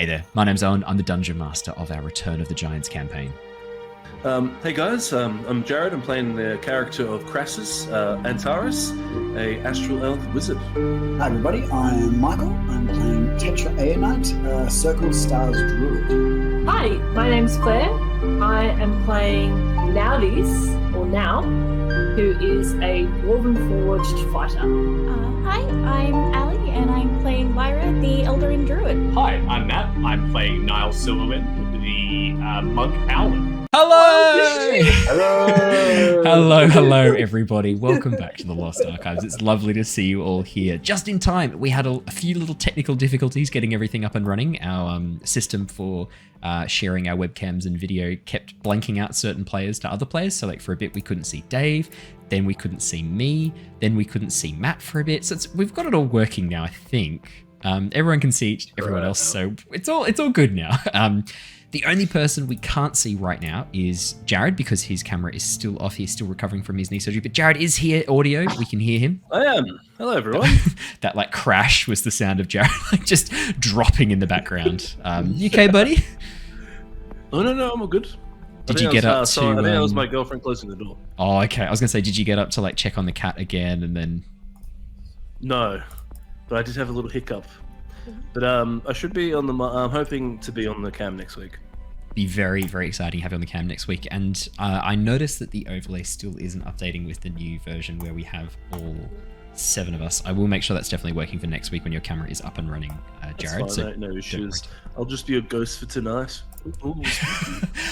Hey there, my name's Owen. I'm the Dungeon Master of our Return of the Giants campaign. Hey guys, I'm Jared. I'm playing the character of Krasus, Antares, a Astral Elf Wizard. Hi everybody, I'm Michael. I'm playing Tetra Knight, Circle Stars Druid. Hi, my name's Claire. I am playing Nauthiz, or Now, who is a Stoneforged Fighter. Hi, I'm Ali, and I'm playing Lyra, the Eladrin Druid. Hi, I'm Matt. I'm playing Niles Silverwind, the monk Owlin. Hello, everybody. Welcome back to the Lost Archives. It's lovely to see you all here. Just in time, we had a few little technical difficulties getting everything up and running. Our system for sharing our webcams and video kept blanking out certain players to other players. So like for a bit, we couldn't see Dave, then we couldn't see me, then we couldn't see Matt for a bit. So we've got it all working now, I think. Everyone can see everyone else, so it's all good now. The only person we can't see right now is Jared because his camera is still off. He's still recovering from his knee surgery. But Jared is here, audio. We can hear him. I am. Hello, everyone. That like crash was the sound of Jared like just dropping in the background. You okay, buddy? Oh no, I'm all good. Did you get up to? Sorry, I think that was my girlfriend closing the door. Oh, okay. I was gonna say, did you get up to like check on the cat again and then? No, but I did have a little hiccup. But I should be on the. I'm hoping to be on the cam next week. Be very, very exciting to have you on the cam next week. And I noticed that the overlay still isn't updating with the new version where we have all 7 of us. I will make sure that's definitely working for next week when your camera is up and running, Jared. That's fine, no issues. Don't I'll just be a ghost for tonight.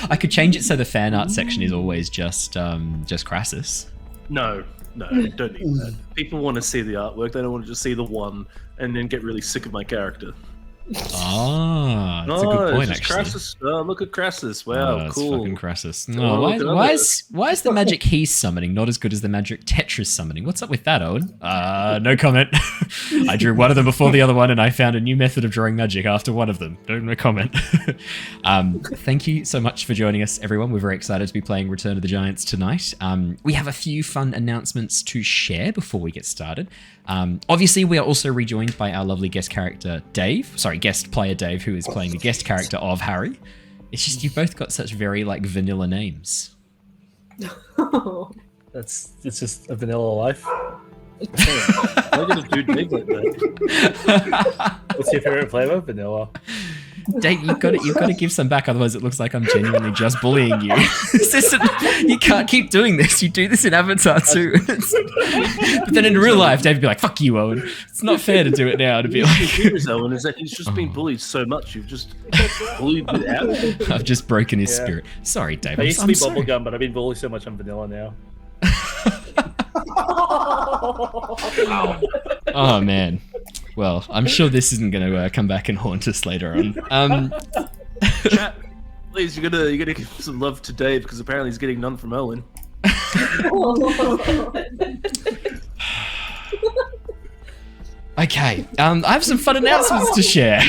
I could change it so the fan art section is always just Krasus. No, don't need that. People want to see the artwork. They don't want to just see the one and then get really sick of my character. Ah, that's a good point, actually. Krasus. Oh, look at Krasus. Wow, it's cool. Fucking Krasus. Why is the magic he's summoning not as good as the magic Tetra's summoning? What's up with that, Owen? No comment. I drew one of them before the other one, and I found a new method of drawing magic after one of them. No comment. Thank you so much for joining us, everyone. We're very excited to be playing Return of the Giants tonight. We have a few fun announcements to share before we get started. Obviously, we are also rejoined by our lovely guest player Dave, who is playing the guest character of Harry. It's just you've both got such very like vanilla names. It's just a vanilla life. Why did a dude make like that? What's your favorite flavor? Vanilla. Dave, you've got to give some back, otherwise it looks like I'm genuinely just bullying you. You can't keep doing this. You do this in Avatar too. But then in real life, Dave would be like, "Fuck you, Owen." It's not fair to do it now. To be like, Owen is that he's just been bullied so much. You've just bullied it out. I've just broken his spirit. Sorry, Dave. I used to be bubblegum, but I've been bullied so much I'm vanilla now. Oh man. Well, I'm sure this isn't going to come back and haunt us later on. Chat, please, you gotta give some love to Dave because apparently he's getting none from Owen. Okay, I have some fun announcements to share.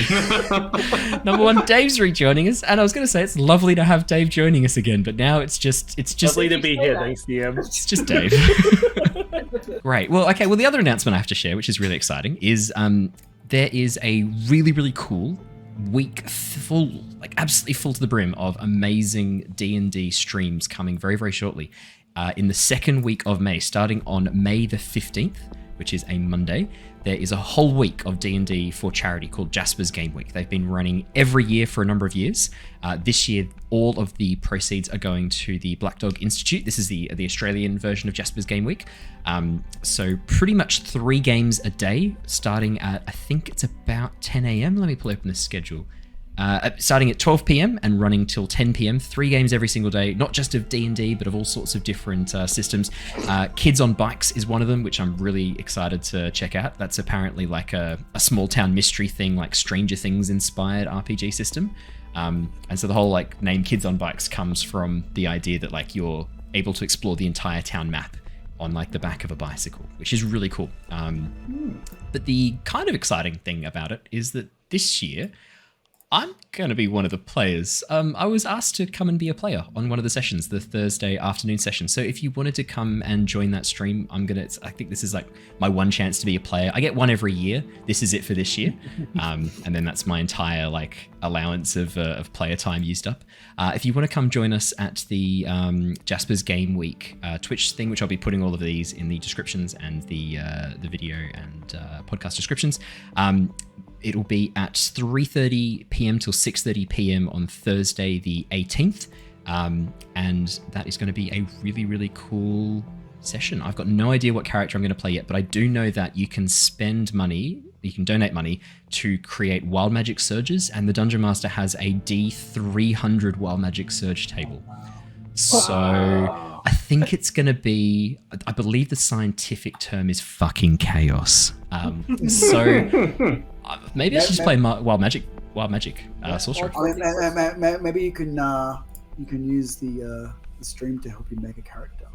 Number one, Dave's rejoining us, and I was going to say it's lovely to have Dave joining us again, but now it's just lovely to be here. Thanks, DM. It's just Dave. Great. Well, okay. Well, the other announcement I have to share, which is really exciting, is there is a really, really cool week full, like absolutely full to the brim of amazing D&D streams coming very, very shortly in the second week of May, starting on May the 15th, which is a Monday. There is a whole week of D&D for charity called Jasper's Game Week. They've been running every year for a number of years. This year, all of the proceeds are going to the Black Dog Institute. This is the Australian version of Jasper's Game Week. So pretty much 3 games a day, starting at, I think it's about 10 a.m. Let me pull open the schedule. Starting at 12 p.m. and running till 10 p.m. 3 games every single day, not just of D&D, but of all sorts of different systems. Kids on Bikes is one of them, which I'm really excited to check out. That's apparently like a small town mystery thing, like Stranger Things inspired RPG system. And so the whole like name Kids on Bikes comes from the idea that like you're able to explore the entire town map on like the back of a bicycle, which is really cool. But the kind of exciting thing about it is that this year, I'm going to be one of the players. I was asked to come and be a player on one of the sessions, the Thursday afternoon session. So if you wanted to come and join that stream, I think this is like my one chance to be a player. I get one every year. This is it for this year. And then that's my entire like allowance of player time used up. If you want to come join us at the Jasper's Game Week Twitch thing, which I'll be putting all of these in the descriptions and the video and podcast descriptions, it'll be at 3:30 p.m. till 6:30 p.m. on Thursday the 18th. And that is going to be a really, really cool session. I've got no idea what character I'm going to play yet, but I do know that you can spend money, you can donate money to create Wild Magic Surges, and the Dungeon Master has a D300 Wild Magic Surge table. So I think it's going to be, I believe the scientific term is fucking chaos. So maybe I should just play Wild Magic Sorcerer. I mean, maybe you can use the stream to help you make a character.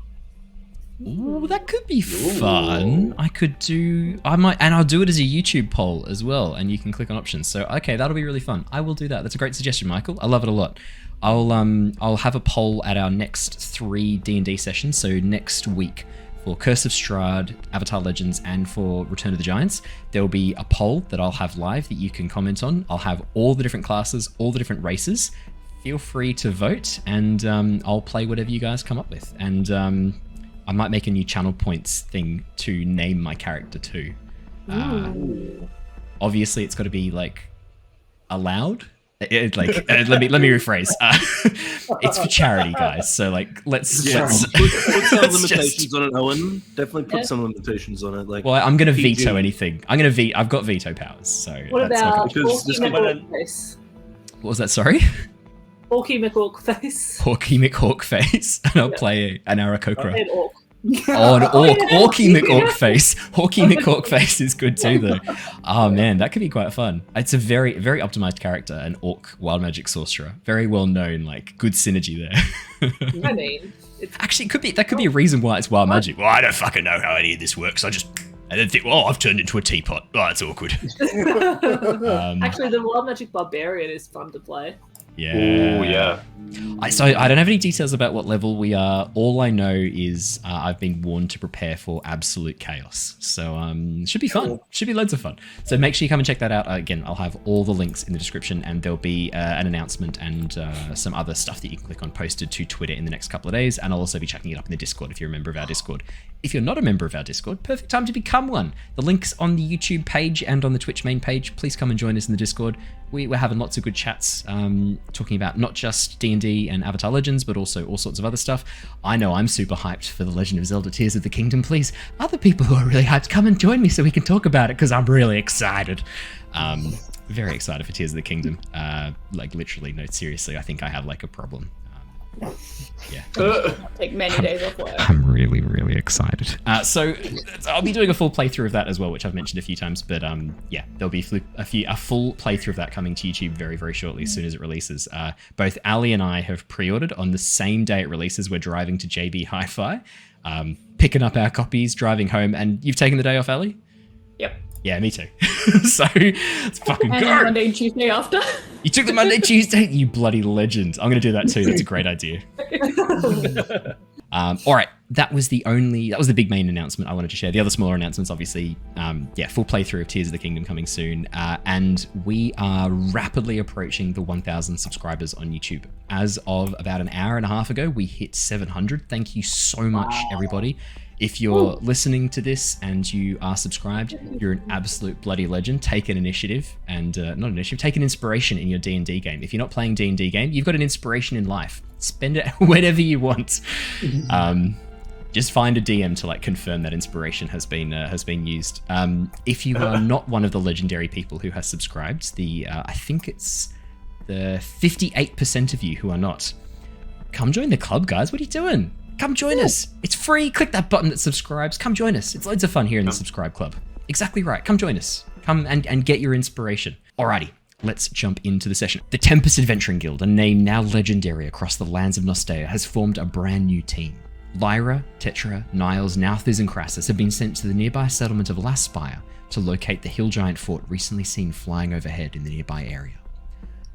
Ooh, that could be fun. I'll do it as a YouTube poll as well, and you can click on options. So okay, that'll be really fun. I will do that. That's a great suggestion, Michael. I love it a lot. I'll have a poll at our next 3 D&D sessions. So next week for Curse of Strahd, Avatar Legends, and for Return of the Giants, there will be a poll that I'll have live that you can comment on. I'll have all the different classes, all the different races. Feel free to vote, and I'll play whatever you guys come up with. And I might make a new channel points thing to name my character too. Obviously, it's got to be like allowed. Let me rephrase. It's for charity, guys. So like, let's put some limitations on it, Owen. Definitely put some limitations on it. Like, well, I'm gonna veto anything. I've got veto powers. So what that's about What was that? Sorry. Porky McHawkface. Porky McHawkface, and I'll play an Aarakocra. An orc. Oh, an orc. Orky McHawkface. Orky McHawkface is good too, though. Oh man, that could be quite fun. It's a very, very optimized character, an orc wild magic sorcerer. Very well known, like good synergy there. I mean, actually, that could be a reason why it's wild magic. Well, I don't fucking know how any of this works. I then think, well, I've turned into a teapot. Oh, that's awkward. Actually, the wild magic barbarian is fun to play. Yeah. Oh, yeah. So I don't have any details about what level we are. All I know is I've been warned to prepare for absolute chaos. So should be fun. Should be loads of fun. So make sure you come and check that out. Again, I'll have all the links in the description, and there'll be an announcement and some other stuff that you can click on posted to Twitter in the next couple of days. And I'll also be chucking it up in the Discord if you're a member of our Discord. If you're not a member of our Discord, perfect time to become one. The link's on the YouTube page and on the Twitch main page. Please come and join us in the Discord. We're having lots of good chats, talking about not just D&D and Avatar Legends, but also all sorts of other stuff. I know I'm super hyped for The Legend of Zelda Tears of the Kingdom. Please, other people who are really hyped, come and join me so we can talk about it, because I'm really excited. Very excited for Tears of the Kingdom. Like literally, no, seriously, I think I have like a problem. Yeah. Take many days off work. I'm really, really excited. So I'll be doing a full playthrough of that as well, which I've mentioned a few times. But yeah, there'll be a full playthrough of that coming to YouTube very, very shortly, as soon as it releases. Both Ali and I have pre-ordered on the same day it releases. We're driving to JB Hi-Fi, picking up our copies, driving home. And you've taken the day off, Ali? Yep. Yeah, me too. So let's fucking and go. Monday and Tuesday after. You took the Monday, Tuesday? You bloody legend. I'm going to do that too. That's a great idea. All right. That was the big main announcement I wanted to share. The other smaller announcements, obviously, full playthrough of Tears of the Kingdom coming soon. And we are rapidly approaching the 1,000 subscribers on YouTube. As of about an hour and a half ago, we hit 700. Thank you so much, everybody. If you're listening to this and you are subscribed, you're an absolute bloody legend. Take an initiative and take an inspiration in your D&D game. If you're not playing D&D game, you've got an inspiration in life. Spend it whenever you want. Just find a DM to like confirm that inspiration has been used. If you are not one of the legendary people who has subscribed, I think it's the 58% of you who are not. Come join the club, guys. What are you doing? Come join us. It's free. Click that button that subscribes. Come join us. It's loads of fun here in the Subscribe Club. Exactly right. Come join us. Come and get your inspiration. Alrighty, let's jump into the session. The Tempest Adventuring Guild, a name now legendary across the lands of Nostea, has formed a brand new team. Lyra, Tetra, Niles, Nauthiz, and Krasus have been sent to the nearby settlement of Laspire to locate the hill giant fort recently seen flying overhead in the nearby area.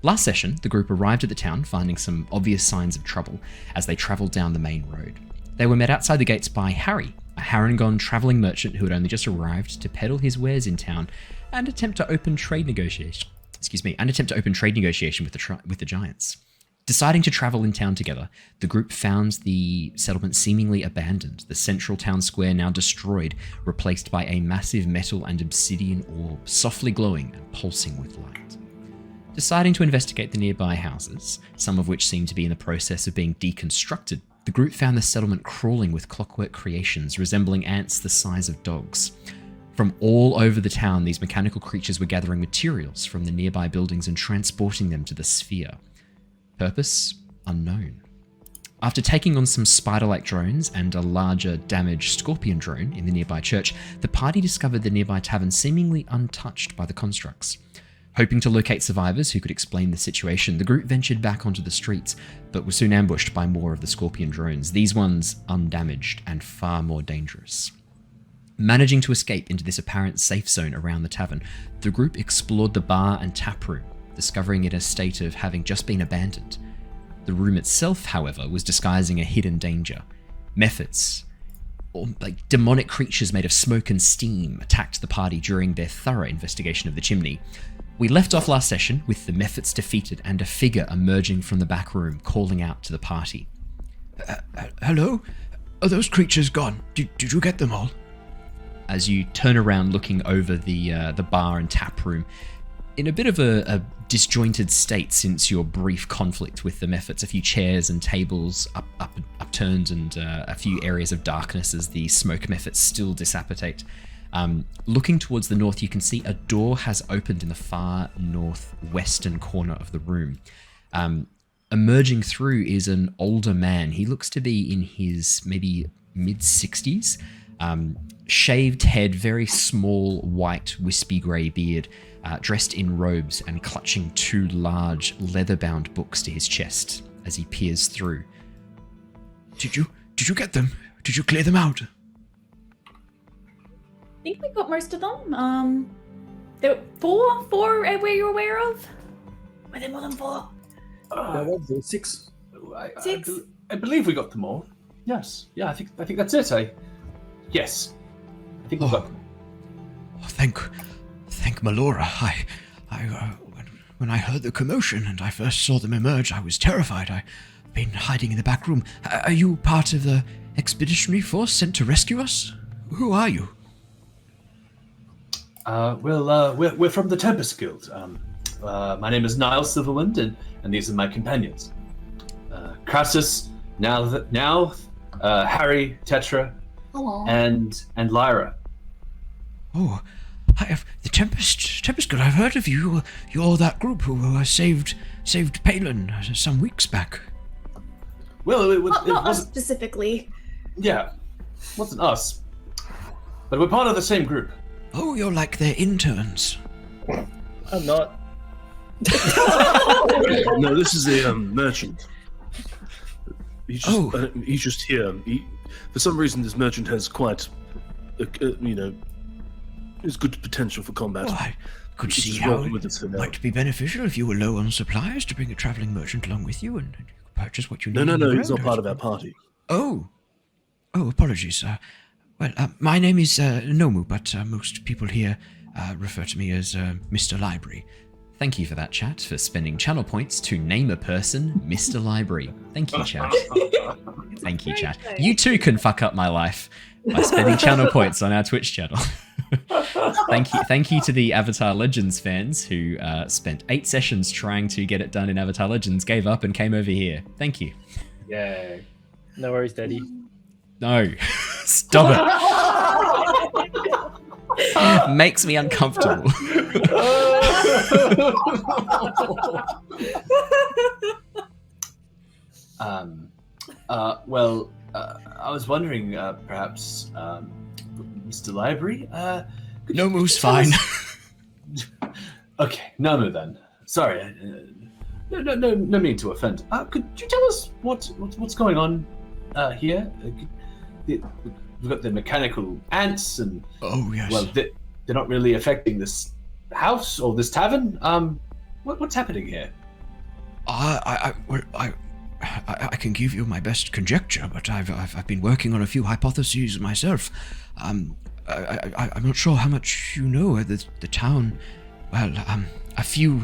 Last session, the group arrived at the town, finding some obvious signs of trouble as they travelled down the main road. They were met outside the gates by Harry, a Harengon travelling merchant who had only just arrived to peddle his wares in town and attempt to open trade negotiation. With the giants. Deciding to travel in town together, the group found the settlement seemingly abandoned, the central town square now destroyed, replaced by a massive metal and obsidian orb, softly glowing and pulsing with light. Deciding to investigate the nearby houses, some of which seemed to be in the process of being deconstructed, the group found the settlement crawling with clockwork creations resembling ants the size of dogs. From all over the town, these mechanical creatures were gathering materials from the nearby buildings and transporting them to the sphere. Purpose unknown. After taking on some spider-like drones and a larger damaged scorpion drone in the nearby church, the party discovered the nearby tavern seemingly untouched by the constructs. Hoping to locate survivors who could explain the situation, the group ventured back onto the streets, but were soon ambushed by more of the scorpion drones, these ones undamaged and far more dangerous. Managing to escape into this apparent safe zone around the tavern, the group explored the bar and tap room, discovering it in a state of having just been abandoned. The room itself, however, was disguising a hidden danger. Mephits, or demonic creatures made of smoke and steam, attacked the party during their thorough investigation of the chimney. We left off last session with the Mephits defeated and a figure emerging from the back room, calling out to the party. Hello? Are those creatures gone? Did you get them all? As you turn around looking over the bar and tap room, in a bit of a disjointed state since your brief conflict with the Mephits, a few chairs and tables upturned and a few areas of darkness as the smoke Mephits still dissipate. Looking towards the north, you can see a door has opened in the far northwestern corner of the room. Emerging through is an older man. He looks to be in his maybe mid-60s. Shaved head, very small, white, wispy grey beard, dressed in robes and clutching two large, leather-bound books to his chest as he peers through. Did you get them? Did you clear them out? I think we got most of them. There were four were you aware of? Were there more than four? Six. Six? I believe we got them all. Yes. Yeah, I think that's it. Yes. I think we got them. Oh, thank Melora. When I heard the commotion and I first saw them emerge, I was terrified. I've been hiding in the back room. Are you part of the expeditionary force sent to rescue us? Who are you? We're from the Tempest Guild. My name is Niles Silverwind, and these are my companions. Krasus, now Harry, Tetra, and Lyra. Oh, I have the Tempest Guild. I've heard of you. You're that group who saved Palin some weeks back. Well, it Not us wasn't specifically. Yeah, it wasn't us, but we're part of the same group. Oh, you're like their interns. I'm not. No, this is a merchant. He's just here. For some reason, this merchant has quite, is good potential for combat. Oh, I could He's see just how working with us for it now. might be beneficial if you were low on supplies to bring a traveling merchant along with you and purchase what you need. No, on the he's road, not I part of our suppose. party. Oh, apologies. My name is Nomu, but most people here refer to me as Mr. Library. Thank you for that, chat, for spending channel points to name a person Mr. Library. Thank you, chat. Thank you, chat. You too can fuck up my life by spending channel points on our Twitch channel. Thank you to the Avatar Legends fans who spent 8 sessions trying to get it done in Avatar Legends, gave up and came over here. Thank you. Yay. No worries, Daddy. No. Stop it. Makes me uncomfortable. I was wondering, perhaps, Mr. Library, Nomu's fine. Okay, Nomu then. Sorry, no mean to offend. Could you tell us what's going on here? We've got the mechanical ants, and Oh, yes. well, they're not really affecting this house or this tavern. What's happening here? I can give you my best conjecture, but I've been working on a few hypotheses myself. I'm not sure how much you know. The town. Well, a few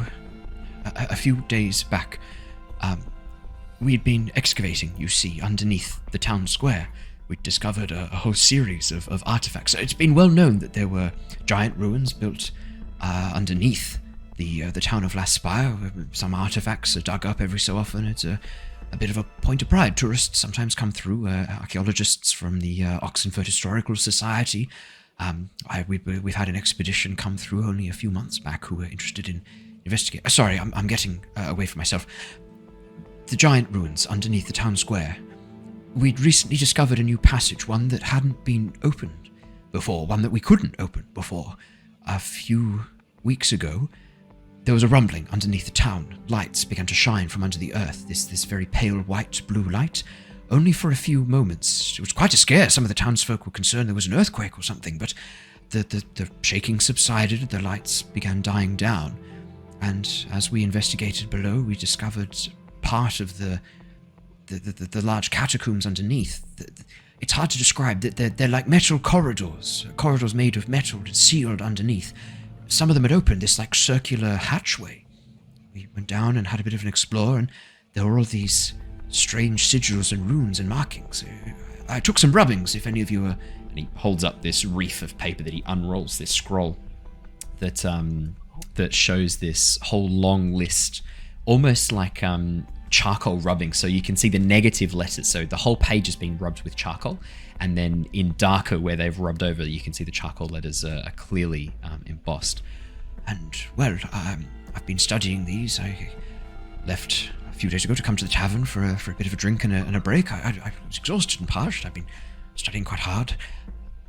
days back, we'd been excavating. You see, underneath the town square, we'd discovered a whole series of artifacts. It's been well known that there were giant ruins built underneath the town of Laspire. Some artifacts are dug up every so often. It's a bit of a point of pride. Tourists sometimes come through, archaeologists from the Oxenford Historical Society. We've had an expedition come through only a few months back who were interested in investigating. Sorry, I'm getting away from myself. The giant ruins underneath the town square. We'd recently discovered a new passage, one that hadn't been opened before, one that we couldn't open before. A few weeks ago, there was a rumbling underneath the town. Lights began to shine from under the earth, this very pale white-blue light, only for a few moments. It was quite a scare. Some of the townsfolk were concerned there was an earthquake or something, but the shaking subsided, the lights began dying down, and as we investigated below, we discovered part of the large catacombs underneath. It's hard to describe. They're like metal corridors made of metal and sealed underneath. Some of them had opened this like circular hatchway. We went down and had a bit of an explore, and there were all these strange sigils and runes and markings. I took some rubbings, if any of you are... And he holds up this reef of paper that he unrolls, this scroll that shows this whole long list, almost like charcoal rubbing. So you can see the negative letters. So the whole page has been rubbed with charcoal, and then in darker where they've rubbed over, you can see the charcoal letters are clearly embossed. And, well, I've been studying these. I left a few days ago to come to the tavern for a bit of a drink and a break. I was exhausted and parched. I've been studying quite hard.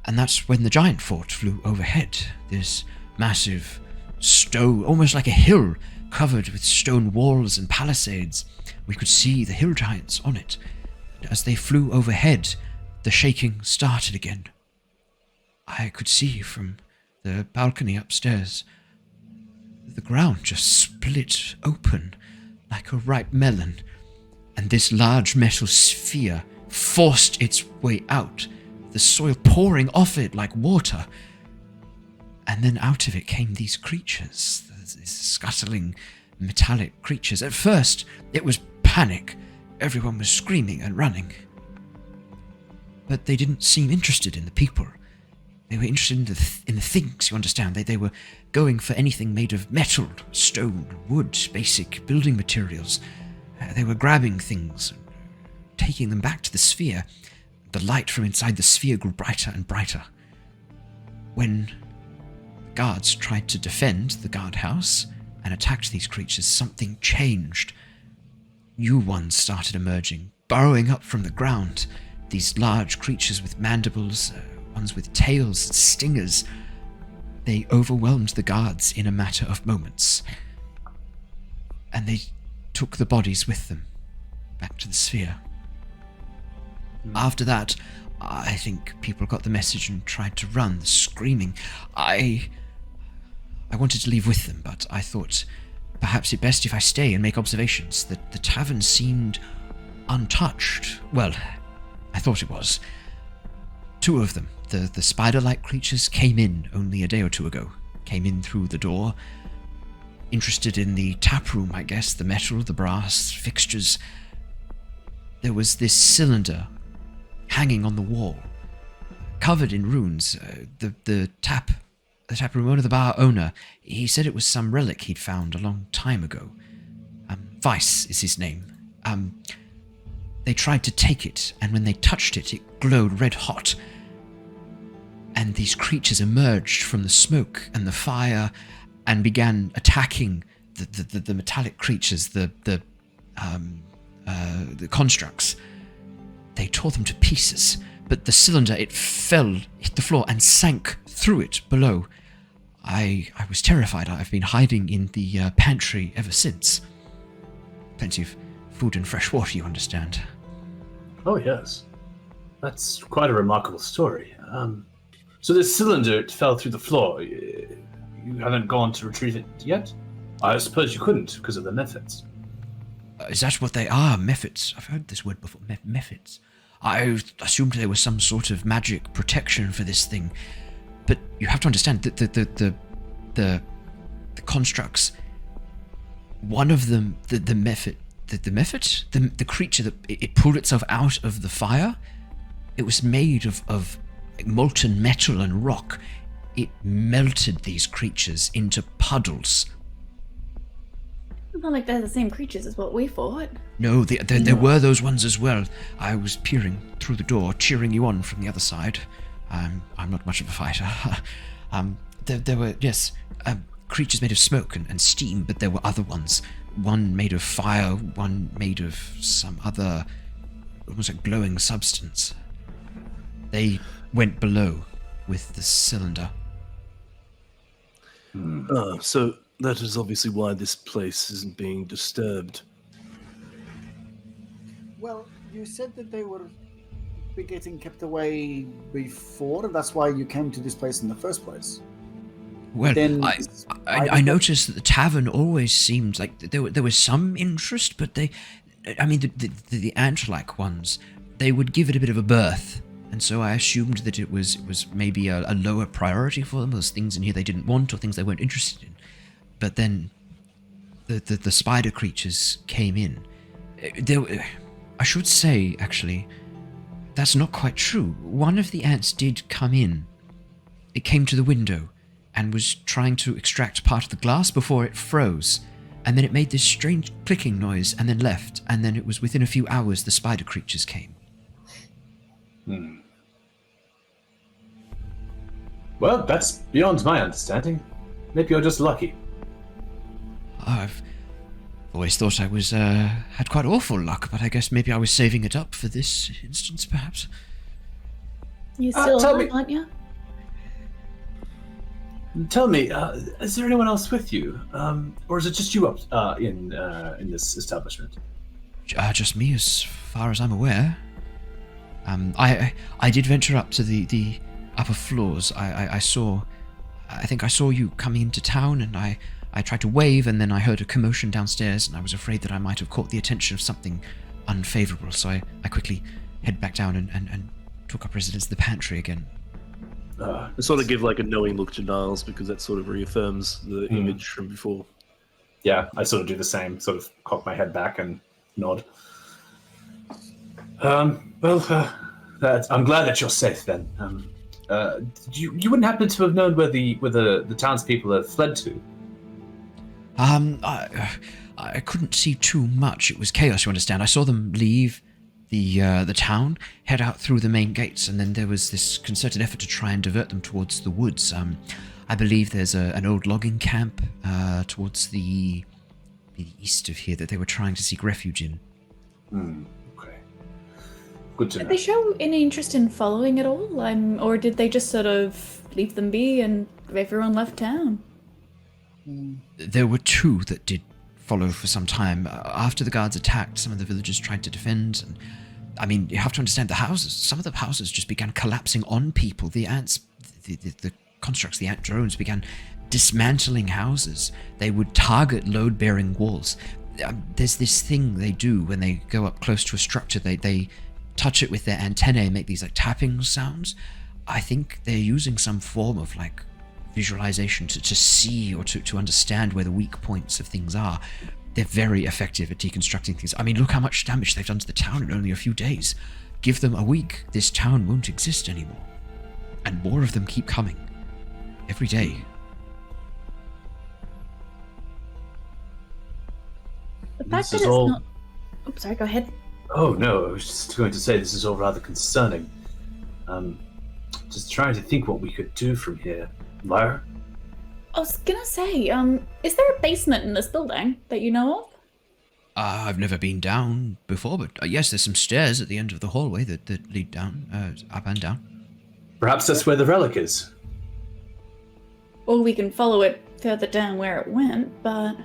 And that's when the giant fort flew overhead. This massive stone, almost like a hill, covered with stone walls and palisades. We could see the hill giants on it. And as they flew overhead, the shaking started again. I could see from the balcony upstairs, the ground just split open like a ripe melon, and this large metal sphere forced its way out, the soil pouring off it like water. And then out of it came these creatures, these scuttling metallic creatures. At first, it was panic. Everyone was screaming and running. But they didn't seem interested in the people. They were interested in the things, you understand. They were going for anything made of metal, stone, wood, basic building materials. They were grabbing things, taking them back to the sphere. The light from inside the sphere grew brighter and brighter. When the guards tried to defend the guardhouse and attacked these creatures, something changed. New ones started emerging, burrowing up from the ground. These large creatures with mandibles, ones with tails, stingers. They overwhelmed the guards in a matter of moments. And they took the bodies with them back to the sphere. After that, I think people got the message and tried to run, screaming. I wanted to leave with them, but I thought perhaps it best if I stay and make observations. The tavern seemed untouched. Well, I thought it was. Two of them, the spider-like creatures, came in only a day or two ago. Came in through the door. Interested in the tap room, I guess, the metal, the brass, fixtures. There was this cylinder hanging on the wall, covered in runes. The tap room owner, the bar owner, he said it was some relic he'd found a long time ago. Weiss is his name. They tried to take it, and when they touched it, it glowed red hot. And these creatures emerged from the smoke and the fire and began attacking the metallic creatures, the constructs. They tore them to pieces, but the cylinder, it fell, hit the floor, and sank through it below. I was terrified. I've been hiding in the pantry ever since. Plenty of food and fresh water, you understand. Oh, yes. That's quite a remarkable story. So this cylinder, it fell through the floor. You haven't gone to retrieve it yet? I suppose you couldn't because of the methods. Is that what they are? Mephits? I've heard this word before. Mephits. I assumed they were some sort of magic protection for this thing. But you have to understand that the constructs, one of them, the Mephit, the creature that it pulled itself out of the fire, it was made of molten metal and rock. It melted these creatures into puddles. It's not like they're the same creatures as what we fought. No, there were those ones as well. I was peering through the door, cheering you on from the other side. I'm not much of a fighter. There were, yes, creatures made of smoke and steam, but there were other ones. One made of fire, one made of some other, almost like glowing substance. They went below with the cylinder. So that is obviously why this place isn't being disturbed. Well, you said that they would be getting kept away before, and that's why you came to this place in the first place. Well, Then I noticed that the tavern always seemed like there was some interest, but the ant-like ones, they would give it a bit of a berth. And so I assumed that it was maybe a lower priority for them. Those things in here they didn't want or things they weren't interested in. But then the spider creatures came in. I should say, actually, that's not quite true. One of the ants did come in. It came to the window and was trying to extract part of the glass before it froze. And then it made this strange clicking noise and then left. And then it was within a few hours the spider creatures came. Well, that's beyond my understanding. Maybe you're just lucky. I've always thought I was had quite awful luck, but I guess maybe I was saving it up for this instance, perhaps. You still tell are, me- aren't you? Tell me, is there anyone else with you, or is it just you up in this establishment? Just me, as far as I'm aware. I did venture up to the upper floors. I think I saw you coming into town, and I tried to wave, and then I heard a commotion downstairs, and I was afraid that I might have caught the attention of something unfavorable, so I quickly head back down and took up residence in the pantry again. I sort of give like a knowing look to Niles because that sort of reaffirms the image from before. Yeah, I sort of do the same, sort of cock my head back and nod. I'm glad that you're safe then. You wouldn't happen to have known where the townspeople have fled to? I couldn't see too much. It was chaos, you understand. I saw them leave the town, head out through the main gates, and then there was this concerted effort to try and divert them towards the woods. I believe there's an old logging camp towards the east of here that they were trying to seek refuge in. Okay. Good to know. Did they show any interest in following at all? Or did they just sort of leave them be and everyone left town? There were two that did follow for some time. After the guards attacked, some of the villagers tried to defend, and I mean, you have to understand some of the houses just began collapsing on people. The ants, the constructs, the ant drones began dismantling houses. They would target load-bearing walls. There's this thing they do when they go up close to a structure. They touch it with their antennae and make these like tapping sounds. I think they're using some form of like visualization to see or to understand where the weak points of things are. They're very effective at deconstructing things. I mean, look how much damage they've done to the town in only a few days. Give them a week, this town won't exist anymore. And more of them keep coming. Every day. The fact This that is it's all- not... Oops, sorry, go ahead. Oh no, I was just going to say this is all rather concerning. Just trying to think what we could do from here. Lyra? I was gonna say, is there a basement in this building that you know of? I've never been down before, but yes, there's some stairs at the end of the hallway that lead down, up and down. Perhaps that's where the relic is. Or we can follow it further down where it went, but...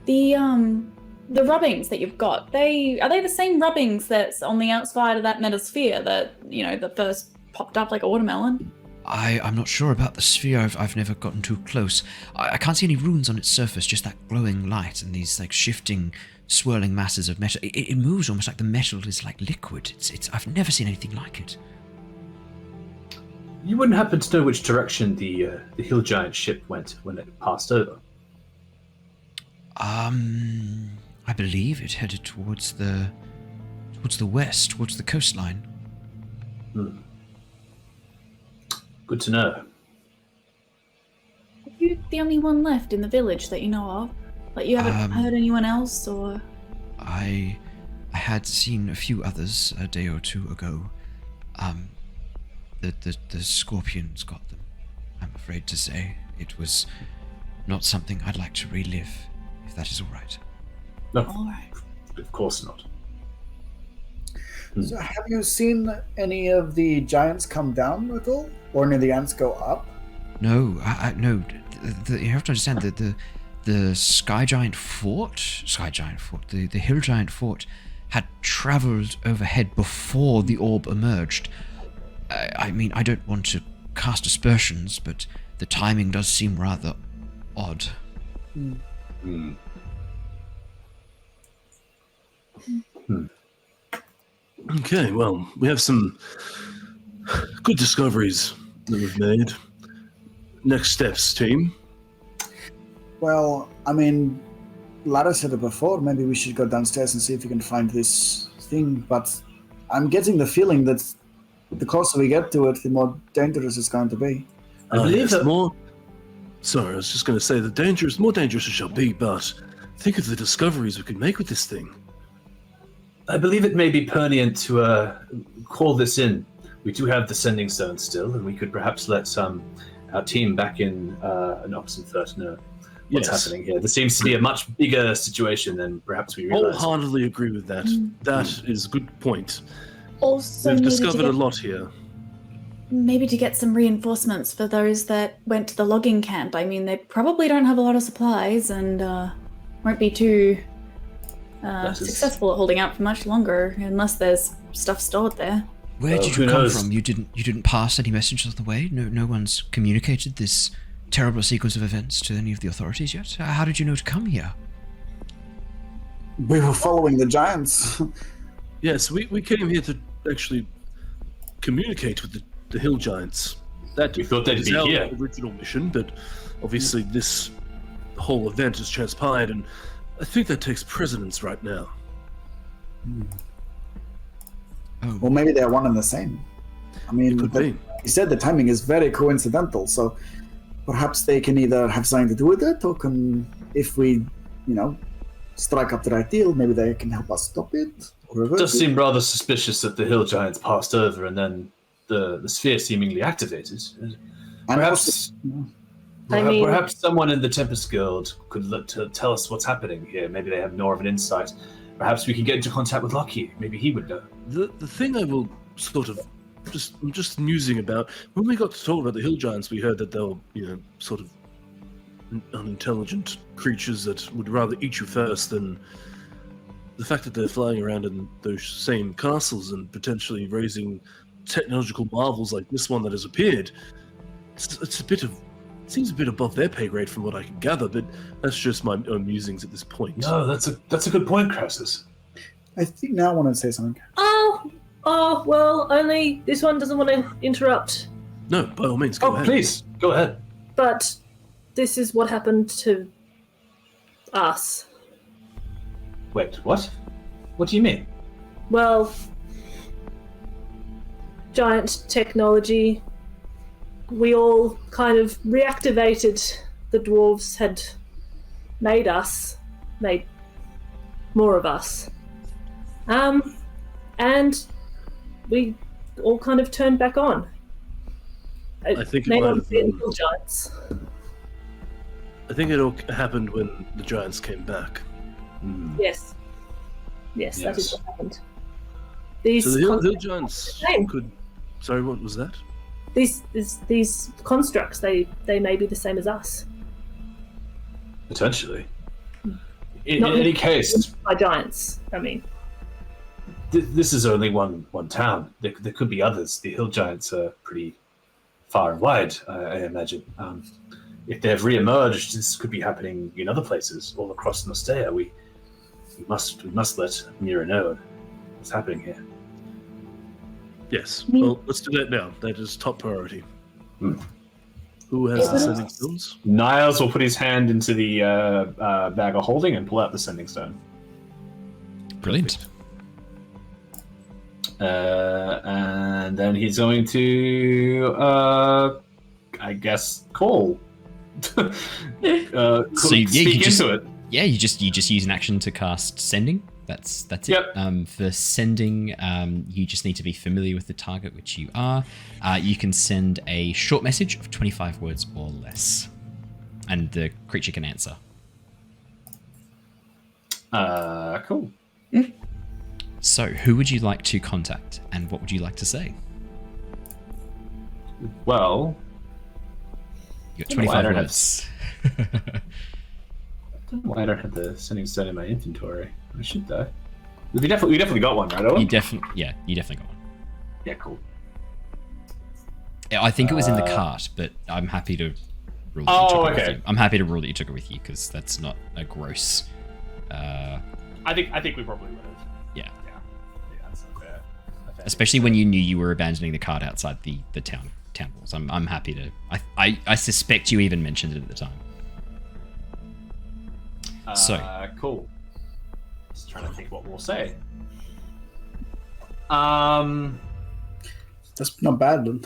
The rubbings that you've got, are they the same rubbings that's on the outside of that metasphere that, that first popped up like a watermelon? I'm not sure about the sphere. I've never gotten too close. I can't see any runes on its surface, just that glowing light and these like shifting, swirling masses of metal. It moves almost like the metal is like liquid. I've never seen anything like it. You wouldn't happen to know which direction the hill giant ship went when it passed over? I believe it headed towards the west, towards the coastline. Good to know. Are you the only one left in the village that you know of? Like, you haven't heard anyone else, or? I had seen a few others a day or two ago. The scorpions got them, I'm afraid to say. It was not something I'd like to relive, if that is all right. No, All right. of course not. So have you seen any of the giants come down at all? Or any of the ants go up? No, no. You have to understand that the Sky Giant Fort, the Hill Giant Fort, had travelled overhead before the orb emerged. I mean, I don't want to cast aspersions, but the timing does seem rather odd. Okay, well, we have some good discoveries that we've made. Next steps, team. Well, I mean, Lyra said it before. Maybe we should go downstairs and see if we can find this thing. But I'm getting the feeling that the closer we get to it, the more dangerous it's going to be. I believe that more. Sorry, I was just going to say more dangerous it shall be. But think of the discoveries we could make with this thing. I believe it may be pertinent to call this in. We do have the sending stone still, and we could perhaps let our team back in Nox and Thurt know what's happening here. This seems to be a much bigger situation than perhaps we realized. Wholeheartedly agree with that. That is a good point. Also, We've maybe discovered a lot here. Maybe to get some reinforcements for those that went to the logging camp. I mean, they probably don't have a lot of supplies and won't be too successful at holding out for much longer unless there's stuff stored there. Where did you come from? You didn't pass any messages on the way? No one's communicated this terrible sequence of events to any of the authorities yet? How did you know to come here? We were following the giants. Yes, we came here to actually communicate with the hill giants. That we thought they'd is be our here. original mission, but obviously this whole event has transpired, and I think that takes precedence right now. Oh. Well, maybe they're one and the same. I mean, Could be. you said the timing is very coincidental, so perhaps they can either have something to do with it, or if we, strike up the right deal, maybe they can help us stop it. Or It does seem rather suspicious that the hill giants passed over and then the sphere seemingly activated. Perhaps someone in the Tempest Guild could look to tell us what's happening here. Maybe they have more of an insight. Perhaps we can get into contact with Lucky. Maybe he would know. The thing I will sort of just musing about, when we got to talk about the hill giants, we heard that they were, sort of unintelligent creatures that would rather eat you first than the fact that they're flying around in those same castles and potentially raising technological marvels like this one that has appeared. Seems a bit above their pay grade from what I can gather, but that's just my own musings at this point. No, that's a good point, Krasus. I think now I want to say something. Oh, well, only this one doesn't want to interrupt. No, by all means, go ahead. Please, go ahead. But this is what happened to us. Wait, what? What do you mean? Well, giant technology. We all kind of reactivated. The dwarves had made more of us. And we all kind of turned back on. I think it may might not have been been- the giants. I think it all happened when the giants came back. Yes. Yes, that is Yes. what happened. These So the hill constructs- giants Same. could... Sorry, what was that? These constructs, they may be the same as us. Potentially. In Not any case, By giants, I mean. this is only one town. There could be others. The hill giants are pretty far and wide, I imagine. If they've re-emerged, this could be happening in other places all across Nostea. We must let Mira know what's happening here. Yes. Well, let's do that now. That is top priority. Who has the sending stones? Niles will put his hand into the bag of holding and pull out the sending stone. Brilliant. And then he's going to, I guess, call. So you speak just, into it. Yeah, you just use an action to cast sending. That's it. Yep. For sending, you just need to be familiar with the target, which you are. You can send a short message of 25 words or less, and the creature can answer. Cool. So, who would you like to contact, and what would you like to say? Well, You got 25 words. I don't know why I don't have the sending stone in my inventory. I should though. We definitely got one, right, Owen? You definitely got one. Yeah, cool. Yeah, I think it was in the cart, but I'm happy to rule that you took it with you. I'm happy to rule that you took it with you because that's not a gross. I think we probably would have. Yeah. That's fair. Especially when you knew you were abandoning the cart outside the town walls. I'm happy to. I suspect you even mentioned it at the time. So cool. Just trying to think what we'll say. That's not bad. Then.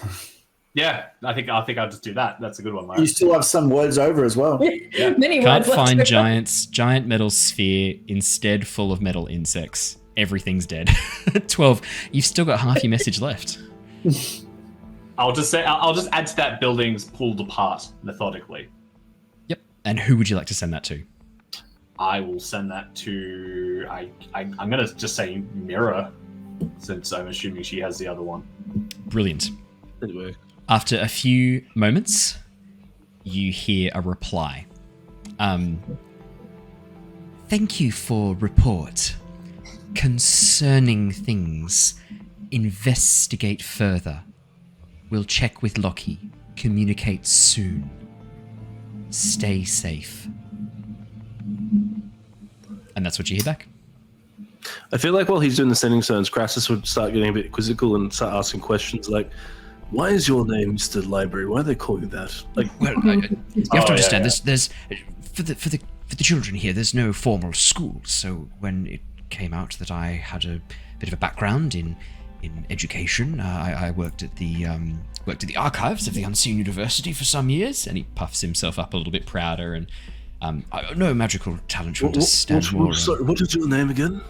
Yeah, I think I'll just do that. That's a good one, Lyra. You still have some words over as well. Yeah. Many can't words left find over. giant metal sphere, instead full of metal insects. Everything's dead. 12. You've still got half your message left. I'll just add to that buildings pulled apart methodically. Yep. And who would you like to send that to? I will send that to I'm gonna just say Mira, since I'm assuming she has the other one. Brilliant. Anyway. After a few moments, you hear a reply. Thank you for report. Concerning things, investigate further. We'll check with Lockie. Communicate soon. Stay safe. And that's what you hear back. I feel like while he's doing the sending stones, Krasus would start getting a bit quizzical and start asking questions like, why is your name Mr. Library? Why do they call you that? Like, Well, you have to understand. There's for the children here. There's no formal school, so when it came out that I had a bit of a background in education, I worked at the archives of the Unseen University for some years, And he puffs himself up a little bit prouder and no magical talent to understand more. sorry, what is your name again?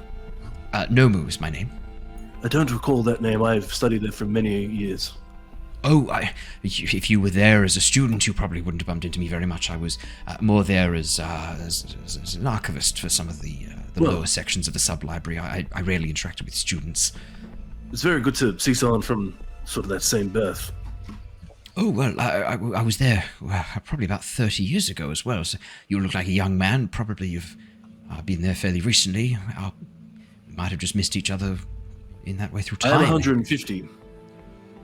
Nomu is my name. I don't recall that name. I've studied there for many years. Oh, if you were there as a student, you probably wouldn't have bumped into me very much. I was more there as an archivist for some of the lower sections of the sub-library. I rarely interacted with students. It's very good to see someone from sort of that same birth. Oh, well, I was there probably about 30 years ago as well, so you look like a young man. Probably you've been there fairly recently. We might have just missed each other in that way through time. I am 150.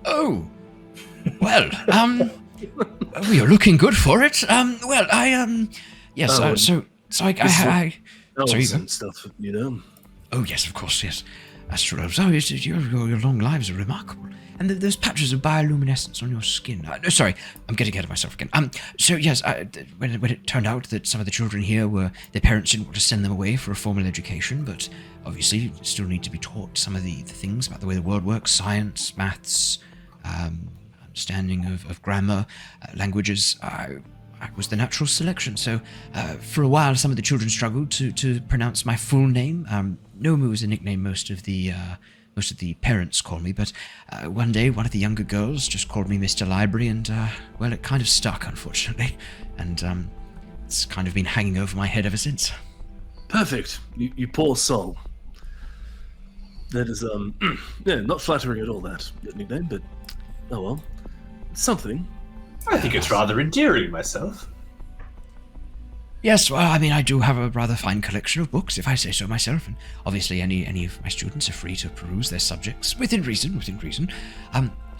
Oh, well, we are looking good for it. Yes, so I Elves and stuff, you know. Oh, yes, of course, yes. Astral Elves. Oh, your long lives are remarkable. And those patches of bioluminescence on your skin. No, sorry, I'm getting ahead of myself again. So, yes, when it turned out that some of the children here their parents didn't want to send them away for a formal education, but obviously still need to be taught some of the things about the way the world works, science, maths, understanding of grammar, languages. I was the natural selection, so for a while some of the children struggled to pronounce my full name. Nomu is a nickname most of the parents call me, but one day one of the younger girls just called me Mr. Library, and well, it kind of stuck, unfortunately, and it's kind of been hanging over my head ever since. Perfect. You poor soul. That is not flattering at all, that nickname, but oh well. Something. I think it's rather endearing myself. Yes, well, I mean, I do have a rather fine collection of books, if I say so myself, and obviously any of my students are free to peruse their subjects within reason.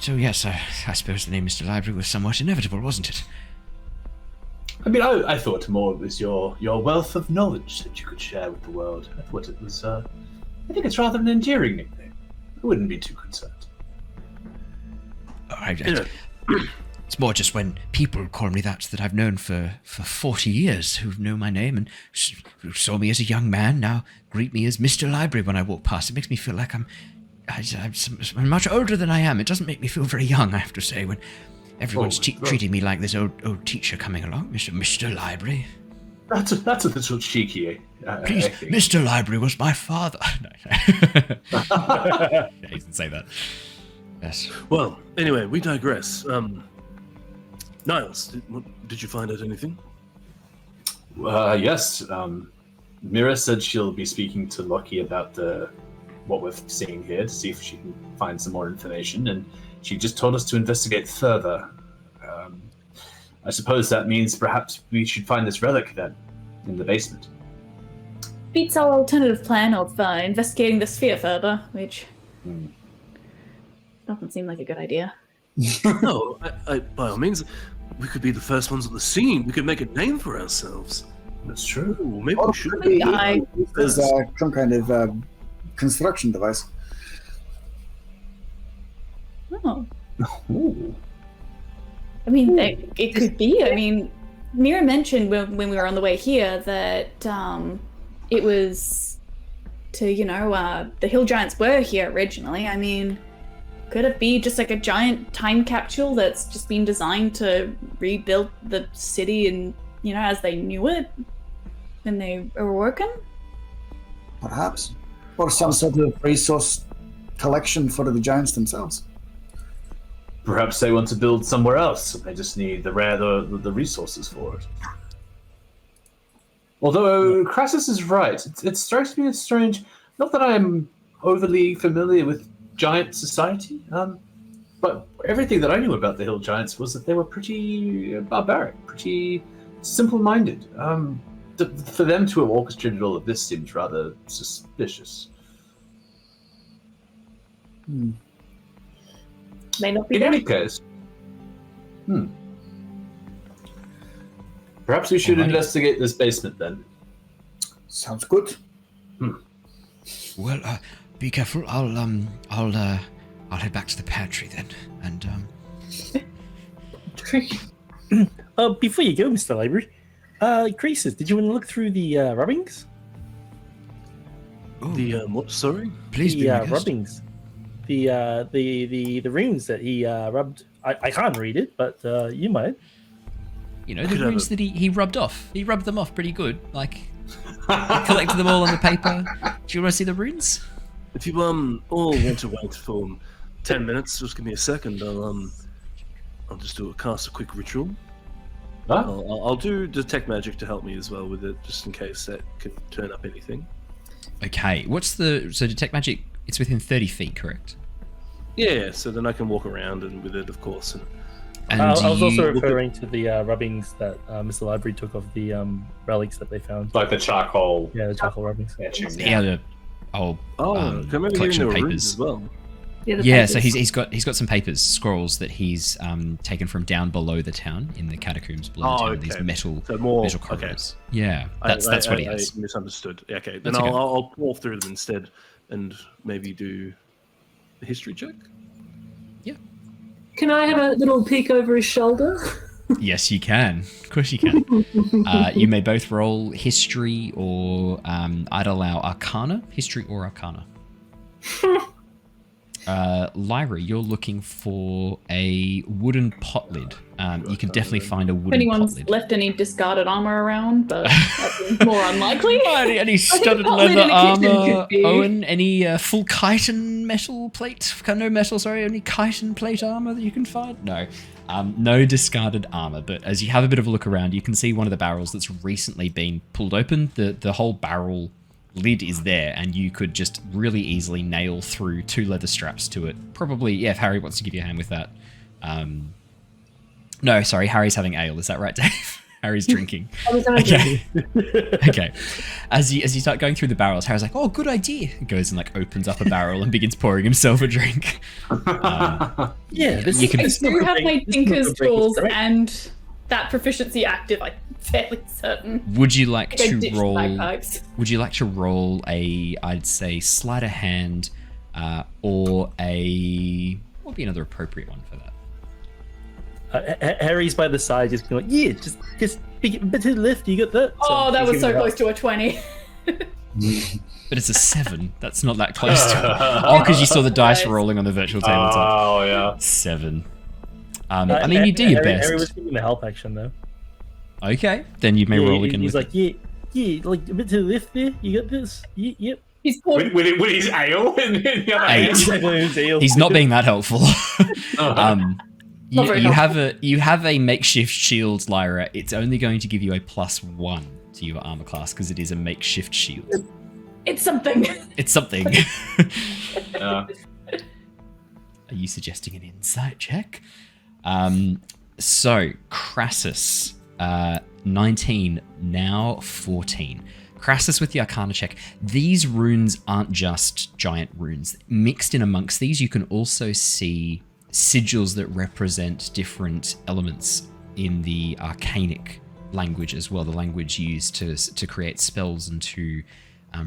So yes, I suppose the name Mr. Library was somewhat inevitable, wasn't it? I mean, I thought more it was your wealth of knowledge that you could share with the world. I thought it was, I think it's rather an endearing nickname. I wouldn't be too concerned. It's more just when people call me that I've known for 40 years, who know my name and who saw me as a young man, now greet me as Mr. Library when I walk past. It makes me feel like I'm much older than I am. It doesn't make me feel very young, I have to say, when everyone's treating me like this old teacher coming along, Mr. Library. That's a little cheeky. Please, Mr. Library was my father. No. He didn't say that. Yes. Well, anyway, we digress. Niles, did you find out anything? Yes. Mira said she'll be speaking to Lucky about what we're seeing here to see if she can find some more information, and she just told us to investigate further. I suppose that means perhaps we should find this relic then, in the basement. Beats our alternative plan of investigating the sphere further, which doesn't seem like a good idea. No, by all means, we could be the first ones on the scene. We could make a name for ourselves. That's true. Ooh, maybe we should. There's some kind of construction device. Oh. Ooh. I mean, it could be. I mean, Mira mentioned when we were on the way here that it was to, the hill giants were here originally. I mean, could it be just like a giant time capsule that's just been designed to rebuild the city and, as they knew it when they were working? Perhaps. Or some sort of resource collection for the giants themselves. Perhaps they want to build somewhere else, and they just need the resources for it. Although Krasus is right, it strikes me as strange. Not that I am overly familiar with giant society, but everything that I knew about the hill giants was that they were pretty barbaric, pretty simple-minded. For them to have orchestrated all of this seems rather suspicious. May not be In that. any case, perhaps we should investigate this basement then. Sounds good. Well, be careful. I'll head back to the pantry then, and Before you go, Mr. Library, Krasus, did you want to look through the rubbings? The what? Sorry. Please be The my guest. rubbings. The runes that he rubbed. I can't read it, but you might. The runes that he rubbed off. He rubbed them off pretty good. Like, he collected them all on the paper. Do you want to see the runes? If you all want to wait for 10 minutes, just give me a second. I'll just cast a quick ritual. I'll do detect magic to help me as well with it, just in case that could turn up anything. Okay. So detect magic? It's within 30 feet, correct? Yeah, so then I can walk around and with it, of course. And I was also you- referring to the rubbings that Mr. Library took of the relics that they found. Like the charcoal. Yeah, the charcoal rubbings. He had a whole Can I remember collection of hearing there were runes papers. as well? The Yeah, so papers. he's got some papers, scrolls that he's taken from down below the town in the catacombs below the town. These metal So more metal okay. corridors. Yeah, that's what he has. I misunderstood. Yeah, okay, then That's okay. I'll pour through them instead, and maybe do a history check. Can I have a little peek over his shoulder? Yes, you can. Of course you can. You may both roll history or I'd allow Arcana. History or Arcana. Lyra, you're looking for a wooden pot lid. You can definitely find a If wooden pot anyone's lid. left any discarded armor around, but that's more unlikely. Any studded pot lid leather in the kitchen armor, could be. Owen? Any full chitin metal plate? No metal, sorry. Any chitin plate armor that you can find? No. No discarded armor, but as you have a bit of a look around, you can see one of the barrels that's recently been pulled open. The whole barrel lid is there, and you could just really easily nail through 2 leather straps to it. Probably, yeah, if Harry wants to give you a hand with that. No, sorry, Harry's having ale. Is that right, Dave? Harry's drinking. I was gonna Okay. Okay. As you start going through the barrels, Harry's like, "Oh, good idea." He goes and like opens up a barrel and begins pouring himself a drink. Yeah, this You is, can- I this is not do gonna have break- my this is not Tinker's gonna break his tools strength. and that proficiency active. I'm fairly certain. Would you like I to ditched roll? bagpipes. Would you like to roll a, I'd say, sleight of hand, or a? What would be another appropriate one for that? Harry's by the side, just going, yeah, just a bit to the left. You got that. Oh, that he's was so giving it close up. to a 20. But it's a 7. That's not that close to it. Oh, because you saw the dice rolling on the virtual tabletop. Oh yeah. 7. I mean, you do your best. Harry was giving the help action though. Okay, then you may roll again. He's With like, yeah, like a bit to the left there. You got this. Yep. He's poured. With his ale in the other 8. hand. Exactly. He's not being that helpful. Not very you have a makeshift shield, Lyra. It's only going to give you a +1 to your armor class because it is a makeshift shield. It's something. It's something. Yeah. Are you suggesting an insight check? So Krasus, 19, now 14. Krasus with the Arcana check. These runes aren't just giant runes. Mixed in amongst these, you can also see sigils that represent different elements in the arcanic language as well, the language used to create spells and to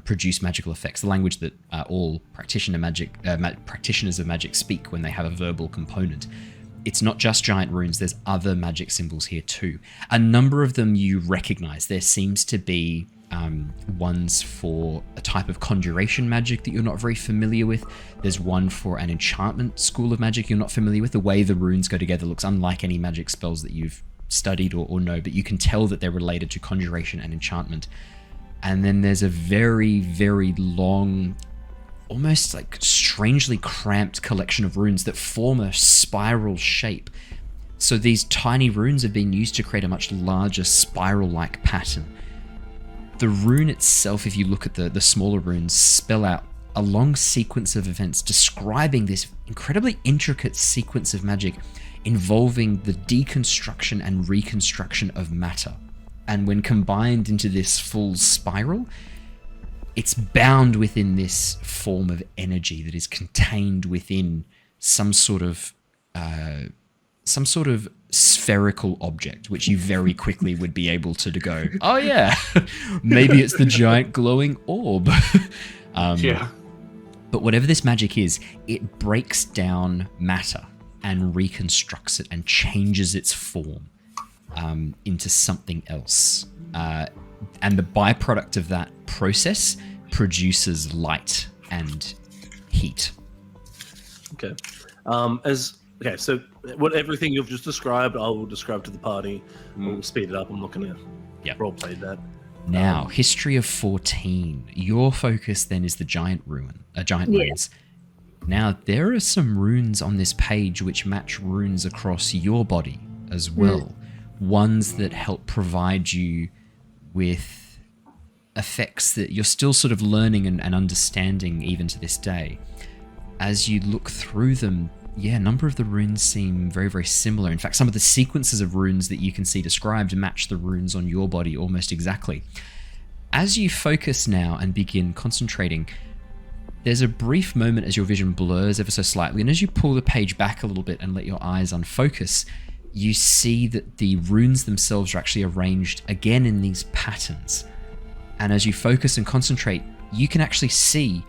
produce magical effects, the language that all practitioners of magic speak when they have a verbal component. It's not just giant runes, there's other magic symbols here too. A number of them you recognize. There seems to be ones for a type of conjuration magic that you're not very familiar with. There's one for an enchantment school of magic you're not familiar with. The way the runes go together looks unlike any magic spells that you've studied or know, but you can tell that they're related to conjuration and enchantment. And then there's a very, very long, almost like strangely cramped collection of runes that form a spiral shape. So these tiny runes have been used to create a much larger spiral-like pattern. The rune itself, if you look at the smaller runes, spell out a long sequence of events describing this incredibly intricate sequence of magic involving the deconstruction and reconstruction of matter. And when combined into this full spiral, it's bound within this form of energy that is contained within some sort of spherical object, which you very quickly would be able to go, oh yeah, maybe it's the giant glowing orb. Yeah. But whatever this magic is, it breaks down matter and reconstructs it and changes its form into something else. And the byproduct of that process produces light and heat. Okay. So everything you've just described, I will describe to the party. We'll speed it up. I'm not going to roleplay that. Now, history of 14. Your focus then is the giant runes. Now, there are some runes on this page which match runes across your body as well. Ones that help provide you with effects that you're still sort of learning and understanding even to this day. As you look through them, a number of the runes seem very, very similar. In fact, some of the sequences of runes that you can see described match the runes on your body almost exactly. As you focus now and begin concentrating, there's a brief moment as your vision blurs ever so slightly, and as you pull the page back a little bit and let your eyes unfocus, you see that the runes themselves are actually arranged again in these patterns. And as you focus and concentrate, you can actually see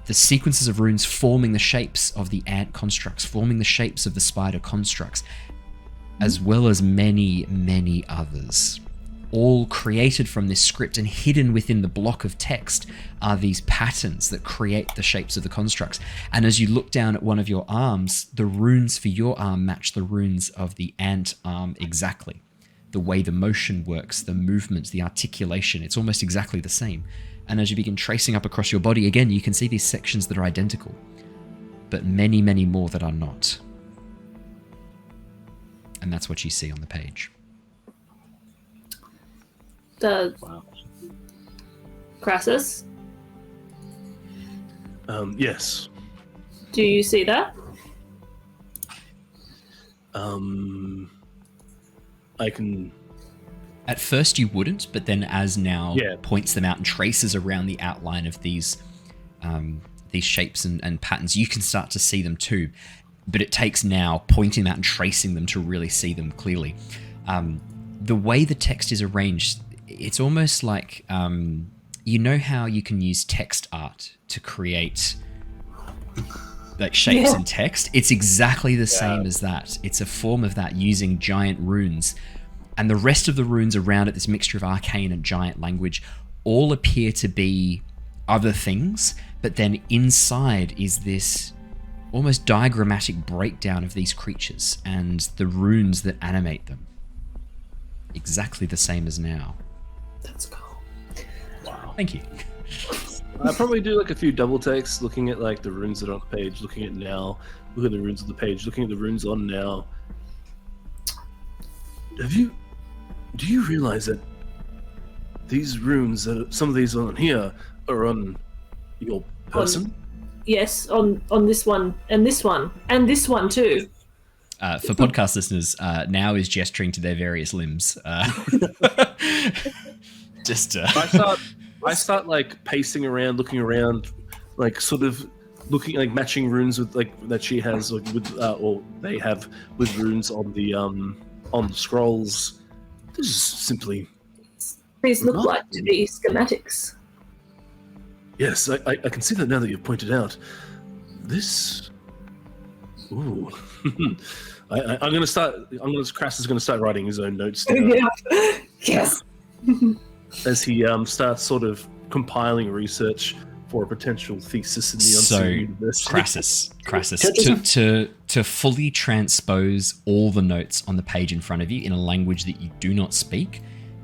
the sequences of runes forming the shapes of the ant constructs, forming the shapes of the spider constructs, as well as many, many others. All created from this script, and hidden within the block of text are these patterns that create the shapes of the constructs. And as you look down at one of your arms, the runes for your arm match the runes of the ant arm exactly. The way the motion works, the movements, the articulation, it's almost exactly the same. And as you begin tracing up across your body, again, you can see these sections that are identical, but many, many more that are not. And that's what you see on the page. Krasus, Yes. do you see that? I can At first you wouldn't, but then as now Yeah. points them out and traces around the outline of these shapes and patterns, you can start to see them too. But it takes now pointing them out and tracing them to really see them clearly. The way the text is arranged, it's almost like, you know how you can use text art to create like shapes and text? It's exactly the same as that. It's a form of that using giant runes. And the rest of the runes around it, this mixture of arcane and giant language, all appear to be other things, but then inside is this almost diagrammatic breakdown of these creatures and the runes that animate them. Exactly the same as now. That's cool. Wow. Thank you. I'll probably do like a few double takes, looking at like the runes that are on the page, looking at now, looking at the runes on the page, looking at the runes on now. Do you realize that these runes, some of these on here, are on your person? Yes, on this one, and this one, and this one too. For podcast listeners, now is gesturing to their various limbs. Just I start like pacing around, looking around, like sort of looking like matching runes with like that she has, like with or they have with runes on the scrolls. This is simply. These look like to be schematics. Yes, I can see that now that you've pointed out. This. Ooh. Krasus is gonna start writing his own notes down. Yeah. Yes. As he starts sort of compiling research for a potential thesis in the Unseen University. Krasus, to fully transpose all the notes on the page in front of you in a language that you do not speak,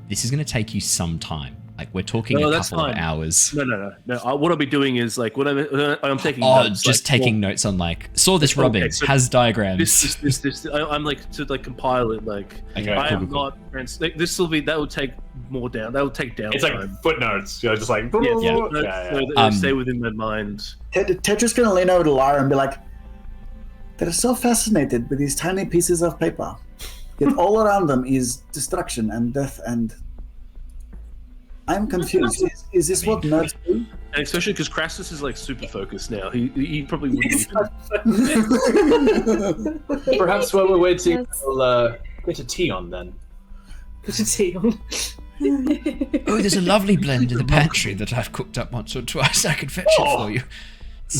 this is going to take you some time. Like, we're talking a couple of hours. No. What I'll be doing is like when I'm taking notes. Just like, taking notes on like saw this rubbing, so has diagrams. This. I'm like to like compile it. Like okay, I am cool. not. This will be. That will take more down. That will take down. It's time. like footnotes. You know, just like So they stay within my mind. Tetra's gonna lean over to Lyra and be like, "They're so fascinated with these tiny pieces of paper. Yet all around them is destruction and death and." I'm confused. Is this what nerds do? And especially because Krasus is like super focused now. He probably wouldn't even. Perhaps while we're waiting, we'll get a tea on then. Put a tea on. Oh, there's a lovely blend in the pantry that I've cooked up once or twice. I could fetch it for you.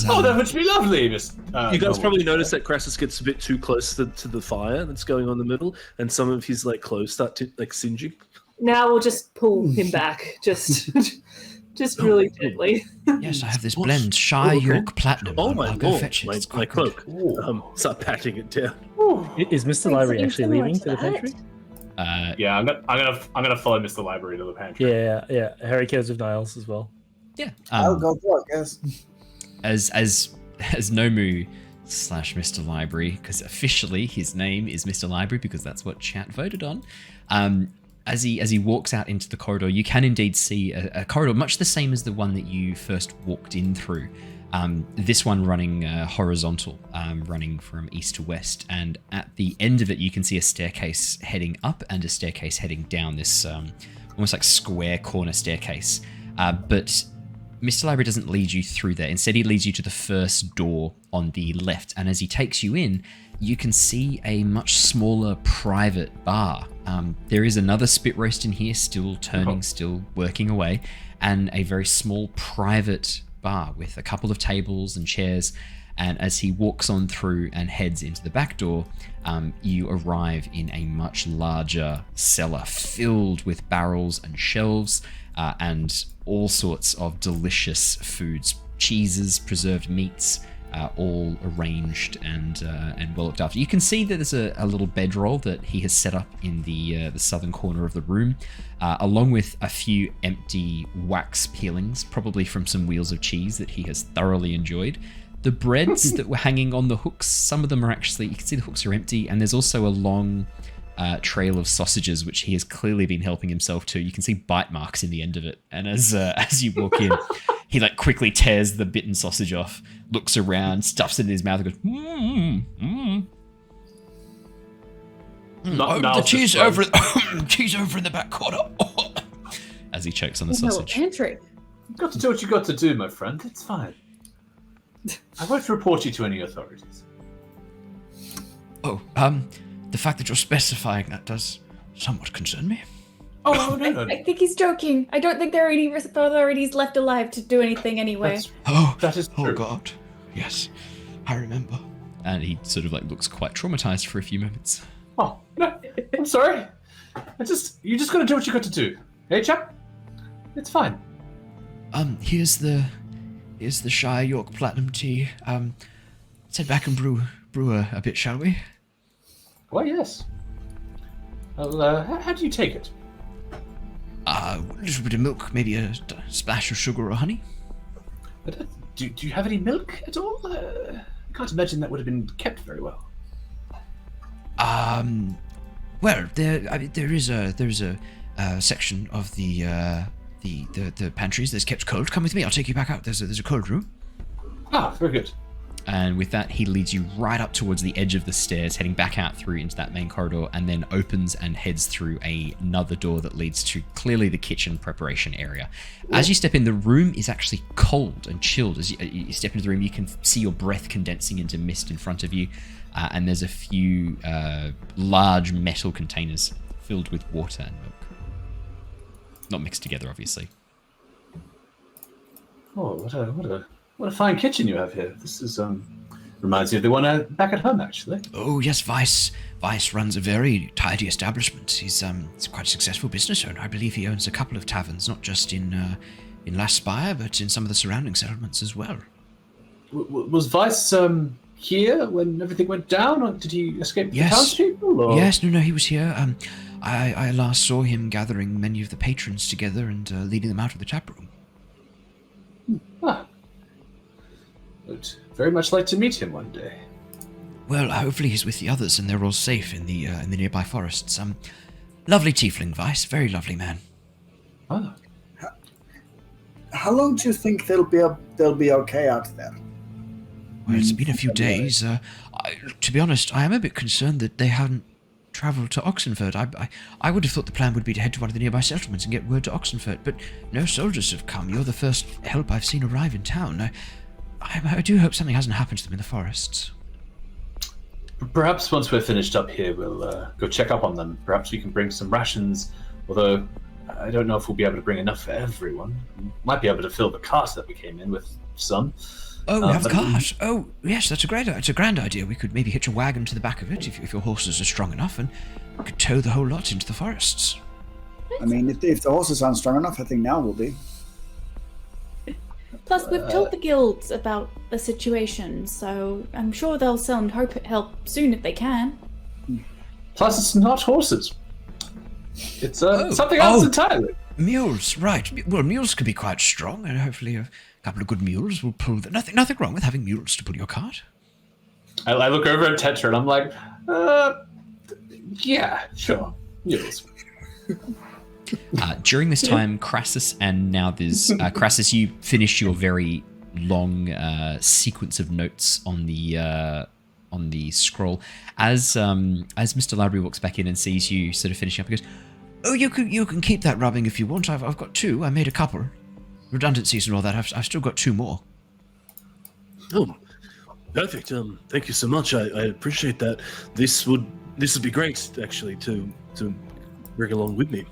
Oh, that would be lovely, Miss. You guys probably notice that Krasus gets a bit too close to the fire that's going on in the middle, and some of his like clothes start to like singeing. Now we'll just pull him back, just really gently. Yes, I have this blend, Shire York Platinum. Oh my I'll go lord, fetch it. my It's quite cloak. good. Start patting it down. Is Mr. Library actually leaving to the pantry? Yeah, I'm gonna follow Mr. Library to the pantry. Yeah. Harry cares with Niles as well. Yeah. I'll go for it, guys. As Nomu / Mr. Library, because officially his name is Mr. Library because that's what chat voted on. As he walks out into the corridor, you can indeed see a corridor much the same as the one that you first walked in through. This one running horizontal, running from east to west, and at the end of it you can see a staircase heading up and a staircase heading down, this almost like square corner staircase. But Mr. Library doesn't lead you through there. Instead, he leads you to the first door on the left, and as he takes you in, you can see a much smaller private bar. There is another spit roast in here, still turning, still working away, and a very small private bar with a couple of tables and chairs. And as he walks on through and heads into the back door, you arrive in a much larger cellar filled with barrels and shelves and all sorts of delicious foods, cheeses, preserved meats, all arranged and well looked after. You can see that there's a little bedroll that he has set up in the southern corner of the room, along with a few empty wax peelings, probably from some wheels of cheese that he has thoroughly enjoyed. The breads that were hanging on the hooks, some of them are actually, you can see the hooks are empty, and there's also a long trail of sausages which he has clearly been helping himself to. You can see bite marks in the end of it, and as you walk in, he like quickly tears the bitten sausage off, looks around, stuffs it in his mouth, and goes, The cheese over, cheese over in the back corner. As he chokes on the No, sausage. pantry. You've got to do what you got to do, my friend. It's fine. I won't report you to any authorities. Oh, the fact that you're specifying that does somewhat concern me. Oh, no. I think he's joking. I don't think there are any authorities left alive to do anything anyway. That is true. Oh God, yes, I remember. And he sort of like looks quite traumatized for a few moments. Oh, no, I'm sorry. You just gotta do what you got to do. Hey, chap? It's fine. Here's the Shire York Platinum tea. Let's head back and brew a bit, shall we? Why, yes. Well, how do you take it? A little bit of milk, maybe a splash of sugar or honey. But, do you have any milk at all? I can't imagine that would have been kept very well. Well, there is a section of the pantries that's kept cold. Come with me. I'll take you back out. There's a cold room. Ah, very good. And with that, he leads you right up towards the edge of the stairs, heading back out through into that main corridor, and then opens and heads through another door that leads to clearly the kitchen preparation area. As you step in, the room is actually cold and chilled. As you step into the room, you can see your breath condensing into mist in front of you, and there's a few large metal containers filled with water and milk. Not mixed together, obviously. Oh, what a fine kitchen you have here. This is reminds me of the one back at home, actually. Oh yes, Vice runs a very tidy establishment. He's quite a successful business owner. I believe he owns a couple of taverns, not just in Last Spire, but in some of the surrounding settlements as well. Was Vice here when everything went down, or did he escape the townspeople? Or? Yes, no, he was here. I last saw him gathering many of the patrons together and leading them out of the tap room. Ah. Would very much like to meet him one day. Well, hopefully he's with the others and they're all safe in the nearby forests. Lovely tiefling, Vice. Very lovely man. Oh. How long do you think they'll be okay out there? Well, it's been a few days. To be honest, I am a bit concerned that they haven't travelled to Oxenford. I would have thought the plan would be to head to one of the nearby settlements and get word to Oxenford, but no soldiers have come. You're the first help I've seen arrive in town. I do hope something hasn't happened to them in the forests. Perhaps once we're finished up here, we'll go check up on them. Perhaps we can bring some rations, although I don't know if we'll be able to bring enough for everyone. We might be able to fill the cart that we came in with some. Oh, we have a cart. Oh, yes, it's a grand idea. We could maybe hitch a wagon to the back of it if your horses are strong enough, and we could tow the whole lot into the forests. I mean, if the horses aren't strong enough, I think now will be. Plus, we've told the guilds about the situation, so I'm sure they'll send help soon if they can. Plus, it's not horses. It's something else entirely. Mules, right. Well, mules could be quite strong, and hopefully a couple of good mules will pull... Nothing wrong with having mules to pull your cart. I look over at Tetra and I'm like, yeah, sure, mules. During this time, Krasus and Nauthiz... Krasus, you finished your very long sequence of notes on the scroll. As Mr. Library walks back in and sees you sort of finishing up, he goes, "Oh, you can keep that rubbing if you want. I've got two. I made a couple. Redundancies and all that. I've still got two more." Oh, perfect. Thank you so much. I appreciate that. This would be great, actually, to bring along with me.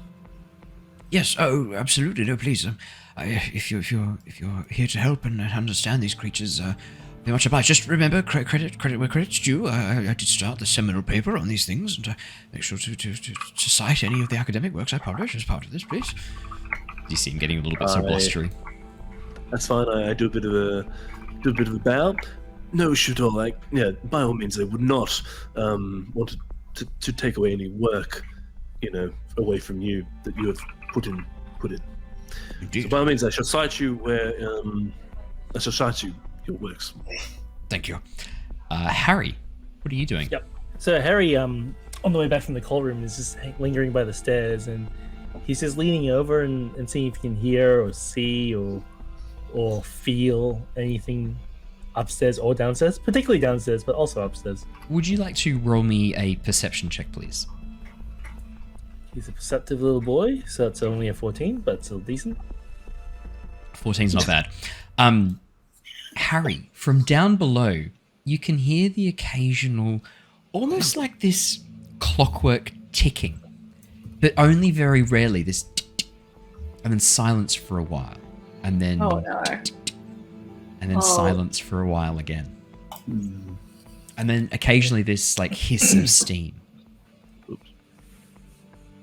Yes. Oh, absolutely. No, please. If you're here to help and understand these creatures, very much obliged. Just remember, credit where credit's due. I did start the seminal paper on these things, and make sure to cite any of the academic works I publish as part of this, please. You see him getting a little bit sort of blustery. That's fine. I do a bit of a bow. No issue at all. By all means, I would not want to take away any work, away from you that you have put in. Indeed. So by all means, I shall cite you where your works. Thank you. Harry, what are you doing? Yep. So Harry, on the way back from the cold room, is just lingering by the stairs, and he's just leaning over and seeing if he can hear or see or feel anything upstairs or downstairs, particularly downstairs, but also upstairs. Would you like to roll me a perception check, please? He's a perceptive little boy, so it's only a 14, but still decent. 14's not bad. Harry, from down below, you can hear the occasional, almost like this clockwork ticking, but only very rarely this tick, tick, and then silence for a while, and then Oh no. and then silence for a while again, and then occasionally this like hiss of steam.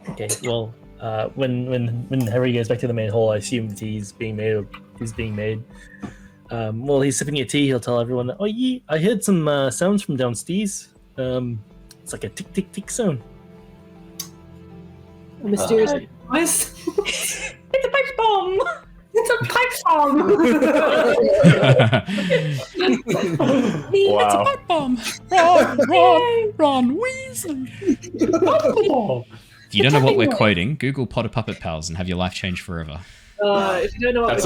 Okay, well, when Harry goes back to the main hall, I assume the tea is being made or is being made. While he's sipping a tea, he'll tell everyone, "Oh, yeah, I heard some sounds from downstairs. It's like a tick tick tick sound." A mysterious noise. It's a pipe bomb. It's a pipe bomb. Wow. It's a pipe bomb. Ron Weasley. If you don't know what we're quoting, Google Potter Puppet Pals and have your life change forever. If you don't know what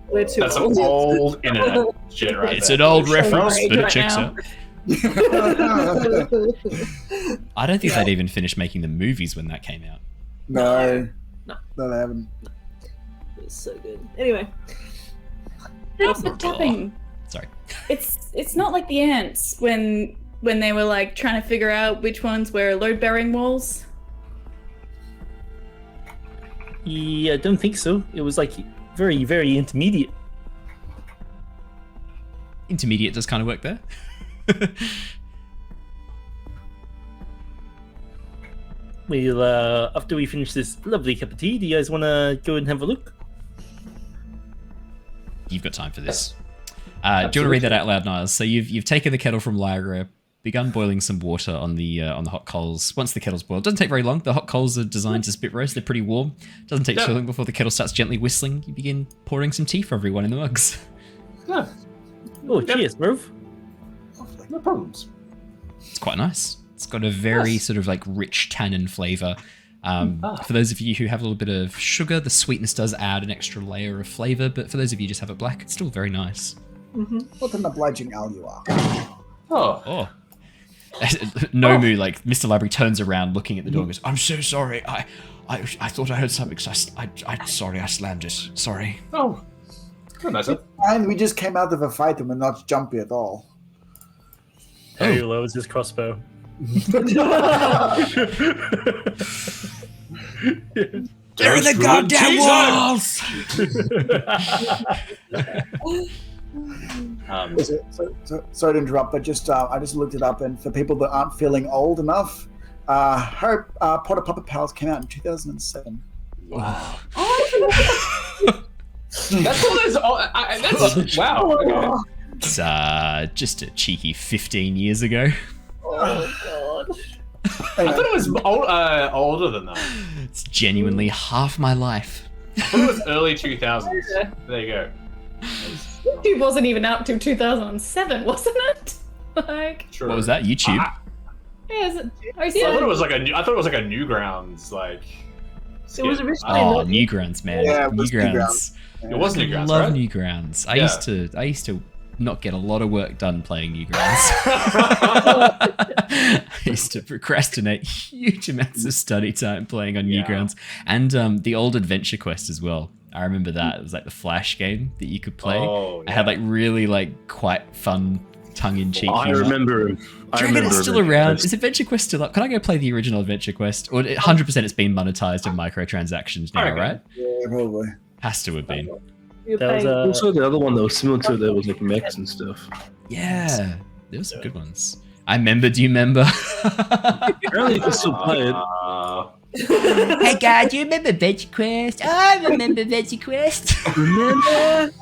we're too That's old. some old internet shit right It's there. an old reference, Right but it right checks now. out. I don't think they'd even finished making the movies when that came out. No, No. they haven't. It's so good. Anyway. How's the tapping? Sorry. It's not like the ants when they were like trying to figure out which ones were load-bearing walls. Yeah, I don't think so. It was like very, very intermediate. Intermediate does kind of work there. Well, after we finish this lovely cup of tea, do you guys want to go and have a look? You've got time for this. Do you want to read that out loud, Niles? So you've taken the kettle from Lyra, begun boiling some water on the hot coals. Once the kettle's boiled, doesn't take very long. The hot coals are designed to spit roast. They're pretty warm. Doesn't take too long before the kettle starts gently whistling. You begin pouring some tea for everyone in the mugs. Yeah, Oh, cheers, bro. no problems. It's quite nice. It's got a very sort of like rich tannin flavor. For those of you who have a little bit of sugar, the sweetness does add an extra layer of flavor. But for those of you who just have it black, it's still very nice. What an obliging owl you are. Oh, Nomu, like Mr. Library, turns around, looking at the door, and goes, "I'm so sorry. I thought I heard something. So I sorry, I slammed it. Sorry." oh, nice. And we just came out of a fight and we're not jumpy at all. Harry lowers his crossbow. There are the goddamn walls! Sorry to interrupt, but just I just looked it up, and for people that aren't feeling old enough, her Potter Puppet Pals came out in 2007. Wow. That's one of those. That's wow. Okay. It's just a cheeky 15 years ago. Oh god. I thought it was older than that. It's genuinely half my life. I thought it was early 2000s. There you go. YouTube wasn't even out till 2007, wasn't it? Like, True. What was that? YouTube? yeah, is it? Oh, I thought it was like a Newgrounds like. It was skit. originally Oh, not- Newgrounds, man. Yeah, it was Newgrounds. It was Newgrounds, Love right? Newgrounds. I Yeah. used to not get a lot of work done playing Newgrounds. I used to procrastinate huge amounts of study time playing on Yeah. Newgrounds, and the old Adventure Quest as well. I remember that. It was like the Flash game that you could play. Oh, I had like really like quite fun tongue-in-cheek I humor. remember him. Do you reckon it's still around? Is Adventure Quest still up? Can I go play the original Adventure Quest? Or 100% it's been monetized in microtransactions now, I reckon. right? Yeah, probably. Has to have been. You're That was paying- Also, the other one that was similar to it, there was like mechs and stuff. Yeah, there were some good ones. I remember. Do you remember? Apparently, you can still play it. Hey guys, do you remember Adventure Quest? I remember Adventure Quest. Remember?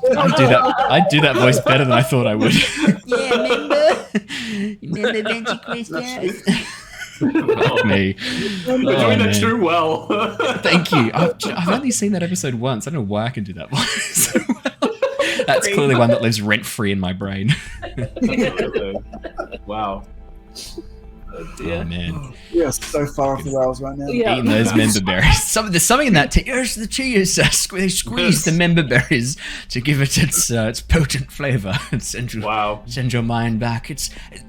I'd do that voice better than I thought I would. Yeah, remember? Remember Adventure Quest, guys? Fuck me. You're doing it too well. Thank you. I've only seen that episode once. I don't know why I can do that voice so well. That's clearly one that lives rent free in my brain. Wow. Oh man, We are so far off the rails right now. Yeah. eating those member berries. There's something in that tea. Yes, the tea is they squeeze the member berries to give it its potent flavor and send your mind back.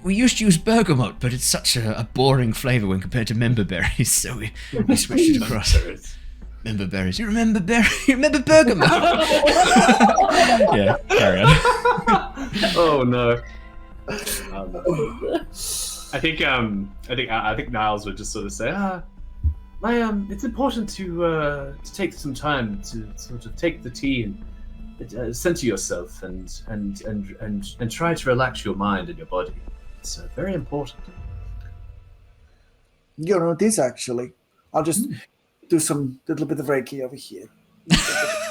We used to use bergamot, but it's such a boring flavor when compared to member berries, so we switched it across. Member berries. You remember bergamot? Yeah, carry on. Oh no. I think Niles would just sort of say, it's important to take some time to sort of take the tea and center yourself and try to relax your mind and your body. It's very important. You know this actually. I'll just do some little bit of Reiki over here.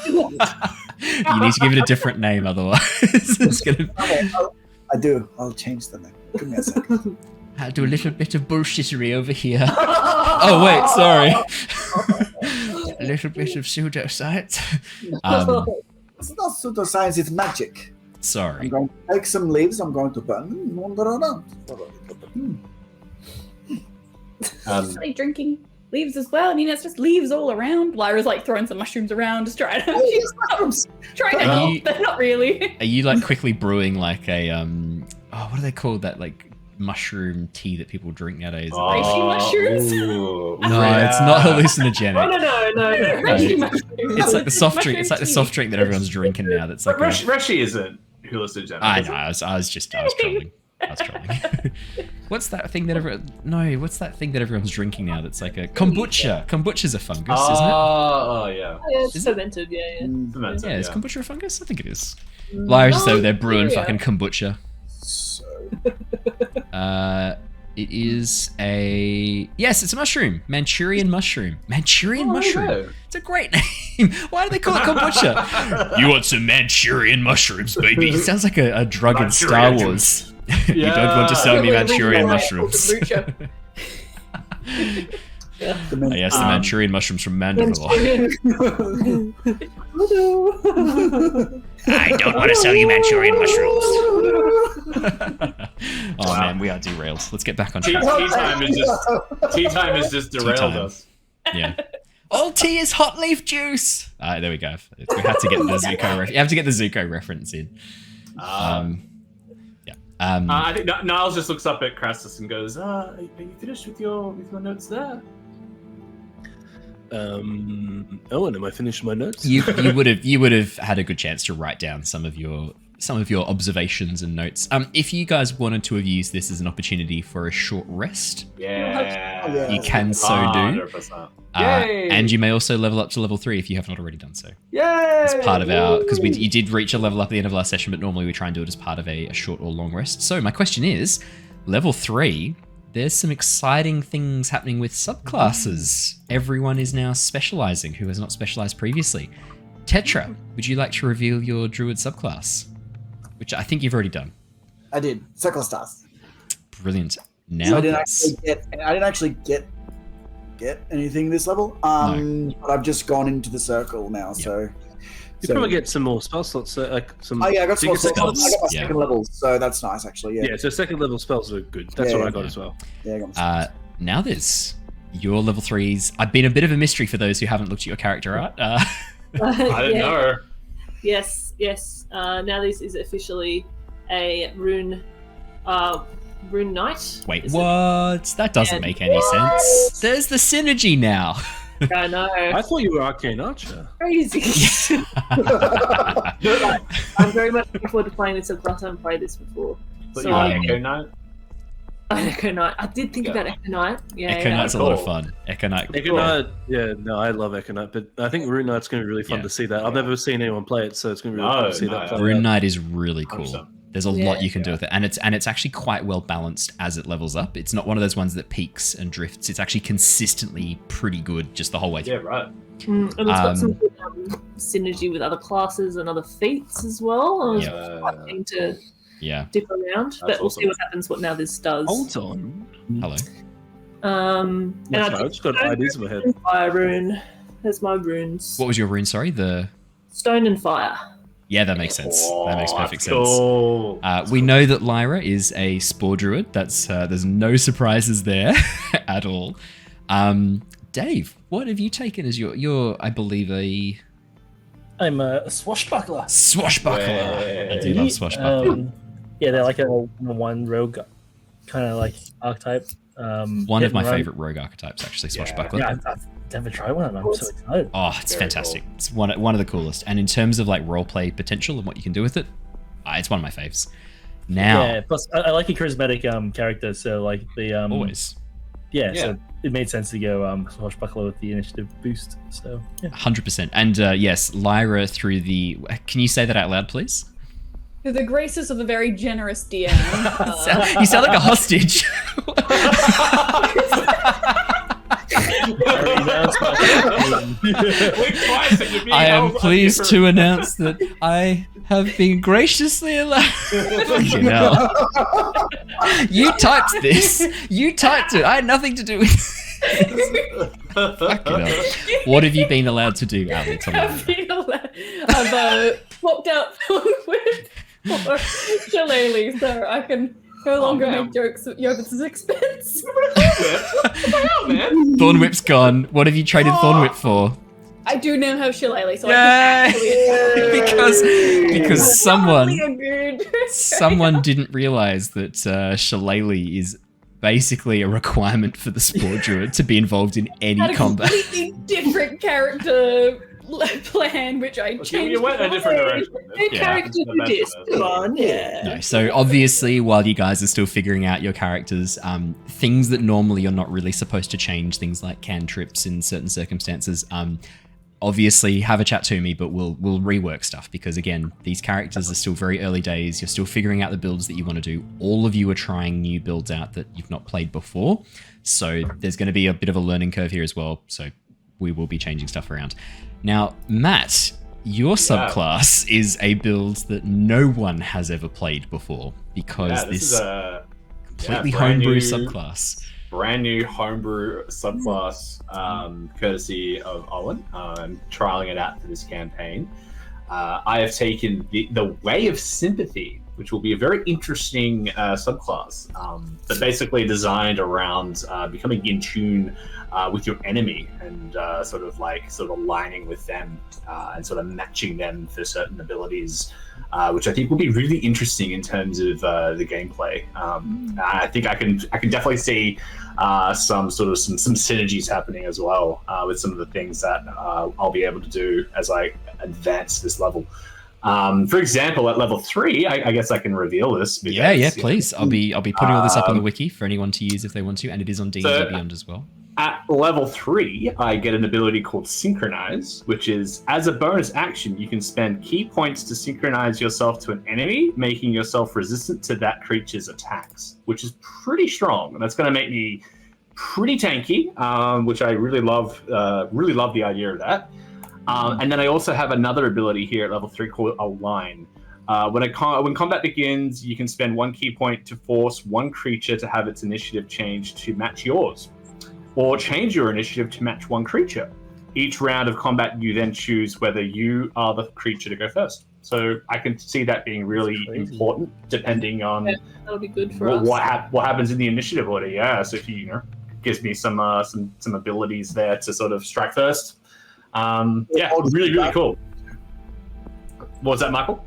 You need to give it a different name, otherwise it's gonna. I do. I'll change the name. Give me a second. I'll do a little bit of bullshittery over here. Oh wait, sorry. A little bit of pseudoscience. It's not pseudoscience, it's magic. I'm Sorry. going to take some leaves, I'm going to burn them, wander around. Like drinking leaves as well. I mean, it's just leaves all around. Lyra's like throwing some mushrooms around, just trying to trying to help, but not really. Are you like quickly brewing like a what are they called? That like mushroom tea that people drink nowadays? Reishi mushrooms? Ooh, No, it's not hallucinogenic. No. Reishi mushrooms. It's like the soft drink. Mushroom It's like the tea. soft dring that everyone's drinking now. That's like. Reshi isn't hallucinogenic. I is know. it? I was trolling. What's that thing that what's that thing that everyone's drinking now? That's like a kombucha. Kombucha's a fungus, isn't it? Oh yeah. Yeah, it's Is it? fermented, yeah. Fermented, Yeah, is yeah. kombucha a fungus? I think it is. Lyra's just over there brewing fucking kombucha. So, It is it's a mushroom. Manchurian mushroom. Manchurian mushroom. no. It's a great name. Why do they call it kombucha? You want some Manchurian mushrooms, baby? It sounds like a drug in Star Manchurian Wars. You don't want to sell me Manchurian mushrooms. Kombucha. Oh, yes, the Manchurian mushrooms from Mandalore. I don't want to sell you Manchurian mushrooms. Oh man, we are derailed. Let's get back on Tea track. time is just derailed time. us. Yeah. All tea is hot leaf juice. There we go. We had to get the Zuko. You have to get the Zuko reference in. I think Niles just looks up at Krasus and goes, "Are you finished with your notes there?" Owen, am I finished my notes? You would have had a good chance to write down some of your observations and notes. If you guys wanted to have used this as an opportunity for a short rest, Yeah. you can so do. 100%. And you may also level up to level 3 if you have not already done so. Yay! As part of our, because you did reach a level up at the end of last session, but normally we try and do it as part of a short or long rest. So my question is, level 3, there's some exciting things happening with subclasses. Everyone is now specializing who has not specialized previously. Tetra, would you like to reveal your druid subclass? Which I think you've already done. I did. Circle stars. Brilliant. Now So I didn't actually get anything this level. But I've just gone into the circle now. So You probably get some more spell slots. Some I got bigger some. I got my spells. Yeah. second levels, so that's nice actually. Yeah, so second level spells are good. That's Yeah, what I got yeah. as well. Yeah, I got my now there's your level 3s. I've been a bit of a mystery for those who haven't looked at your character art. I didn't know her. Yes. Now this is officially a rune knight. Wait, Is it? what? That doesn't Yeah. make any sense. There's the synergy now. I know. I thought you were Arcane Archer. Crazy. I'm very much looking forward to playing this subclass. I haven't played this before. But So, you like Echo Knight? Echo Knight. I did think about Echo Knight. Yeah. Echo Knight's a lot of Cool. fun. Echo Knight. Echo Knight, yeah, no, I love Echo Knight, but I think Rune Knight's going to be really fun Yeah. to see that. I've never seen anyone play it, so it's going to be really fun to see that play. Rune out. Knight is really cool. 100%. There's a Yeah. lot you can do with it, and it's actually quite well balanced as it levels up. It's not one of those ones that peaks and drifts. It's actually consistently pretty good just the whole way Yeah, through. right. And it's got some good synergy with other classes and other feats as well. I was quite keen to Yeah. dip around, but we'll see awesome. what happens. What now this does. Hold on. Hello. And That's I right, I just got ideas in my head. Fire rune. There's my runes. What was your rune? Sorry, the Stone and fire. Yeah, that makes sense. That makes perfect sense. Cool. We know that Lyra is a spore druid. There's no surprises there at all. Dave, what have you taken as your I believe I'm a swashbuckler. Swashbuckler. I do love swashbuckler. Yeah, they're like a one rogue kind of like archetype. One of my favorite rogue archetypes, actually, swashbuckler. Yeah, I've never tried one, and I'm so excited. Oh, it's Very fantastic. cool. It's one of the coolest. And in terms of like roleplay potential and what you can do with it, it's one of my faves. Now, Yeah, plus I like a charismatic character, so like the always. Yeah, Yeah. so it made sense to go swashbuckler with the initiative boost. So yeah. 100%. And yes, Lyra through the... Can you say that out loud, please? Through the graces of a very generous DM. You sound like a hostage. I am pleased to announce that I have been graciously allowed. Fucking hell. You typed this. You typed it. I had nothing to do with it. Fucking hell. What have you been allowed to do, Ali? Tell me. I've swapped out Thorn Whip for Shillelagh, so I can no longer make jokes at Yovitz's expense. Thorn Whip's gone. What have you traded Thorn Whip for? I do now have Shillelagh, so I Yay! can because actually... someone didn't realize that Shillelagh is basically a requirement for the Spore Druid to be involved in any had a combat. completely different character plan, which I changed. You went a different direction. The character you did. Come on, yeah. No, so obviously, while you guys are still figuring out your characters, things that normally you're not really supposed to change, things like cantrips in certain circumstances, obviously have a chat to me, but we'll rework stuff because again, these characters are still very early days. You're still figuring out the builds that you want to do. All of you are trying new builds out that you've not played before. So there's going to be a bit of a learning curve here as well. So we will be changing stuff around. Now, Matt, your subclass is a build that no one has ever played before because this is a completely homebrew subclass. Brand new homebrew subclass, courtesy of Owen. I'm trialing it out for this campaign. I have taken the Way of Sympathy, which will be a very interesting subclass, but basically designed around becoming in tune with your enemy and sort of aligning with them and sort of matching them for certain abilities, which I think will be really interesting in terms of the gameplay. I think I can definitely see some synergies happening as well with some of the things that I'll be able to do as I advance this level. For example, at level 3, I guess I can reveal this. Because, yeah, please. I'll be putting all this up on the wiki for anyone to use if they want to, and it is on D&D Beyond as well. At level 3, I get an ability called Synchronize, which is, as a bonus action, you can spend key points to synchronize yourself to an enemy, making yourself resistant to that creature's attacks, which is pretty strong. And that's going to make me pretty tanky, which I really love the idea of that. And then I also have another ability here at level 3 called Align. When combat begins, you can spend 1 key point to force one creature to have its initiative change to match yours, or change your initiative to match one creature. Each round of combat, you then choose whether you are the creature to go first. So I can see that being really important, depending on that'll be good for us. what happens in the initiative order. Yeah, so if you gives me some abilities there to sort of strike first. Really cool. What was that, Michael?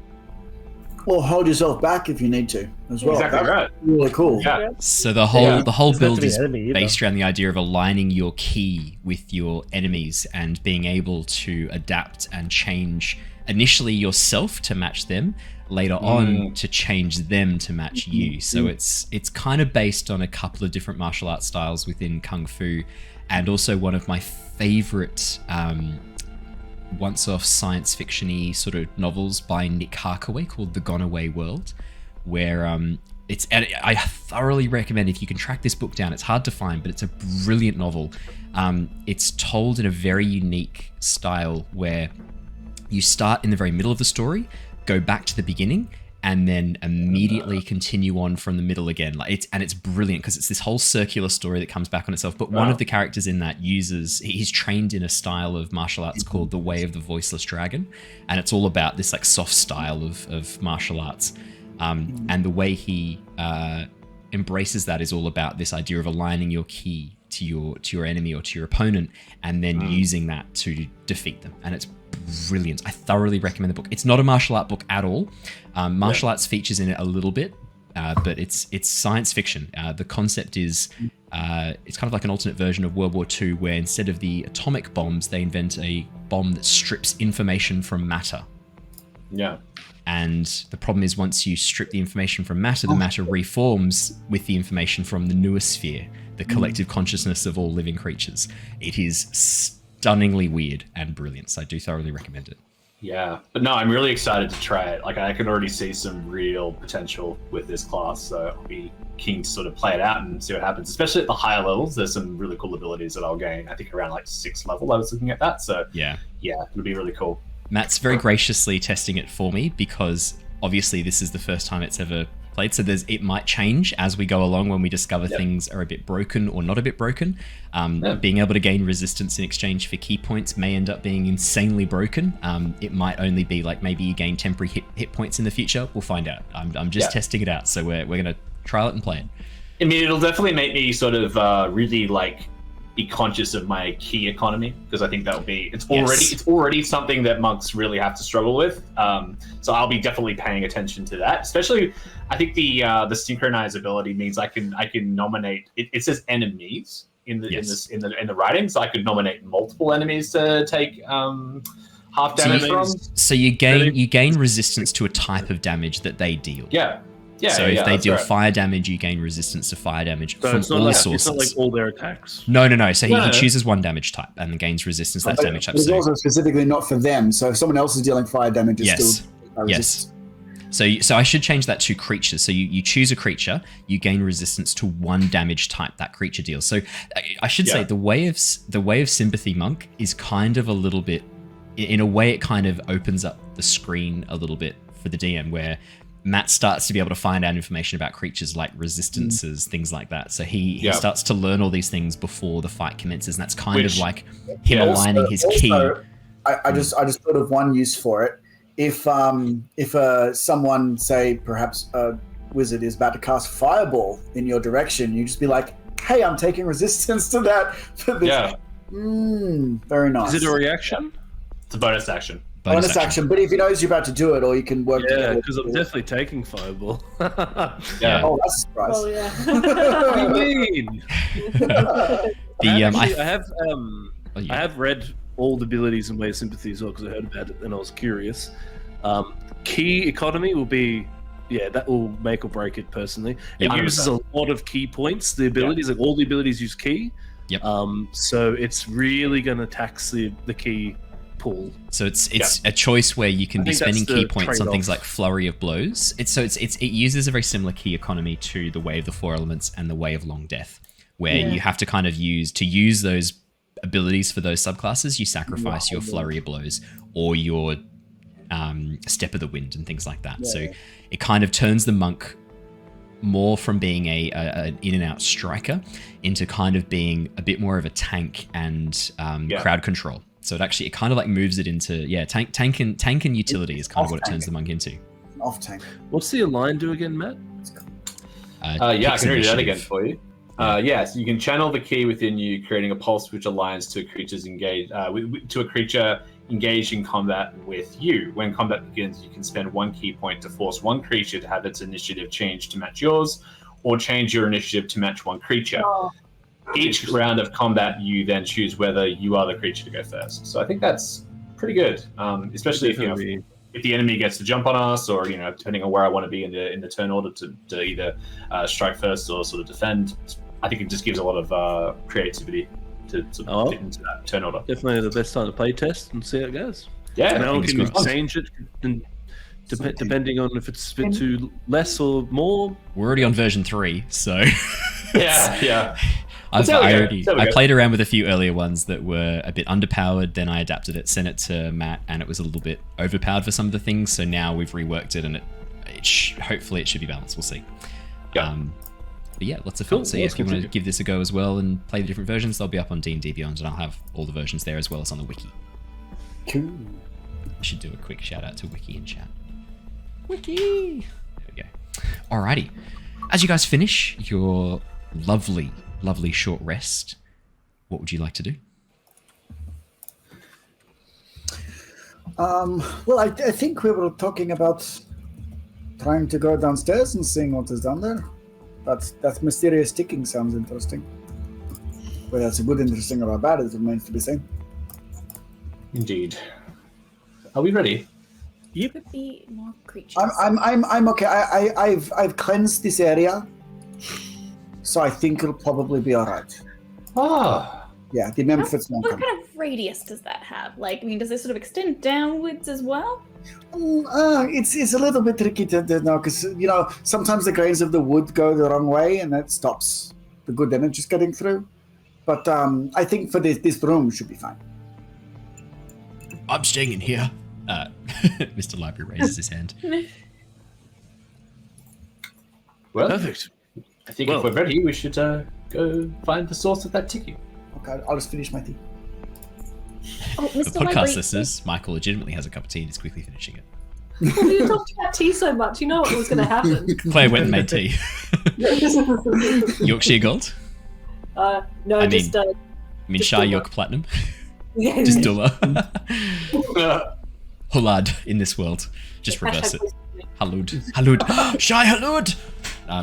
Or hold yourself back if you need to as well. Exactly right. Really cool. Yeah. So the whole build is enemy, based around the idea of aligning your key with your enemies and being able to adapt and change initially yourself to match them, later on to change them to match you. So it's kind of based on a couple of different martial arts styles within Kung Fu, and also one of my favorite once-off science fiction-y sort of novels by Nick Harkaway called The Gone Away World, where I thoroughly recommend, if you can track this book down. It's hard to find, but it's a brilliant novel. It's told in a very unique style where you start in the very middle of the story, go back to the beginning, and then immediately continue on from the middle again. Like it's brilliant because it's this whole circular story that comes back on itself. But one of the characters in that he's trained in a style of martial arts called the Way of the Voiceless Dragon, and it's all about this like soft style of martial arts. And the way he embraces that is all about this idea of aligning your ki to your enemy or to your opponent, and then using that to defeat them. And it's brilliant. I thoroughly recommend the book. It's not a martial art book at all. Martial arts features in it a little bit, but it's science fiction. The concept is it's kind of like an alternate version of World War II, where instead of the atomic bombs, they invent a bomb that strips information from matter. Yeah. And the problem is, once you strip the information from matter, the matter reforms with the information from the noosphere, the collective consciousness of all living creatures. It is stunningly weird and brilliant, so I do thoroughly recommend it. Yeah, but no, I'm really excited to try it. Like, I can already see some real potential with this class, so I'll be keen to sort of play it out and see what happens. Especially at the higher levels, there's some really cool abilities that I'll gain. I think around like 6th level I was looking at that, so yeah, it'll be really cool. Matt's very graciously testing it for me because obviously this is the first time it's ever played, so it might change as we go along when we discover things are a bit broken or not a bit broken. Being able to gain resistance in exchange for key points may end up being insanely broken. It might only be like maybe you gain temporary hit points in the future. We'll find out. I'm just testing it out, so we're going to trial it and play it. I mean, it'll definitely make me sort of really like be conscious of my key economy, because I think that'll be it's already something that monks really have to struggle with. So I'll be definitely paying attention to that. Especially, I think the synchronized ability means I can nominate. It says enemies in the writing, so I could nominate multiple enemies to take half damage from. So you gain resistance to a type of damage that they deal. So if they deal fire damage, you gain resistance to fire damage from all sources. It's not like all their attacks. No. So he chooses one damage type and gains resistance to that damage type. It's also specifically not for them. So if someone else is dealing fire damage, it's still resistance. So I should change that to creatures. So you choose a creature, you gain resistance to one damage type that creature deals. So I should say the way of Sympathy Monk is kind of a little bit, in a way, it kind of opens up the screen a little bit for the DM, where Matt starts to be able to find out information about creatures like resistances, things like that. So he starts to learn all these things before the fight commences, and that's kind of like him aligning his key. I just thought of one use for it. If someone, say perhaps a wizard, is about to cast Fireball in your direction, you just be like, "Hey, I'm taking resistance to that for this." Yeah. Very nice. Is it a reaction? It's a bonus action. Bonus action, but if he knows you're about to do it, or you can work. Yeah, because I'm definitely taking Fireball. Yeah. Oh, that's a surprise. Oh yeah. What do you mean? I have read all the abilities and way of sympathy as well, because I heard about it and I was curious. Key economy will be, that will make or break it personally. It uses a lot of key points. The abilities, like all the abilities use key. Yep. So it's really going to tax the key pool. So it's a choice where you can be spending key points on things like Flurry of Blows. It uses a very similar key economy to the Way of the Four Elements and the Way of Long Death, where you have to kind of use those abilities for those subclasses. You sacrifice your Flurry of Blows or your Step of the Wind and things like that. So it kind of turns the monk more from being an in and out striker into kind of being a bit more of a tank and crowd control. So it kind of like moves it into tank and utility is kind of what it turns the monk into. Off tank. What's the align do again, Matt? I can read that again for you. So you can channel the key within you, creating a pulse which aligns to a creature's creature engaged in combat with you. When combat begins, you can spend one key point to force one creature to have its initiative change to match yours, or change your initiative to match one creature. Each round of combat, you then choose whether you are the creature to go first. So I think that's pretty good, especially if the enemy gets to jump on us, or depending on where I want to be in the turn order to either strike first or sort of defend. I think it just gives a lot of creativity to fit into that turn order. Definitely the best time to play test and see how it goes. Yeah, now we can change it depending on if it's a bit too less or more. We're already on version 3, so yeah. I played around with a few earlier ones that were a bit underpowered, then I adapted it, sent it to Matt, and it was a little bit overpowered for some of the things, so now we've reworked it and hopefully it should be balanced. We'll see. Yeah. But yeah, lots of fun. Cool. So yeah, Let's if you want to continue. give this a go as well and play the different versions, they'll be up on D&D Beyond, and I'll have all the versions there as well as on the wiki. Cool. I should do a quick shout out to Wiki in chat. Wiki! There we go. Alrighty. As you guys finish your lovely, lovely short rest, what would you like to do? Well, I think we were talking about trying to go downstairs and seeing what is down there. That mysterious ticking sounds interesting. Whether that's a good interesting or a bad, it remains to be seen. Indeed. Are we ready? Could be more creatures. I'm okay. I've cleansed this area, so I think it'll probably be all right. Ah. Yeah, the Memphis won't What come. kind of radius does that have? Like, I mean, does it sort of extend downwards as well? It's a little bit tricky to know because sometimes the grains of the wood go the wrong way and that stops the good energies getting through. But I think for this room should be fine. I'm staying in here. Mr. Library raises his hand. Well, Perfect. I think Well- if we're ready, we should go find the source of that ticking. Okay, I'll just finish my tea. Oh, For Mr. podcast Library, listeners, Michael legitimately has a cup of tea and is quickly finishing it. You talked about tea so much, you know what was going to happen. Claire went and made tea. Yorkshire Gold? No, I just just Shah Dula. York Platinum? yeah, Just Dula. Hullad in this world. Just Hashtag reverse it. please. Halud. Halud. Shai Halud!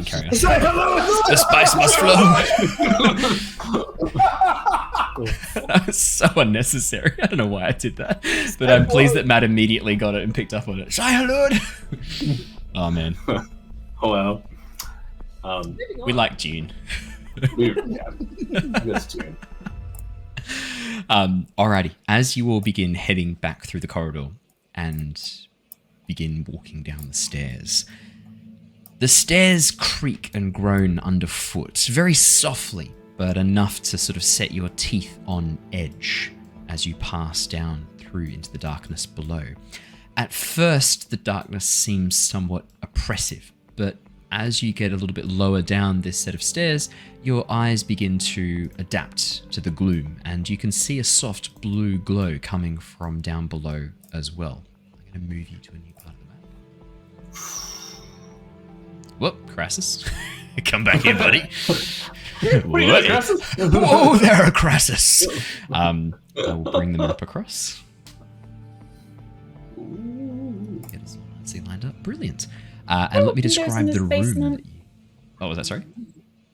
Carry on. Say hello! The spice must flow! That was so unnecessary. I don't know why I did that. But I'm pleased that Matt immediately got it and picked up on it. Shai Halud! Oh man. Oh well. We like June. That's true. Alrighty. As you all begin heading back through the corridor and begin walking down the stairs creak and groan underfoot, very softly, but enough to sort of set your teeth on edge as you pass down through into the darkness below. At first, the darkness seems somewhat oppressive, but as you get a little bit lower down this set of stairs, your eyes begin to adapt to the gloom, and you can see a soft blue glow coming from down below as well. I'm going to move you to a new part of the map. Whoop, Krasus. Come back here, buddy. What are you doing, Krasus? Whoa there, Krasus! I will bring the map across. Get us fancy lined up. Brilliant. And let me windows in describe this the room. basement? That you... Oh, was that sorry?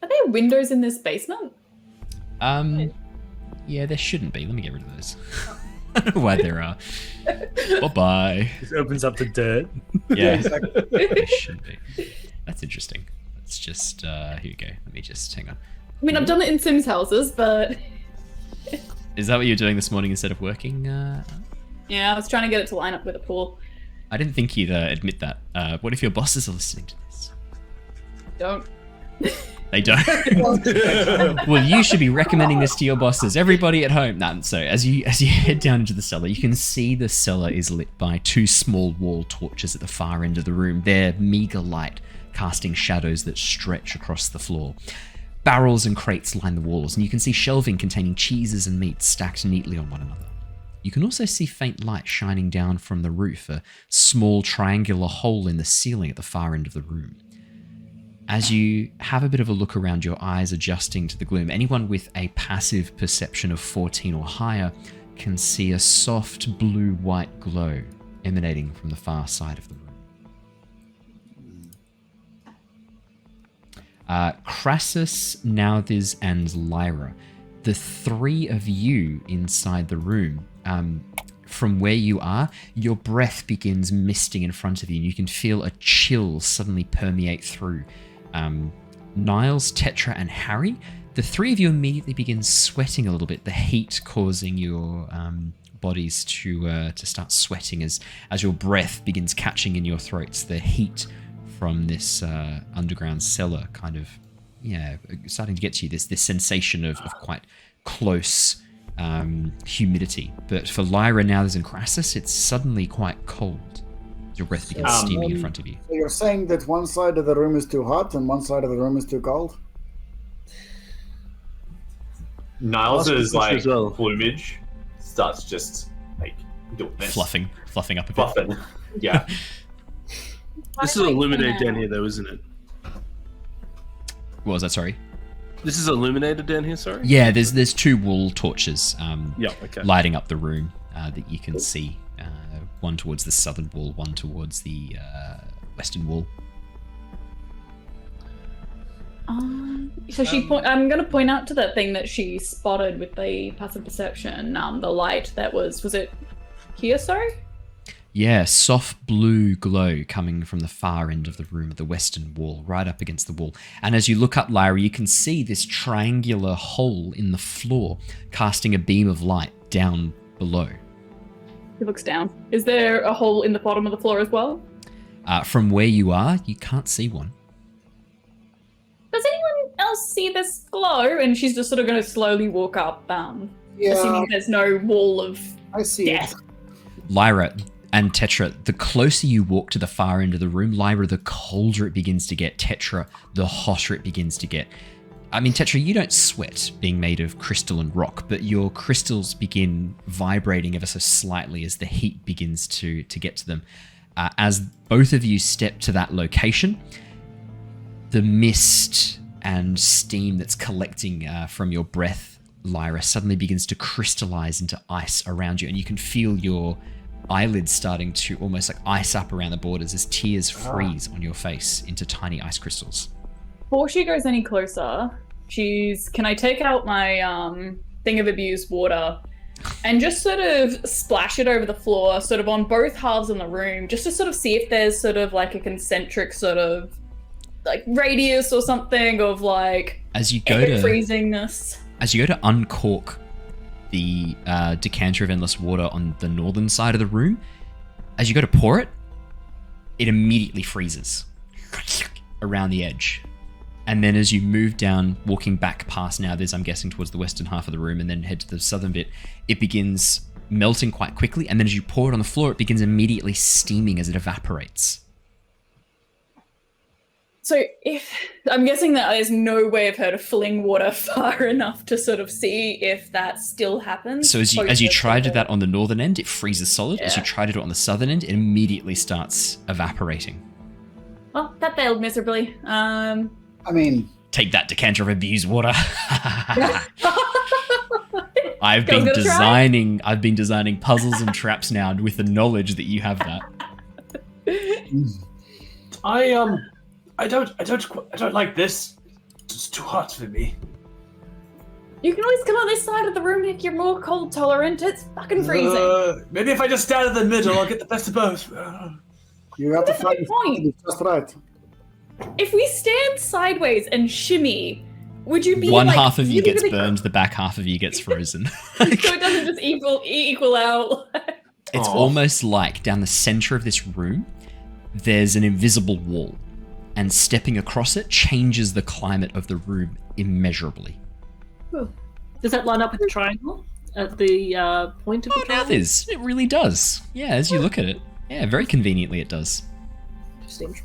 Are there windows in this basement? Yeah, there shouldn't be. Let me get rid of those. I don't know why there are. Bye-bye. This opens up to dirt. Yeah, there shouldn't be. That's interesting. Let's just, here we go. Let me just, hang on. I mean, I've done it in Sims houses, but Is that what you were doing this morning instead of working? yeah, I was trying to get it to line up with a pool. I didn't think you'd admit that. What if your bosses are listening to this? Don't. They don't. Well, you should be recommending this to your bosses. Everybody at home. Nah, so as you head down into the cellar, you can see the cellar is lit by two small wall torches at the far end of the room. Their meager light casting shadows that stretch across the floor. Barrels and crates line the walls, and you can see shelving containing cheeses and meats stacked neatly on one another. You can also see faint light shining down from the roof, a small triangular hole in the ceiling at the far end of the room. As you have a bit of a look around, your eyes adjusting to the gloom, anyone with a passive perception of 14 or higher can see a soft blue-white glow emanating from the far side of the room. Krasus, Nauthiz, and Lyra, the three of you inside the room, from where you are, your breath begins misting in front of you, and you can feel a chill suddenly permeate through. Niles, Tetra, and Harry, the three of you immediately begin sweating a little bit, the heat causing your bodies to start sweating as your breath begins catching in your throats. The heat from this underground cellar kind of, starting to get to you, this sensation of quite close humidity. But for Lyra, Nauthiz, and Krasus, it's suddenly quite cold. Your breath begins steaming in front of you. So you're saying that one side of the room is too hot and one side of the room is too cold? Niles' like as well. plumage starts just like doing this. Fluffing up a bit. Fluffing. Yeah. This is illuminated down here, though, isn't it? What was that? Sorry. This is illuminated down here. Sorry. Yeah, there's 2 wall torches Okay. lighting up the room that you can see. One towards the southern wall, one towards the western wall. So I'm going to point out to that thing that she spotted with the passive perception, the light that was it here, sorry? Yeah, soft blue glow coming from the far end of the room at the western wall, right up against the wall. And as you look up, Lyra, you can see this triangular hole in the floor casting a beam of light down below. He looks down. Is there a hole in the bottom of the floor as well? From where you are, you can't see one. Does anyone else see this glow? And she's just sort of going to slowly walk up, assuming there's no wall of death. Lyra and Tetra, the closer you walk to the far end of the room, Lyra, the colder it begins to get. Tetra, the hotter it begins to get. I mean, Tetra, you don't sweat being made of crystal and rock, but your crystals begin vibrating ever so slightly as the heat begins to get to them. As both of you step to that location, the mist and steam that's collecting from your breath, Lyra, suddenly begins to crystallize into ice around you, and you can feel your eyelids starting to almost like ice up around the borders as tears freeze on your face into tiny ice crystals. Before she goes any closer, can I take out my thing of abused water and just sort of splash it over the floor, sort of on both halves in the room, just to sort of see if there's sort of like a concentric sort of like radius or something of like freezingness. As you go to uncork the decanter of endless water on the northern side of the room, as you go to pour it, it immediately freezes around the edge. And then as you move down, walking back past Nauthiz, I'm guessing towards the western half of the room, and then head to the southern bit, it begins melting quite quickly. And then as you pour it on the floor, it begins immediately steaming as it evaporates. So I'm guessing that there's no way of her to fling water far enough to sort of see if that still happens. So as you try to do that on the northern end, it freezes solid. Yeah. As you try to do it on the southern end, it immediately starts evaporating. Well, that failed miserably. Take that, decanter of abused water. I've been designing puzzles and traps now with the knowledge that you have that. I don't like this. It's too hot for me. You can always come on this side of the room if you're more cold tolerant. It's fucking freezing. Maybe if I just stand in the middle, I'll get the best of both. You got to find point. Just right. If we stand sideways and shimmy, would you be one half of you gets burned, the back half of you gets frozen. So it doesn't just equal out. It's almost like down the center of this room, there's an invisible wall, and stepping across it changes the climate of the room immeasurably. Oh. Does that line up with the triangle at the point of the triangle? It really does. Yeah, as you look at it. Yeah, very conveniently it does. Interesting.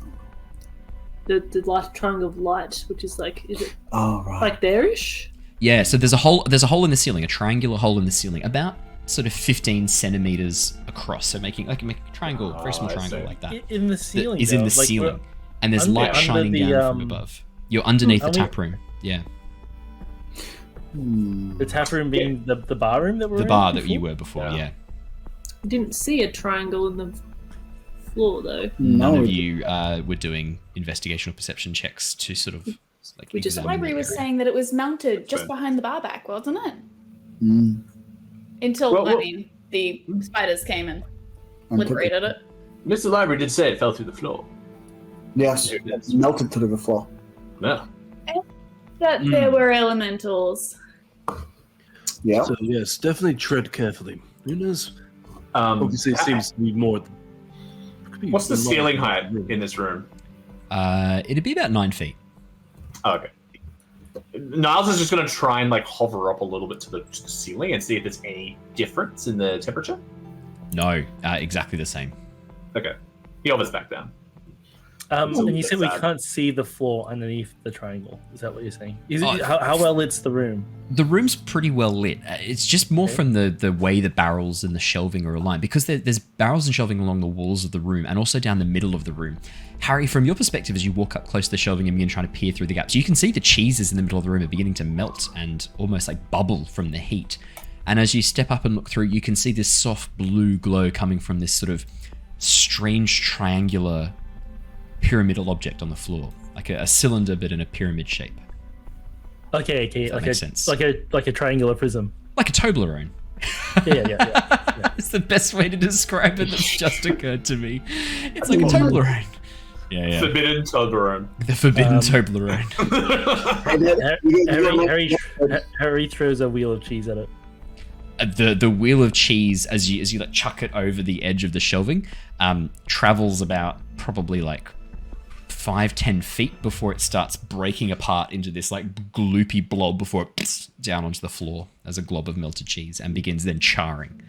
The light triangle of light, which is like, is it right. like there-ish? Yeah, so there's a hole in the ceiling, a triangular hole in the ceiling, about sort of 15 centimeters across. So making a triangle, very small triangle like that. In the ceiling. That is in the ceiling. And there's light shining down from above. You're underneath the tap room. Yeah. The tap room being the bar room that we're in? The bar that you were before, yeah. I didn't see a triangle in the floor, though. None of you were doing investigation or perception checks to sort of like. The library was saying that it was mounted just behind the bar back, wasn't it? Until the spiders came and liberated it. Mr. Library did say it fell through the floor. Yes, it's melted through the floor. No. That there were elementals. Yeah. So yes, definitely tread carefully. Who knows? Obviously, it seems to be more. What's the ceiling height in this room? It'd be about 9 feet. Oh, okay. Niles is just going to try and like hover up a little bit to the ceiling and see if there's any difference in the temperature. No, exactly the same. Okay. He hovers back down. And you said we sad. can't see the floor underneath the triangle. Is that what you're saying? Is it, Oh. how well lit's the room? The room's pretty well lit. It's just more from the way the barrels and the shelving are aligned, because there's barrels and shelving along the walls of the room and also down the middle of the room. Harry, from your perspective, as you walk up close to the shelving and begin trying to peer through the gaps, you can see the cheeses in the middle of the room are beginning to melt and almost like bubble from the heat. And as you step up and look through, you can see this soft blue glow coming from this sort of strange triangular pyramidal object on the floor, like a cylinder but in a pyramid shape. Okay, That makes sense. like a triangular prism. Like a Toblerone. Yeah. It's the best way to describe it that's just occurred to me. It's like a Toblerone. Yeah. Forbidden Toblerone. The forbidden Toblerone. Harry throws a wheel of cheese at it. The wheel of cheese, as you like chuck it over the edge of the shelving, travels about probably like 5-10 feet before it starts breaking apart into this like gloopy blob before it pss down onto the floor as a glob of melted cheese and begins then charring.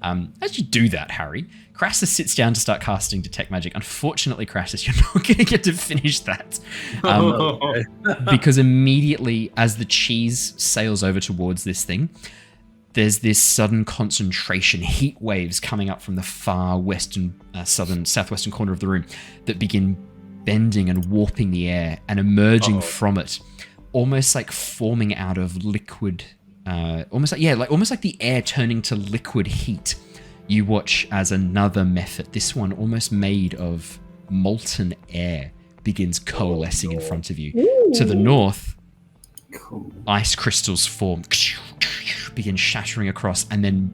As you do that, Harry, Krasus sits down to start casting Detect Magic. Unfortunately, Krasus, you're not going to get to finish that. Because immediately as the cheese sails over towards this thing, there's this sudden concentration, heat waves coming up from the far western, southwestern corner of the room that begin bending and warping the air and emerging from it, almost like forming out of liquid, almost like the air turning to liquid heat. You watch as another method, this one almost made of molten air, begins coalescing in front of you. To the north, ice crystals form, begin shattering across, and then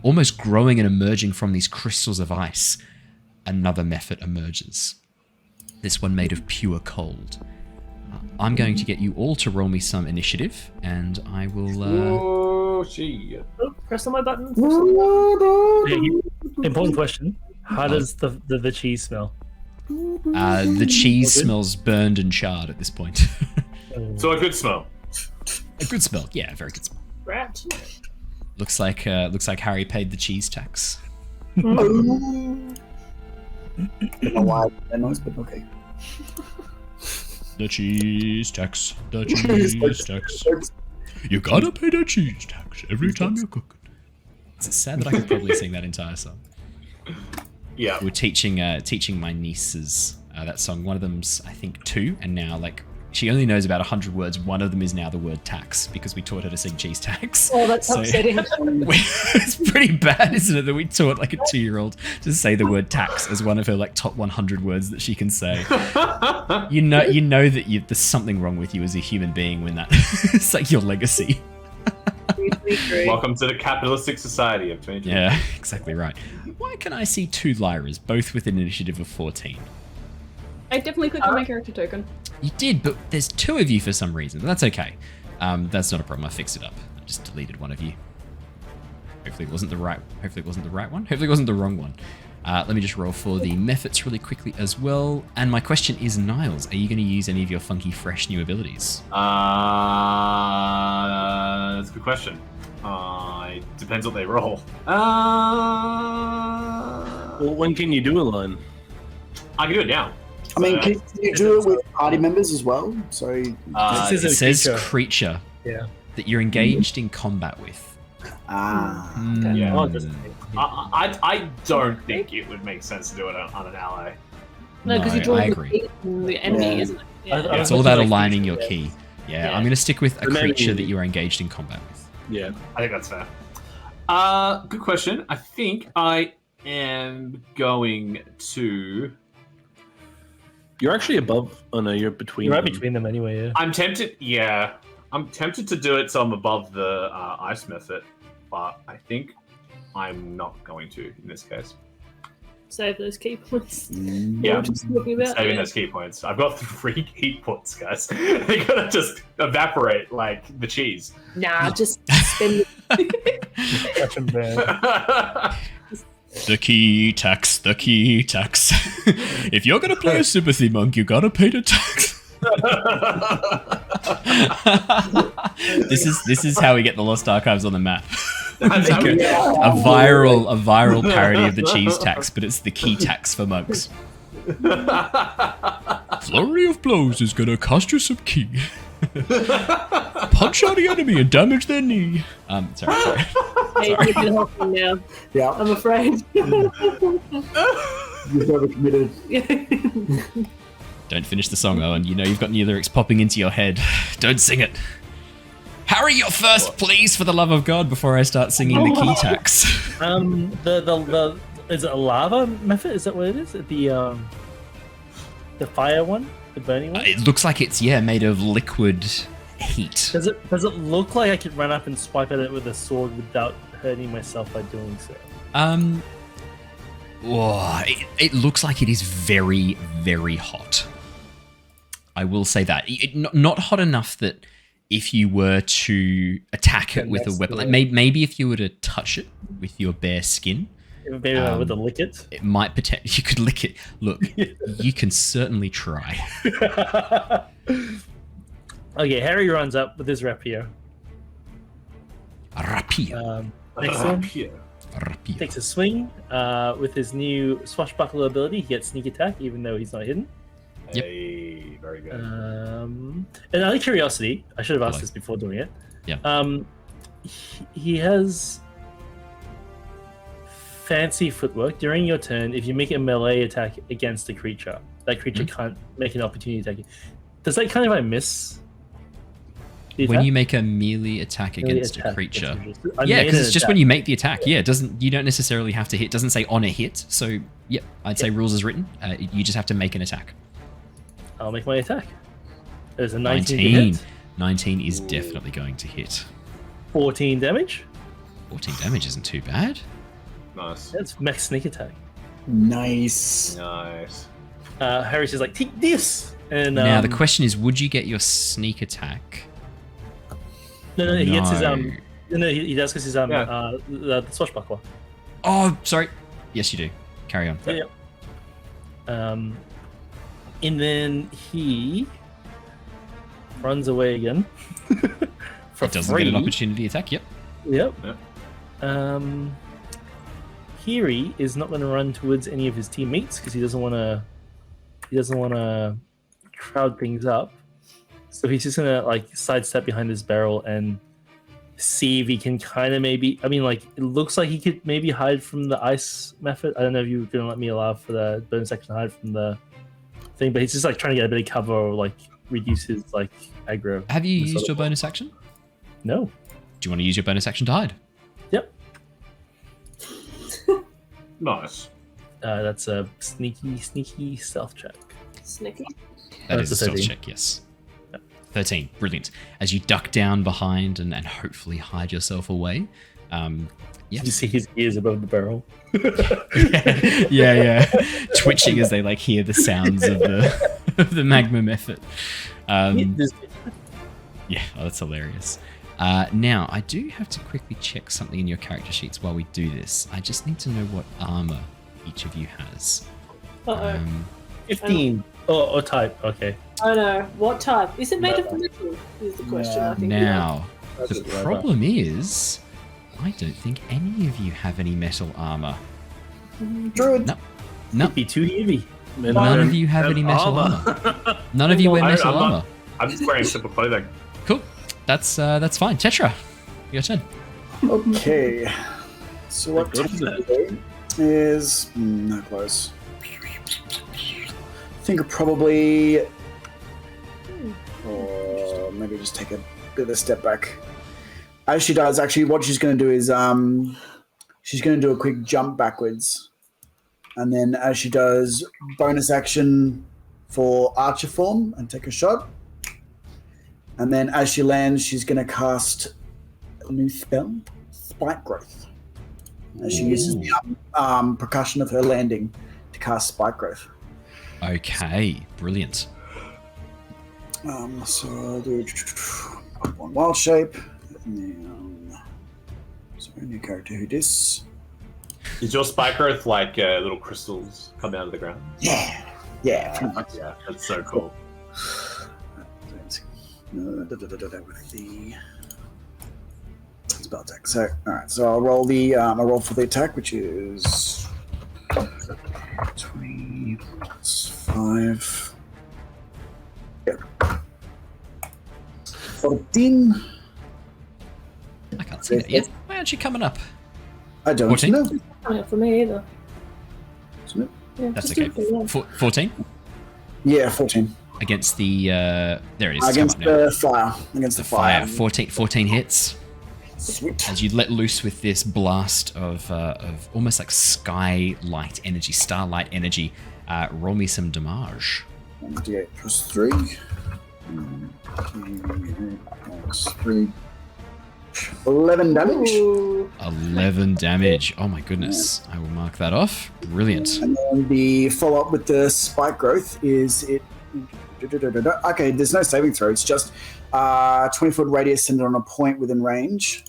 almost growing and emerging from these crystals of ice, another method emerges. This one made of pure cold. I'm going to get you all to roll me some initiative, and I will... Oh, shit. Oh, press on my button. Important question. How does the cheese smell? The cheese smells burned and charred at this point. So a good smell. A good smell. Yeah, a very good smell. Rat. Looks like Harry paid the cheese tax. I don't know why that noise, but okay. The cheese tax. The cheese tax. You gotta pay the cheese tax every time you're cooking. It's sad that I could probably sing that entire song. Yeah. We're teaching my nieces that song. One of them's, I think, 2, and now, like, she only knows about 100 words. One of them is now the word tax, because we taught her to sing cheese tax. Oh, that's upsetting. It's pretty bad, isn't it, that we taught, like, a 2-year-old to say the word tax as one of her, like, top 100 words that she can say. You know that there's something wrong with you as a human being when that it's like your legacy. Welcome to the capitalistic society of 2020. Yeah, exactly right. Why can I see 2 Lyras, both with an initiative of 14? I definitely clicked on my character token. You did, but there's 2 of you for some reason. But that's okay. That's not a problem. I fixed it up. I just deleted one of you. Hopefully it wasn't the right one. Hopefully it wasn't the wrong one. Let me just roll for the methods really quickly as well. And my question is, Niles, are you going to use any of your funky, fresh new abilities? That's a good question. It depends what they roll. Well, when can you do a line? I can do it now. I mean, can you do it with party members as well? Sorry. It says creature Yeah. that you're engaged in combat with. Yeah. Oh, just- I don't think it would make sense to do it on an ally. No, because No, you draw I the agree. key from the enemy, Yeah. isn't it? Yeah. It's all about aligning your key. Yeah, Yeah. I'm going to stick with a The menu. creature that you are engaged in combat with. Yeah. I think that's fair. Good question. I think I am going to... You're actually above. Oh no, you're between. You're right them. between them anyway, yeah. I'm tempted to do it so I'm above the ice method, but I think I'm not going to in this case. Save those key points. Yeah, We're just talking about. saving those key points. I've got 3 heat points, guys. They're gonna just evaporate like the cheese. Nah, just spend Watch them burn. The key tax. If you're going to play a sympathy monk, you got to pay the tax. This is how we get the Lost Archives on the map. A viral parody of the cheese tax, but it's the key tax for monks. Flurry of blows is gonna cost you some key. Punch out the enemy and damage their knee. Sorry. Hey, you can help me now. Yeah, I'm afraid. you've overcommitted. Don't finish the song, Owen. You know you've got new lyrics popping into your head. Don't sing it. Harry, you're first, please, for the love of God, before I start singing the key tax. The is it a lava method? Is that what it is? The fire one, the burning one. It looks like it's made of liquid heat. Does it look like I could run up and swipe at it with a sword without hurting myself by doing so? It looks like it is very, very hot. I will say that. Not hot enough that if you were to attack it with a weapon, like maybe if you were to touch it with your bare skin, maybe I would lick it. It might potentially. You could lick it. Look, you can certainly try. Okay, Harry runs up with his rapier. Rapier. Next one, takes a swing. With his new swashbuckler ability, he gets sneak attack, even though he's not hidden. Yep. Hey, very good. And out of curiosity, I should have asked this before doing it. Yeah. He has fancy footwork. During your turn, if you make a melee attack against a creature, that creature can't make an opportunity attack. Does that kind of miss? When you make a melee attack against a creature, because it's just when you make the attack. Yeah, you don't necessarily have to hit. It doesn't say on a hit. So I'd say rules as written. You just have to make an attack. I'll make my attack. There's a 19. 19 is definitely going to hit. 14 damage. 14 damage isn't too bad. Nice. That's max sneak attack. Nice. Harry says like, take this. And now the question is, would you get your sneak attack? No, he gets his No, he does because he's the swashbuckler. Oh, sorry. Yes, you do. Carry on. Yeah. And then he runs away again. It doesn't get an opportunity attack. Yep. Hiri is not going to run towards any of his teammates because he doesn't want to crowd things up. So he's just gonna like sidestep behind his barrel and see if he can kind of maybe. I mean, like it looks like he could maybe hide from the ice method. I don't know if you're gonna let me allow for the bonus action to hide from the thing, but he's just like trying to get a bit of cover or like reduce his like aggro. Have you used your bonus action? No. Do you want to use your bonus action to hide? Yep. Nice. That's a sneaky stealth check. Sneaky. That is a stealth check, yes. 13, brilliant. As you duck down behind and hopefully hide yourself away. You see his ears above the barrel. yeah. Twitching as they like hear the sounds of the magma method. That's hilarious. Now, I do have to quickly check something in your character sheets while we do this. I just need to know what armor each of you has. 15. Or type, okay. Oh no, what type? Is it made of metal? Is the question, I think. Now, the problem is, I don't think any of you have any metal armor. Druid. No. It'd be too heavy. None of you have any metal armor. None of you wear metal armor. I'm just wearing simple clothing. Cool. That's fine. Tetra, your turn. Okay. So what is not close. I think probably, or maybe just take a bit of a step back. As she does, actually, what she's going to do is she's going to do a quick jump backwards, and then as she does, bonus action for Archer form and take a shot. And then as she lands, she's going to cast a new spell, Spike Growth. As she uses the percussion of her landing to cast Spike Growth. Okay, brilliant. So I'll do one wild shape. And then, sorry, new character who dis. Is your spike growth like little crystals come out of the ground? Yeah, pretty much. Yeah, that's so cool. With the spell attack. So, all right. So I'll roll the I roll for the attack, which is 20 plus 5. Yeah. 14. I can't see that yet. Why aren't you coming up? I don't 14? know. Not coming up for me either. Isn't it? Yeah, That's just okay. do it for 14 Yeah, 14. against the. There it is. It's Against come up now. the fire. Against the fire. 14 hits. Sweet. As you let loose with this blast of almost like skylight energy, starlight energy. Roll me some damage. 1d8 plus 3. 1d8 plus 3. 11 damage. Ooh. 11 damage. Oh my goodness. I will mark that off. Brilliant. And then the follow up with the spike growth is it. Okay, there's no saving throw. It's just 20-foot radius centered on a point within range,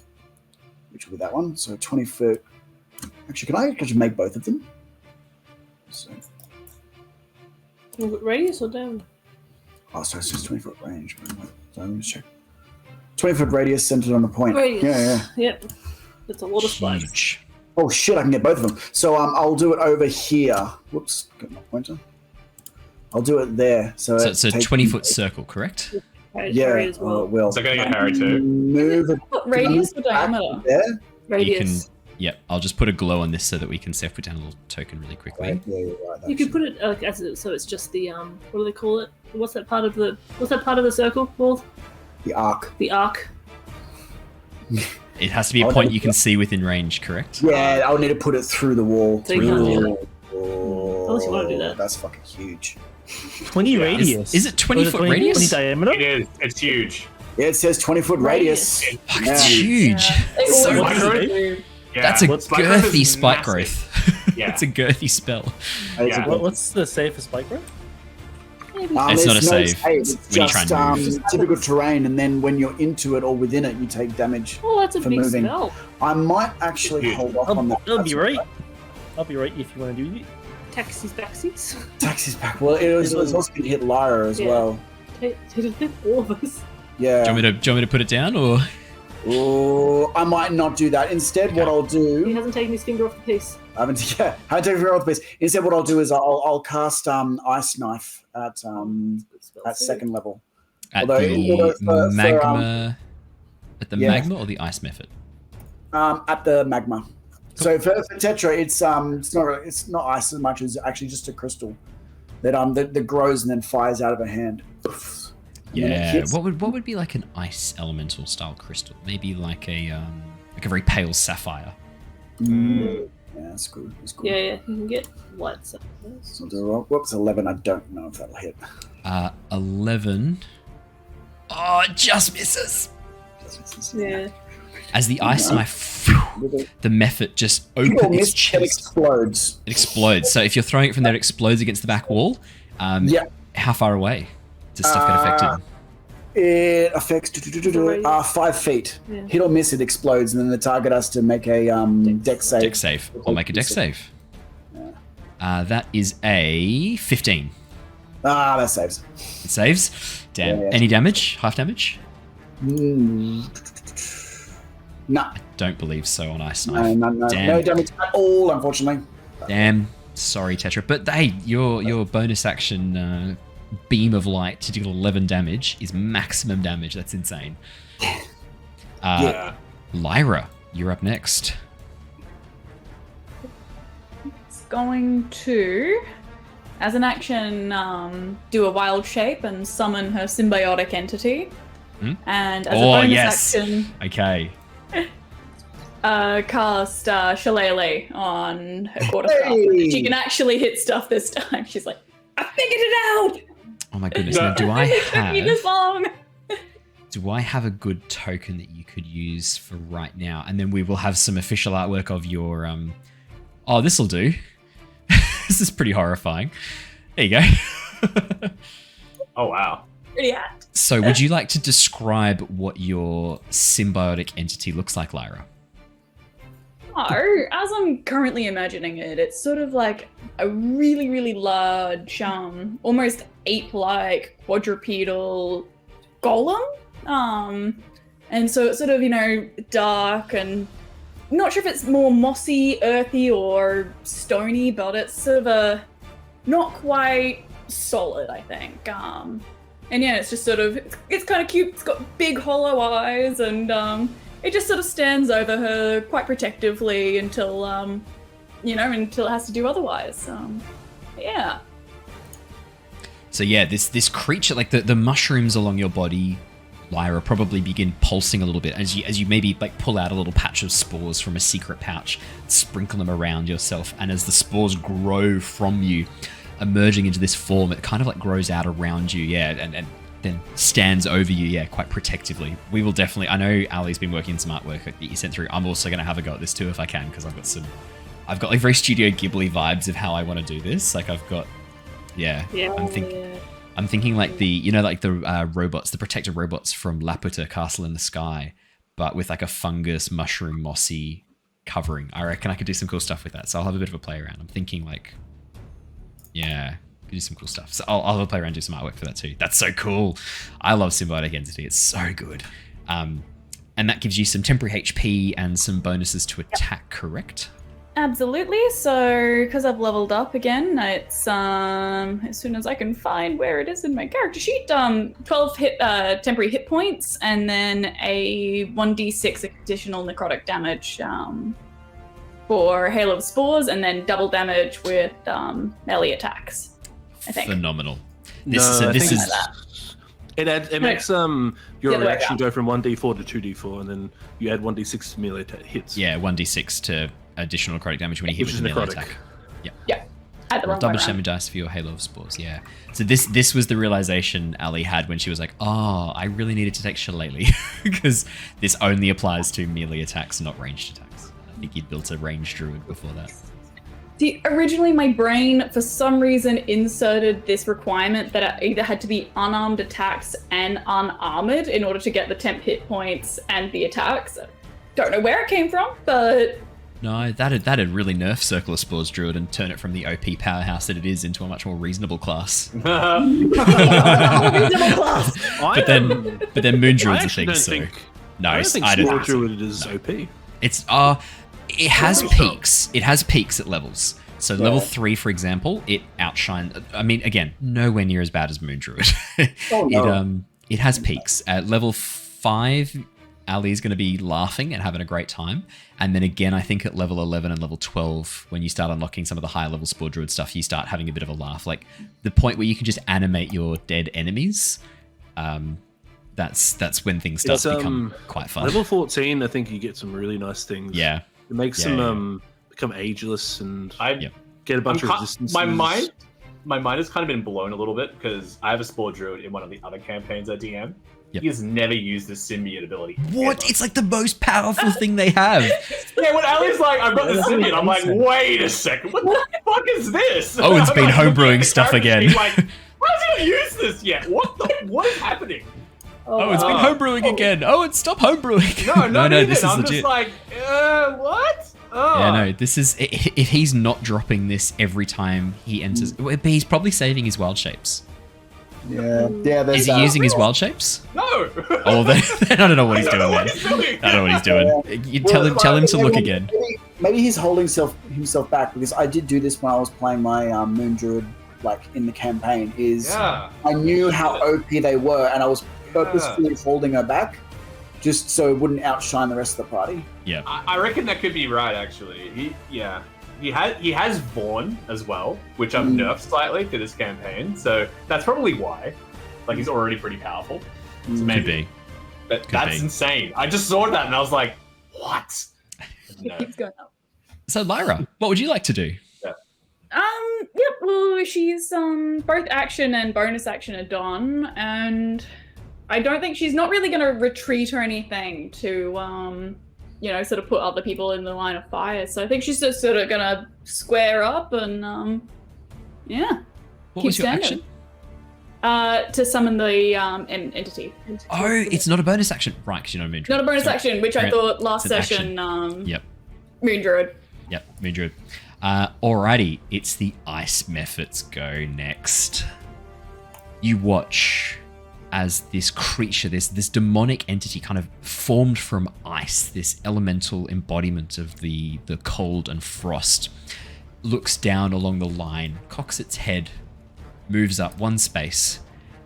which will be that one. So 20 foot. Actually, can I actually make both of them? So, Radius or down? oh, sorry, it's just 20-foot range. So let me just check. 20-foot radius centered on a point. Radius. Yeah. Yep. That's a lot of spikes. Huge. Oh shit! I can get both of them. So I'll do it over here. Whoops, get my pointer. I'll do it there. So So it's a 20-foot circle, correct? Yeah, Harry as well. it will. So going to get Harry too. Move it What, radius or back diameter? there. You Radius. can. Yep. I'll just put a glow on this so that we can put down a little token really quickly. Right, yeah, you're right. You could put it so it's just the what do they call it? What's that part of the circle called? the arc. The arc. It has to be a point you can see within range, correct? Yeah, I'll need to put it through the wall. So you Through can't the do wall. Oh, Unless you wanna do that. That's fucking huge. 20 radius. Is it 20 foot radius? 20 diameter? It is. It's huge. Yeah, it says 20-foot radius. Fuck, Yeah. it's huge. They So always Spike growth? do. Yeah. That's a Spike growth girthy is spike massive. growth. Yeah. That's a girthy spell. Yeah. What's the safest spike rate? Maybe. It's not a there's no save. It's When you try just and move. typical terrain, and then when you're into it or within it, you take damage. Oh, that's a for big moving. spell. I might actually Yeah. hold off on that. I'll be That's right. I'll be right if you want to do it. Taxis, backsies. Taxi's back. Well, it was also going to hit Lyra as Yeah. well. All of us. Yeah. Do you want me to put it down or? Oh, I might not do that. Instead, what I'll He do, hasn't taken his finger off the piece. I haven't taken it off the piece. Instead, what I'll do is I'll cast Ice Knife at second level. At Although- the for, magma. At the yeah. magma or the ice method? At the magma. So for Tetra, it's not ice as much as actually just a crystal that grows and then fires out of her hand. And then it Yeah. hits- What would be like an ice elemental style crystal? Maybe like a very pale sapphire. Yeah, that's good. That's good. Yeah, you can get lights up. So I'll do a roll. Whoops, 11. I don't know if that'll hit. 11. Oh, it just misses. Yeah. As the ice knife, the method just People opens its miss, it chest. explodes. It explodes. So if you're throwing it from there, it explodes against the back wall. Yeah. How far away does stuff get affected? It affects 5 feet. Yeah. Hit or miss, it explodes, and then the target has to make a dex save. Dex save. I'll make a dex save. That is a 15. That saves. It saves. Damn. Yeah. Any damage? Half damage? No, Don't believe so on ice knife. no Damn. damage at all, unfortunately. Damn. Sorry, Tetra. But hey, your bonus action beam of light to deal 11 damage is maximum damage. That's insane. Yeah. Lyra, you're up next. It's going to, as an action, do a wild shape and summon her symbiotic entity. And as a bonus action, Okay. cast Shillelagh on her quarterstaff. Hey! She can actually hit stuff this time. She's like, I figured it out! Oh my goodness. Now, do I It took me this have long! do I have a good token that you could use for right now? And then we will have some official artwork of your oh, this'll do. This is pretty horrifying. There you go. Oh wow. Pretty apt. So, would you like to describe what your symbiotic entity looks like, Lyra? Oh, as I'm currently imagining it, it's sort of like a really, really large, almost ape-like quadrupedal golem. And so it's sort of, dark and not sure if it's more mossy, earthy, or stony, but it's sort of a not quite solid, I think. And yeah, it's just sort of, it's kind of cute. It's got big hollow eyes, and it just sort of stands over her quite protectively until, until it has to do otherwise. Yeah. So yeah, this creature, like the mushrooms along your body, Lyra, probably begin pulsing a little bit as you maybe like pull out a little patch of spores from a secret pouch, sprinkle them around yourself, and as the spores grow from you, emerging into this form, it kind of like grows out around you, and then stands over you, quite protectively. We will definitely, I know Ali's been working on some artwork that you sent through. I'm also going to have a go at this too if I can, because I've got like very Studio Ghibli vibes of how I want to do this. Like I've got, I'm thinking like the, robots, the protector robots from Laputa Castle in the Sky, but with like a fungus, mushroom, mossy covering. I reckon I could do some cool stuff with that. So I'll have a bit of a play around. I'm thinking like, could do some cool stuff. So I'll have a play around, do some artwork for that too. That's so cool. I love Symbiotic Entity. It's so good. And that gives you some temporary HP and some bonuses to attack, correct? Absolutely. So, because I've leveled up again, it's as soon as I can find where it is in my character sheet, 12 temporary hit points, and then a 1d6 additional necrotic damage for Hail of Spores, and then double damage with melee attacks. I think. Phenomenal. It makes your reaction go from 1d4 to 2d4, and then you add 1d6 to melee hits. Yeah, 1d6 to additional necrotic damage when you hit with a melee attack. Yeah. Double damage dice for your Halo of Spores, yeah. So this was the realization Ali had when she was like, oh, I really needed to take Shillelagh because this only applies to melee attacks, not ranged attacks. I think you'd built a ranged druid before that. See, originally my brain, for some reason, inserted this requirement that it either had to be unarmed attacks and unarmored in order to get the temp hit points and the attacks. Don't know where it came from, but... No, that'd really nerf Circle of Spores Druid and turn it from the OP powerhouse that it is into a much more reasonable class. Reasonable class. But then Moon Druid's a thing, so... I don't think Spore Druid is OP. It's it has peaks. It has peaks at levels. So level 3, for example, it outshines. I mean, again, nowhere near as bad as Moon Druid. It has peaks. At level 5, Ali's going to be laughing and having a great time. And then again, I think at level 11 and level 12, when you start unlocking some of the higher level Spore Druid stuff, you start having a bit of a laugh. Like the point where you can just animate your dead enemies. That's when things start to become quite fun. Level 14, I think you get some really nice things. Yeah. It makes them become ageless and get a bunch of resistances. My mind has kind of been blown a little bit because I have a Spore Druid in one of the other campaigns I DM. Yep. He has never used the symbiote ability. What? Ever. It's like the most powerful thing they have. Yeah, when Ali's like, I've got the symbiote, I'm like, wait a second, what the fuck is this? Oh, it's been homebrewing stuff again. Like, why has he not used this yet? What is happening? Oh, it's been homebrewing again. Oh, it's stop homebrewing. No, this is I'm legit. Just like, what? Oh. Yeah, no, this is... If he's not dropping this every time he enters... He's probably saving his wild shapes. Yeah. Is he using his wild shapes? No. Oh, then I don't know what he's doing, man. I don't know what he's doing. You tell him to look again. Maybe he's holding himself back because I did do this when I was playing my Moon Druid, like in the campaign. I knew how OP they were, and I was purposefully holding her back, just so it wouldn't outshine the rest of the party. Yeah. I reckon that could be right. Actually, he has Vaughn as well, which I've nerfed slightly for this campaign, so that's probably why. Like, he's already pretty powerful. So maybe. Could be. But that's insane. I just saw that and I was like, what? No. Keeps going up. So, Lyra, what would you like to do? Well, she's both action and bonus action are done, and I don't think she's not really going to retreat or anything to sort of put other people in the line of fire. So I think she's just sort of going to square up and What was your action? To summon the entity. Oh, it's not a bonus action, right? Because you're not a Moon Druid. Not a bonus action, which I thought last session. Yep. Moon Druid. Yep, Moon Druid. Alrighty, it's the Ice Mephits go next. You watch as this creature, this demonic entity kind of formed from ice, this elemental embodiment of the cold and frost, looks down along the line, cocks its head, moves up one space,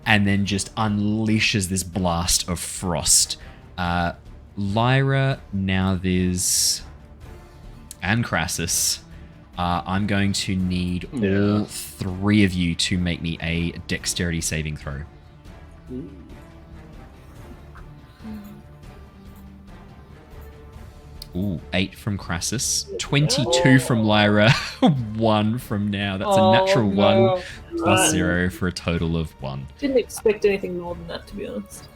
and then just unleashes this blast of frost. Lyra, Nauthiz, and Krasus, I'm going to need all three of you to make me a dexterity saving throw. Ooh, 8 from Krasus, 22 from Lyra, 1 from Now. That's a natural 1 plus 0 for a total of 1. Didn't expect anything more than that, to be honest.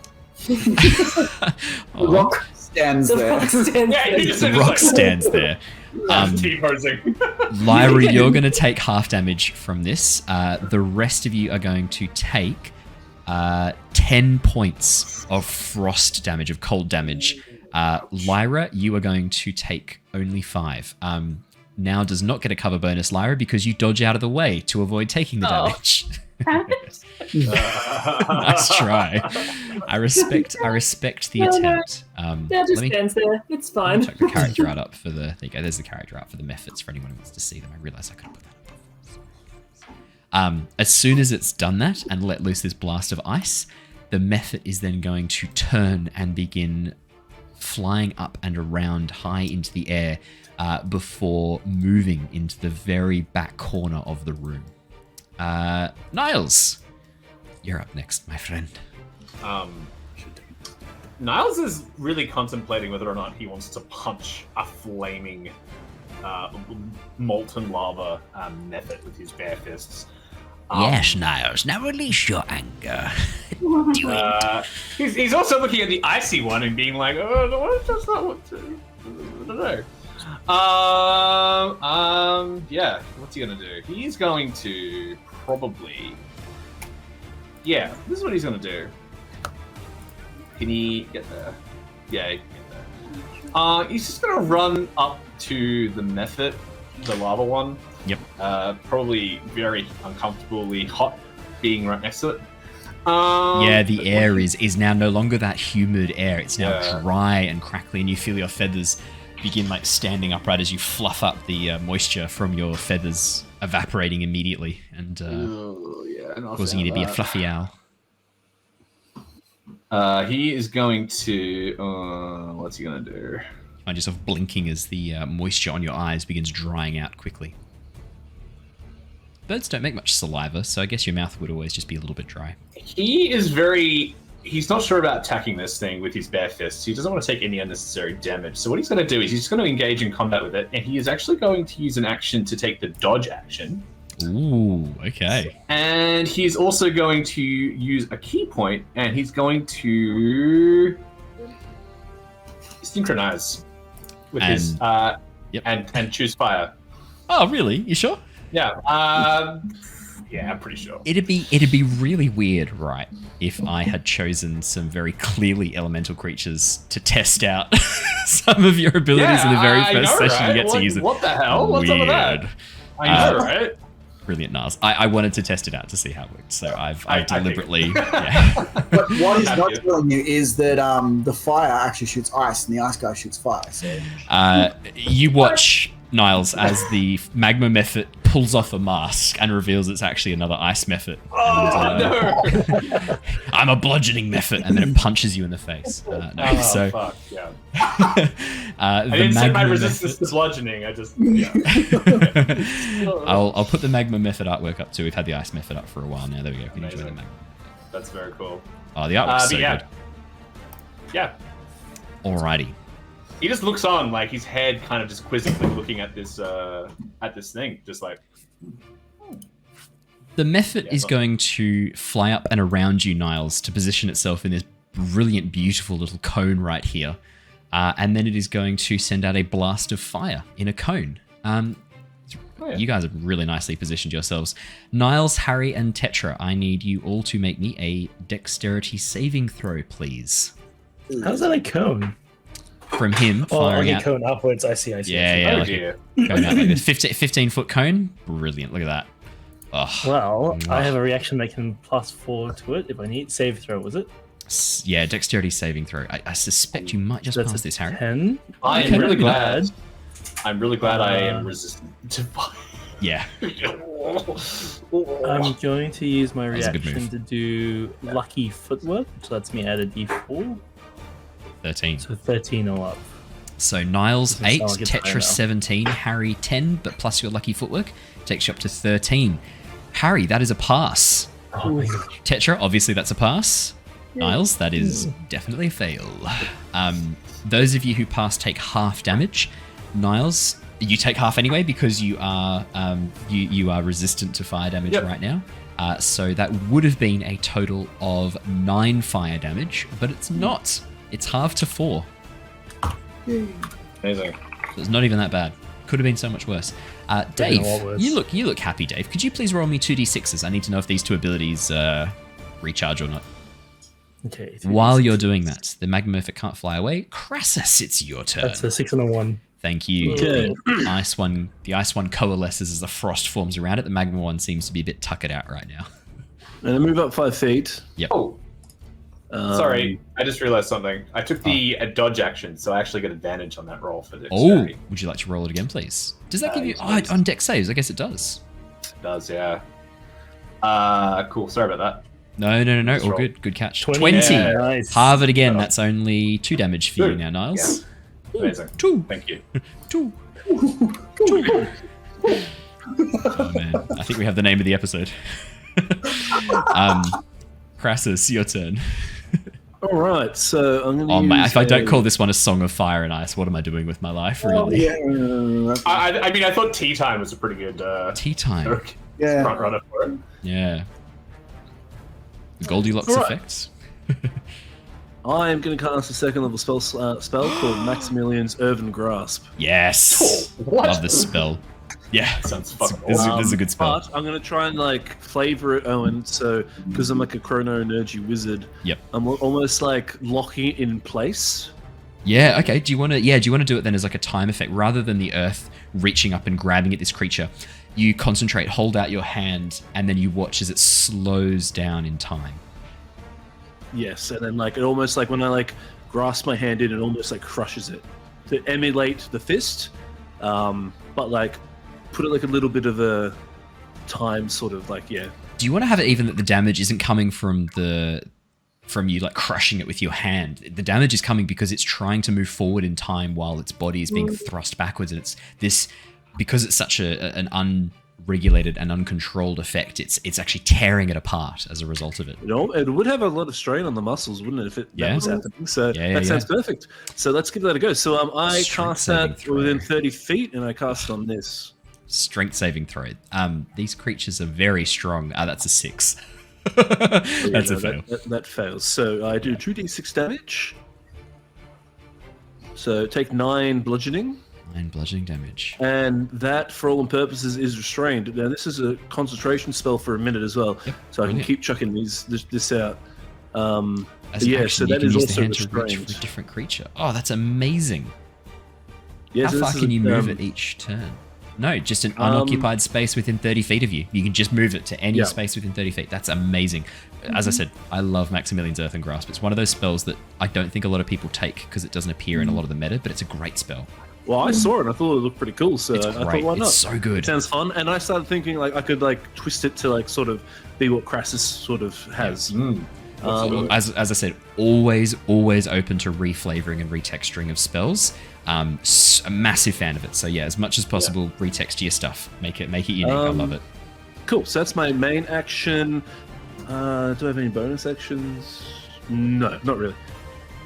The rock stands there. The rock stands there. T-posing. Lyra, you're going to take half damage from this. The rest of you are going to take 10 points of frost damage, of cold damage. Lyra, you are going to take only 5. Now does not get a cover bonus, Lyra, because you dodge out of the way to avoid taking the damage. Nice try. I respect the attempt. Yeah, just stands there. It's fine. Check the character art up for the. There you go. There's the character art for the methods for anyone who wants to see them. I realized I couldn't put that up. As soon as it's done that and let loose this blast of ice, the method is then going to turn and begin flying up and around high into the air before moving into the very back corner of the room. Niles, you're up next, my friend. Niles is really contemplating whether or not he wants to punch a flaming molten lava method with his bare fists. Yes, Niles. Now release your anger. Do it. He's also looking at the icy one and being like, "Oh, that's not what to." I don't know. Yeah. What's he gonna do? He's going to probably. Yeah, this is what he's gonna do. Can he get there? Yeah, he can get there. He's just gonna run up to the method, the lava one. Yep. Probably very uncomfortably hot, being right next to it. Yeah, the air is now no longer that humid air. It's now dry and crackly, and you feel your feathers begin like standing upright as you fluff up the moisture from your feathers evaporating immediately and causing you to be a fluffy owl. He is going to. What's he going to do? Find yourself blinking as the moisture on your eyes begins drying out quickly. Birds don't make much saliva, so I guess your mouth would always just be a little bit dry. He's not sure about attacking this thing with his bare fists. He doesn't want to take any unnecessary damage. So what he's going to do is he's just going to engage in combat with it, and he is actually going to use an action to take the dodge action. Ooh, okay. And he's also going to use a key point, and he's going to synchronize with his and choose fire. Oh, really? You sure? Yeah. Yeah, I'm pretty sure. It'd be really weird, right, if I had chosen some very clearly elemental creatures to test out some of your abilities in the very first session you get to use it. What the hell? What's up with that? I know, right? Brilliant, Niles. I wanted to test it out to see how it worked, so I deliberately. Yeah. But what he's not telling you is that the fire actually shoots ice, and the ice guy shoots fire. So you watch, Niles, as the magma method pulls off a mask and reveals it's actually another ice method. No! I'm a bludgeoning method, and then it punches you in the face. Fuck, yeah. I didn't set my resistance to bludgeoning. I just I'll put the magma method artwork up too. We've had the ice method up for a while now. There we go. Can you enjoy the magma? That's very cool. Oh, the artwork's so good. Yeah. Alrighty. He just looks on, like his head kind of just quizzically looking at this thing, just like. The method is going to fly up and around you, Niles, to position itself in this brilliant, beautiful little cone right here. And then it is going to send out a blast of fire in a cone. You guys have really nicely positioned yourselves. Niles, Harry, and Tetra, I need you all to make me a dexterity saving throw, please. How's that a cone? From him firing out. Cone upwards. I see. Yeah. Oh, like dear. Going out like this 15-foot cone. Brilliant. Look at that. Oh, Well, I have a reaction that can +4 to it if I need. Save throw, was it? yeah, dexterity saving throw. I suspect you might just pass this, Harry. 10. I Okay, am really not glad. I'm really glad I am resistant to fire. Yeah. I'm going to use my was a good reaction move. to do Lucky Footwork, which lets me add a d4. 13. So 13 all up. So Niles Doesn't 8, sound like it's high Tetra enough. 17, Harry 10, but plus your lucky footwork takes you up to 13. Harry, that is a pass. Oh my gosh. Tetra, obviously that's a pass. Niles, that is definitely a fail. Those of you who pass take half damage. Niles, you take half anyway because you are you are resistant to fire damage right now. So that would have been a total of 9 fire damage, but it's not. It's halved to 4. Amazing. So it's not even that bad. Could have been so much worse. Dave, a lot worse. you look happy, Dave. Could you please roll me 2d6s? I need to know if these 2 abilities recharge or not. Okay. While you're doing that, the Magmamorphic can't fly away. Crassus, it's your turn. That's a 6 and a 1. Thank you. Okay. The ice one coalesces as the frost forms around it. The magma one seems to be a bit tuckered out right now. And I move up 5 feet. Yep. Oh, sorry. I just realized something. I took the dodge action, so I actually get advantage on that roll for Oh, dexterity. would you like to roll it again, please? Does that give you... yes, Oh, on dex saves, I guess it does. It does, yeah. Cool. Sorry about that. No. Let's All roll. good. Good catch. 20. 20. Yeah. Nice. Halve it again. That's only 2 damage for you Good. now, Niles. Amazing. 2. Thank you. 2. Oh, man. I think we have the name of the episode. Krasus, your turn. All right, so I'm going to Oh, use man. If I don't a- call this one a Song of Fire and Ice, what am I doing with my life, really? I mean, I thought tea time was a pretty good Tea time. Yeah. front runner for it. Yeah. The Goldilocks All right. effect. I am going to cast a second level spell called Maximilian's Earthen Grasp. Yes. What? Love this spell. Yeah. Sounds fucking This awesome. is a good spell. But I'm going to try and like flavor it, Owen. So because I'm like a chrono energy wizard, Yep. I'm almost like locking it in place. Yeah, okay. Do you want to do it then as like a time effect rather than the earth reaching up and grabbing at this creature? You concentrate, hold out your hand, and then you watch as it slows down in time. Yes, and then like it almost like when I like grasp my hand in, it almost like crushes it to emulate the fist, but like put it like a little bit of a time sort of like Do you want to have it even that the damage isn't coming from you like crushing it with your hand? The damage is coming because it's trying to move forward in time while its body is being thrust backwards, and it's this because it's such an unregulated and uncontrolled effect. It's actually tearing it apart as a result of it. You know, it would have a lot of strain on the muscles, wouldn't it, if that Yeah. was happening? So Yeah, that sounds perfect. So let's give that a go. So I Strength cast saving that throw. within 30 feet, and I cast on this. Strength saving throw. These creatures are very strong. That's a 6. That's a fail. That fails. So I do 2d6 damage. So take 9 bludgeoning. 9 bludgeoning damage. And that, for all and purposes, is restrained. Now, this is a concentration spell for a minute as well, Yep, so I can brilliant. keep chucking this out. As an yeah, action, so you that can is use the also hand to reach restrained. for a different creature. Oh, that's amazing. Yeah, How so this far is can you move um, it each turn? No, just an unoccupied space within 30 feet of you. You can just move it to any Yeah. space within 30 feet. That's amazing. As I said, I love Maximilian's Earthen Grasp. It's one of those spells that I don't think a lot of people take because it doesn't appear in a lot of the meta, but it's a great spell. Well, I saw it and I thought it looked pretty cool, so It's I thought, great. why not? It's so good. It sounds fun, and I started thinking like I could like twist it to like sort of be what Krasus sort of has. As I said, always open to reflavoring and retexturing of spells. A massive fan of it. So yeah, as much as possible, retexture your stuff. Make it unique. I love it. Cool. So that's my main action. Do I have any bonus actions? No, not really.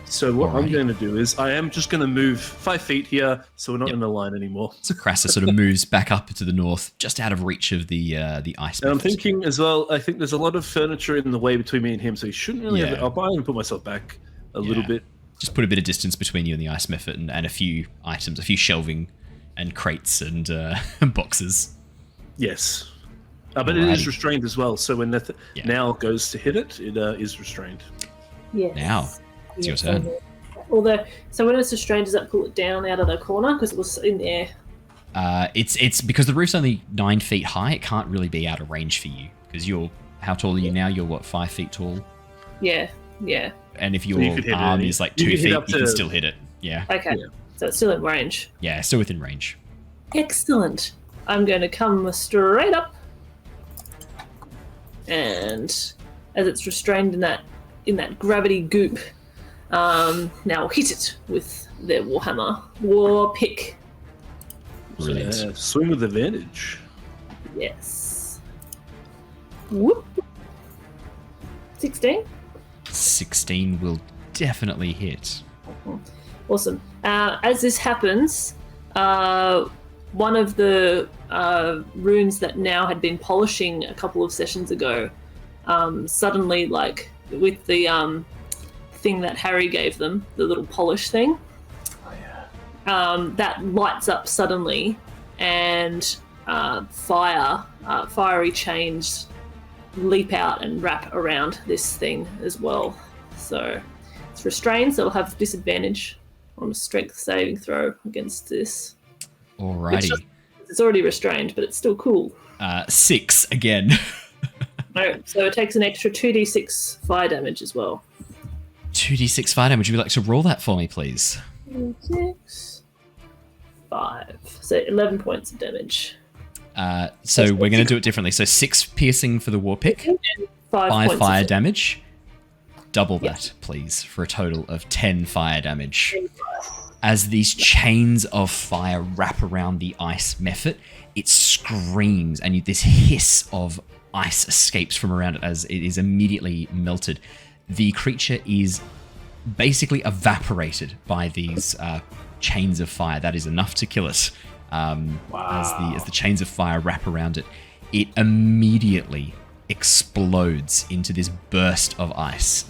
So what I'm Alrighty. going to do is I am just going to move 5 feet here, so we're not in the line anymore. So Krasus sort of moves back up to the north, just out of reach of the ice. And I'm myths. thinking as well, I think there's a lot of furniture in the way between me and him, so he shouldn't really have Yeah. it. I'll buy and put myself back a little Yeah. bit. Just put a bit of distance between you and the ice method, and a few items, a few shelving and crates and boxes. Yes. But it is Alrighty. restrained as well, so when that Yeah. now goes to hit it, it is restrained. Yes. Now, it's your Yes, turn. Although, so when it's restrained, does that pull it down out of the corner because it was in there? It's because the roof's only 9 feet high. It can't really be out of range for you because you're. How tall are you now? You're what, 5 feet tall? Yeah. And if So your you could hit arm it. is like You 2 could hit feet, up you can to- still hit it. Yeah. Okay. Yeah. So it's still in range. Yeah, still within range. Excellent. I'm going to come straight up, and as it's restrained in that gravity goop, now hit it with their warhammer, war pick. Brilliant. Swing with advantage. Yes. Whoop. 16. 16 will definitely hit. Awesome. As this happens, one of the runes that now had been polishing a couple of sessions ago, suddenly, like with the thing that Harry gave them, the little polish thing, that lights up suddenly, and fiery chains leap out and wrap around this thing as well. So it's restrained, so it'll have disadvantage on a strength saving throw against this. Alrighty. It's already restrained, but it's still cool. 6 again. Alright, so it takes an extra 2d6 fire damage as well. 2d6 fire damage. Would you like to roll that for me, please? 6, 5. So 11 points of damage. So we're going to do it differently. So 6 piercing for the war pick, 5 5 points fire of damage. Double that, please, for a total of 10 fire damage. As these chains of fire wrap around the ice mephit, it screams, and this hiss of ice escapes from around it as it is immediately melted. The creature is basically evaporated by these chains of fire. That is enough to kill it. As the chains of fire wrap around it, it immediately explodes into this burst of ice.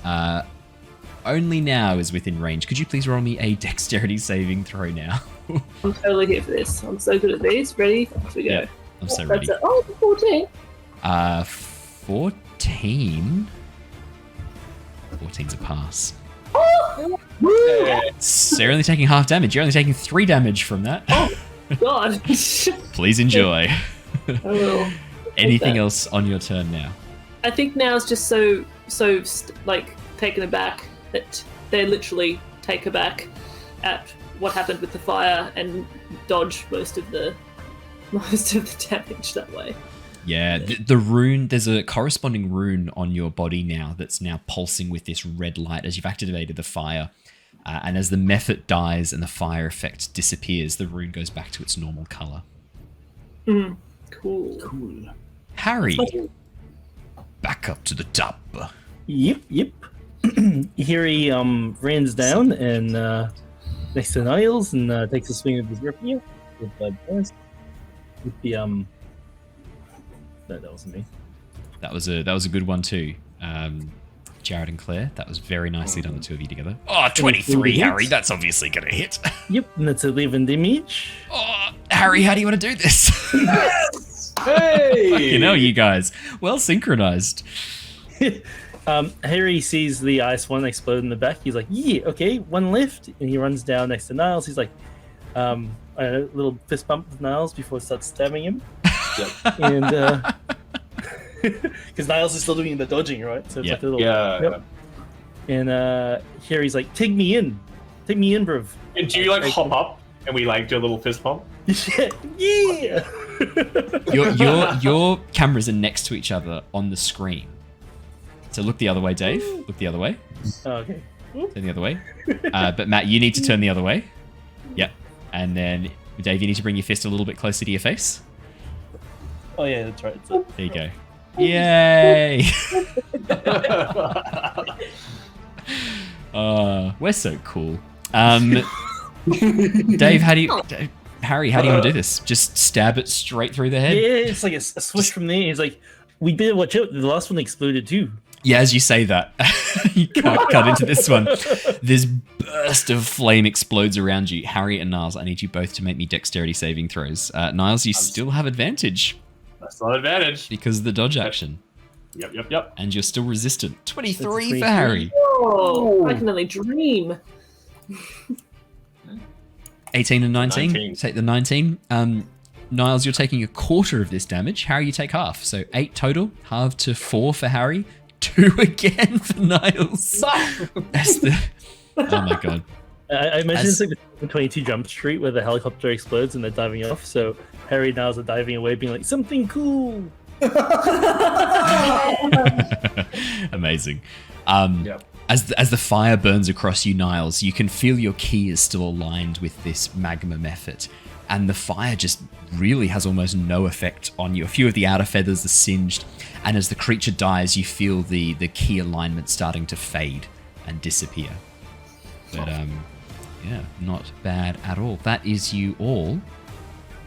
Only now is within range. Could you please roll me a dexterity saving throw now? I'm totally here for this. I'm so good at these. Ready? Off we go. Yeah, I'm so ready. 14. 14. 14's a pass. So you're only taking half damage. You're only taking 3 damage from that. God. Please enjoy. I will. Anything else on your turn now? I think now it's just so taken aback that they literally take aback at what happened with the fire and dodge most of the damage that way. Yeah, the rune, there's a corresponding rune on your body now that's now pulsing with this red light as you've activated the fire. And as the mephit dies and the fire effect disappears, the rune goes back to its normal color. Cool. Harry, back up to the top. Yep. Here he runs down and next to Niles and takes a swing of his rapier with bonus. With the no, that wasn't me. That was a good one too. Jared and Claire, that was very nicely done, the two of you together. Oh, 23, Harry, that's obviously gonna hit. Yep, and that's 11 damage. Oh, Harry, how do you want to do this? Hey! You know, you guys, well synchronized. Harry sees the ice one explode in the back. He's like, yeah, okay, one left. And he runs down next to Niles. He's like, a little fist bump with Niles before it starts stabbing him. Yep. And, because Niles is still doing the dodging, right? So it's like a little. Yeah. And Harry's like, take me in, bruv. And do you like hop up and we like do a little fist bump? Yeah. Your cameras are next to each other on the screen. So look the other way, Dave. Look the other way. Oh, okay. Turn the other way. But Matt, you need to turn the other way. Yep. And then Dave, you need to bring your fist a little bit closer to your face. Oh yeah, that's right. There you go. Yay! We're so cool. Dave, Harry, how do you want to do this? Just stab it straight through the head? Yeah, it's like a switch from there. It's like, we better watch out. The last one exploded too. Yeah, as you say that, you can't cut into this one. This burst of flame explodes around you. Harry and Niles, I need you both to make me dexterity saving throws. Niles, you still have advantage. That's not advantage. Because of the dodge action. Yep. And you're still resistant. 23 for 23. Harry. Oh, I can only dream. 18 and 19. 19. Take the 19. Niles, you're taking a quarter of this damage. Harry, you take half. So 8 total, halved to 4 for Harry, 2 again for Niles. That's the... Oh my god. I imagine it's like the 22 Jump Street where the helicopter explodes and they're diving off. So Harry and Niles are diving away, being like, something cool. Amazing. Yep. As the fire burns across you, Niles, you can feel your ki is still aligned with this magma method, and the fire just really has almost no effect on you. A few of the outer feathers are singed, and as the creature dies, you feel the ki alignment starting to fade and disappear. But yeah, not bad at all. That is you all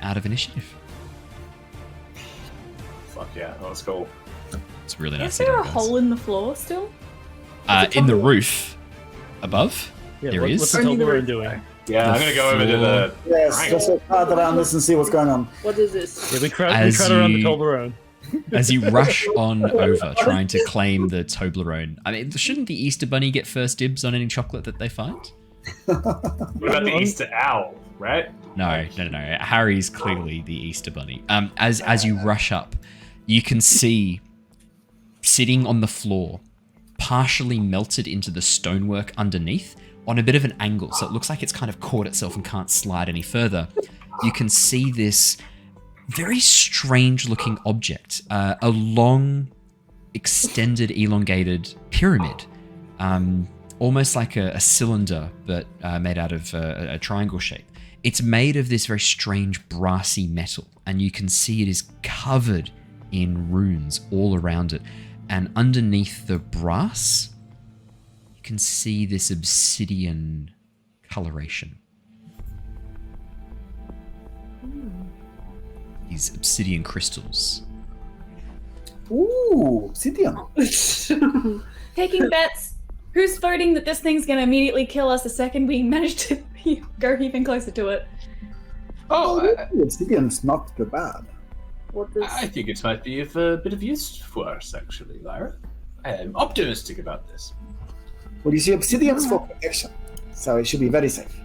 out of initiative. Fuck yeah, let's go. It's really nice. Is there a hole in the floor still? In the roof above? Yeah, There what's is. the Toblerone doing? Yeah, I'm gonna go over to the. Yes, let's go crowd around this and see what's going on. What is this? Yeah, we crowd As around the you- Toblerone. As you rush on over, trying to claim the Toblerone. I mean, shouldn't the Easter Bunny get first dibs on any chocolate that they find? What about the Easter Owl, right? No. Harry's clearly the Easter Bunny. As you rush up, you can see sitting on the floor, partially melted into the stonework underneath, on a bit of an angle, so it looks like it's kind of caught itself and can't slide any further. You can see this very strange-looking object, a long, extended, elongated pyramid, almost like a cylinder, but made out of a triangle shape. It's made of this very strange brassy metal, and you can see it is covered in runes all around it. And underneath the brass, you can see this obsidian coloration. These obsidian crystals. Ooh, obsidian. Taking bets. Who's voting that this thing's gonna immediately kill us the second we manage to go even closer to it? Oh, Obsidian's not too bad. What does... I think it might be of a bit of use for us, actually, Lyra. I am optimistic about this. Well, you see, obsidian's for protection, so it should be very safe.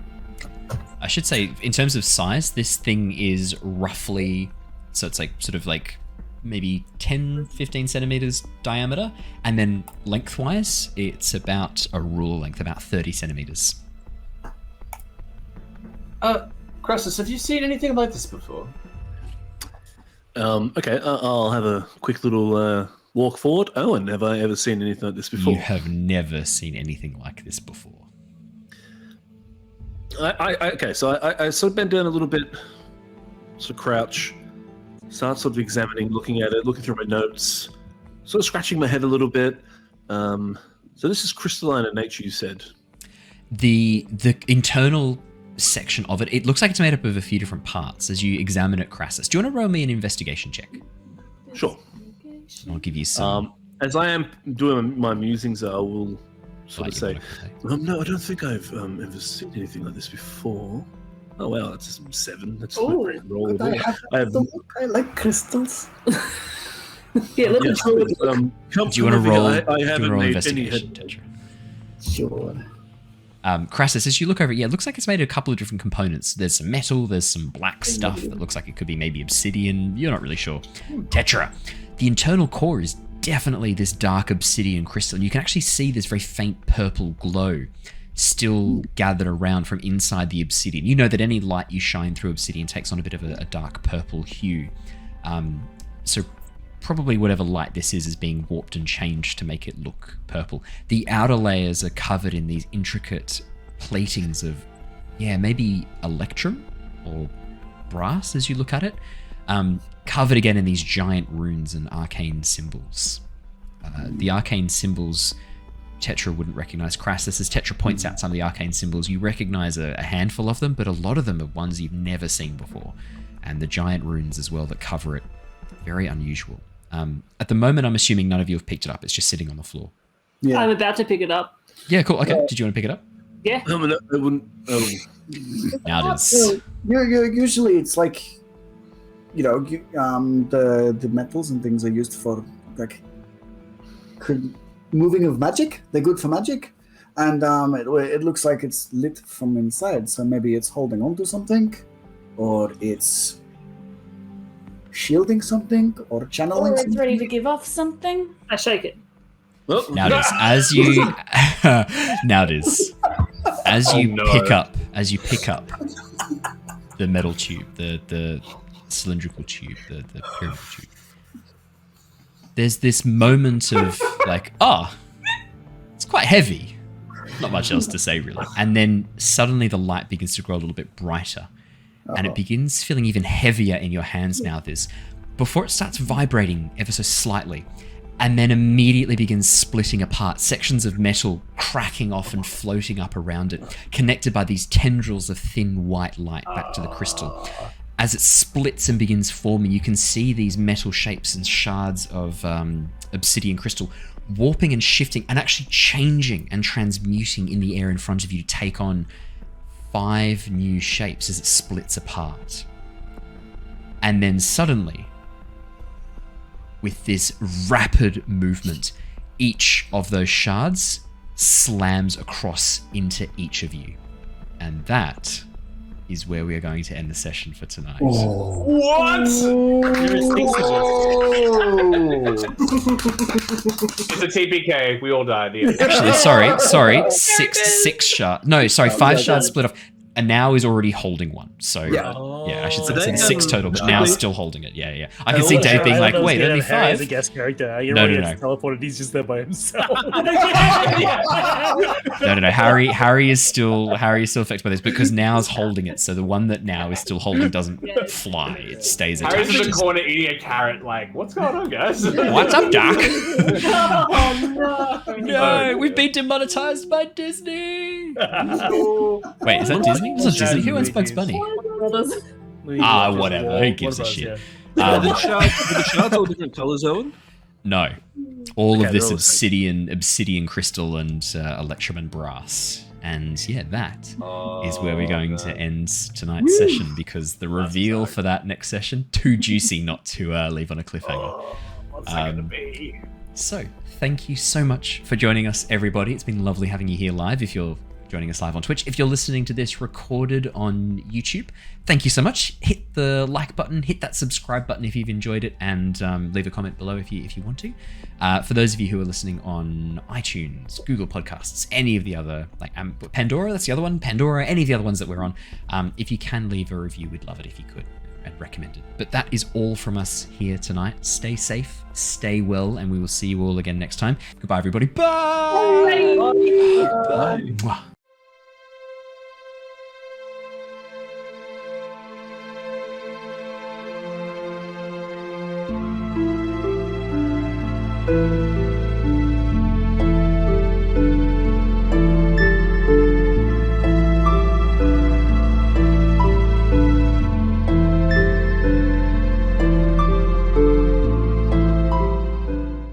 I should say, in terms of size, this thing is roughly, so it's like sort of like maybe 10, 15 centimeters diameter, and then lengthwise, it's about a ruler length, about 30 centimeters. Krasus, have you seen anything like this before? Okay, I'll have a quick little walk forward. Owen, have I ever seen anything like this before? You have never seen anything like this before. Okay, so I sort of bend down a little bit, sort of crouch, start sort of examining, looking at it, looking through my notes, sort of scratching my head a little bit. So this is crystalline in nature, you said? The internal section of it, it looks like it's made up of a few different parts as you examine it, Krasus. Do you want to roll me an investigation check? Sure. I'll give you some. As I am doing my musings, I will sort of you say, wanna no, I don't think I've ever seen anything like this before. Oh, wow, that's a 7. That's Oh, not very rollable. but I like crystals. Yeah, let me Yes, roll it. Do you want to roll? I do you haven't roll made any investigation, head. Tetra? Sure. Krasus, as you look over it, yeah, it looks like it's made of a couple of different components. There's some metal, there's some black stuff that looks like it could be maybe obsidian. You're not really sure. Tetra. The internal core is definitely this dark obsidian crystal, and you can actually see this very faint purple glow still gathered around from inside the obsidian. You know that any light you shine through obsidian takes on a bit of a dark purple hue. So probably whatever light this is being warped and changed to make it look purple. The outer layers are covered in these intricate platings of, maybe electrum or brass as you look at it. Covered again in these giant runes and arcane symbols. The arcane symbols, Tetra wouldn't recognize. Krasus, as Tetra points out some of the arcane symbols, you recognize a handful of them, but a lot of them are ones you've never seen before. And the giant runes as well that cover it, very unusual. At the moment, I'm assuming none of you have picked it up. It's just sitting on the floor. Yeah. I'm about to pick it up. Yeah, cool. Okay, did you want to pick it up? Yeah. I wouldn't. Now it is. Usually it's like, the metals and things are used for like moving of magic. They're good for magic, and it looks like it's lit from inside. So maybe it's holding on to something, or it's shielding something or channeling Or it's something? ready to give off something. I shake it. Oh, Now it is as you now it is as you pick up the metal tube, the cylindrical tube, the pyramid tube. There's this moment of like, it's quite heavy. Not much else to say really. And then suddenly the light begins to grow a little bit brighter. And it begins feeling even heavier in your hands now, this, before it starts vibrating ever so slightly, and then immediately begins splitting apart, sections of metal cracking off and floating up around it, connected by these tendrils of thin white light back to the crystal. As it splits and begins forming, you can see these metal shapes and shards of obsidian crystal warping and shifting and actually changing and transmuting in the air in front of you to take on 5 new shapes as it splits apart. And then suddenly, with this rapid movement, each of those shards slams across into each of you. And that is where we are going to end the session for tonight. What? It's a TPK. We all died. Actually, sorry. Six shards. No, sorry, 5 shards split off. And now is already holding one. So yeah, I should say it's 6 total, but now still holding it. Yeah. I can see Dave being like, wait, only 5? As a guest character, No. teleported. He's just there by himself. No. Harry is still affected by this because Now's holding it. So the one that Now is still holding doesn't fly. It stays attached. Harry's in the corner eating a carrot. Like, what's going on, guys? What's up, Doc? Oh no! No, we've been demonetized by Disney. Wait, is that Disney? It's not Disney. Who owns Bugs Bunny? Whatever. Who gives a shit? Are the shards all different colors, Owen? No. All of this they're all obsidian crystal and electrum and brass. And yeah, that is where we're going to end tonight's session, because the reveal for that next session, too juicy not to leave on a cliffhanger. What's that going to be? So, thank you so much for joining us, everybody. It's been lovely having you here live. If you're joining us live on Twitch, if you're listening to this recorded on YouTube, thank you so much. Hit the like button, hit that subscribe button if you've enjoyed it, and leave a comment below if you want to. For those of you who are listening on iTunes, Google Podcasts, any of the other, like Pandora, that's the other one, Pandora, any of the other ones that we're on, if you can leave a review, we'd love it if you could. And recommend it. But that is all from us here tonight. Stay safe, stay well, and we will see you all again next time. Goodbye, everybody. Bye. Bye. Bye. Bye.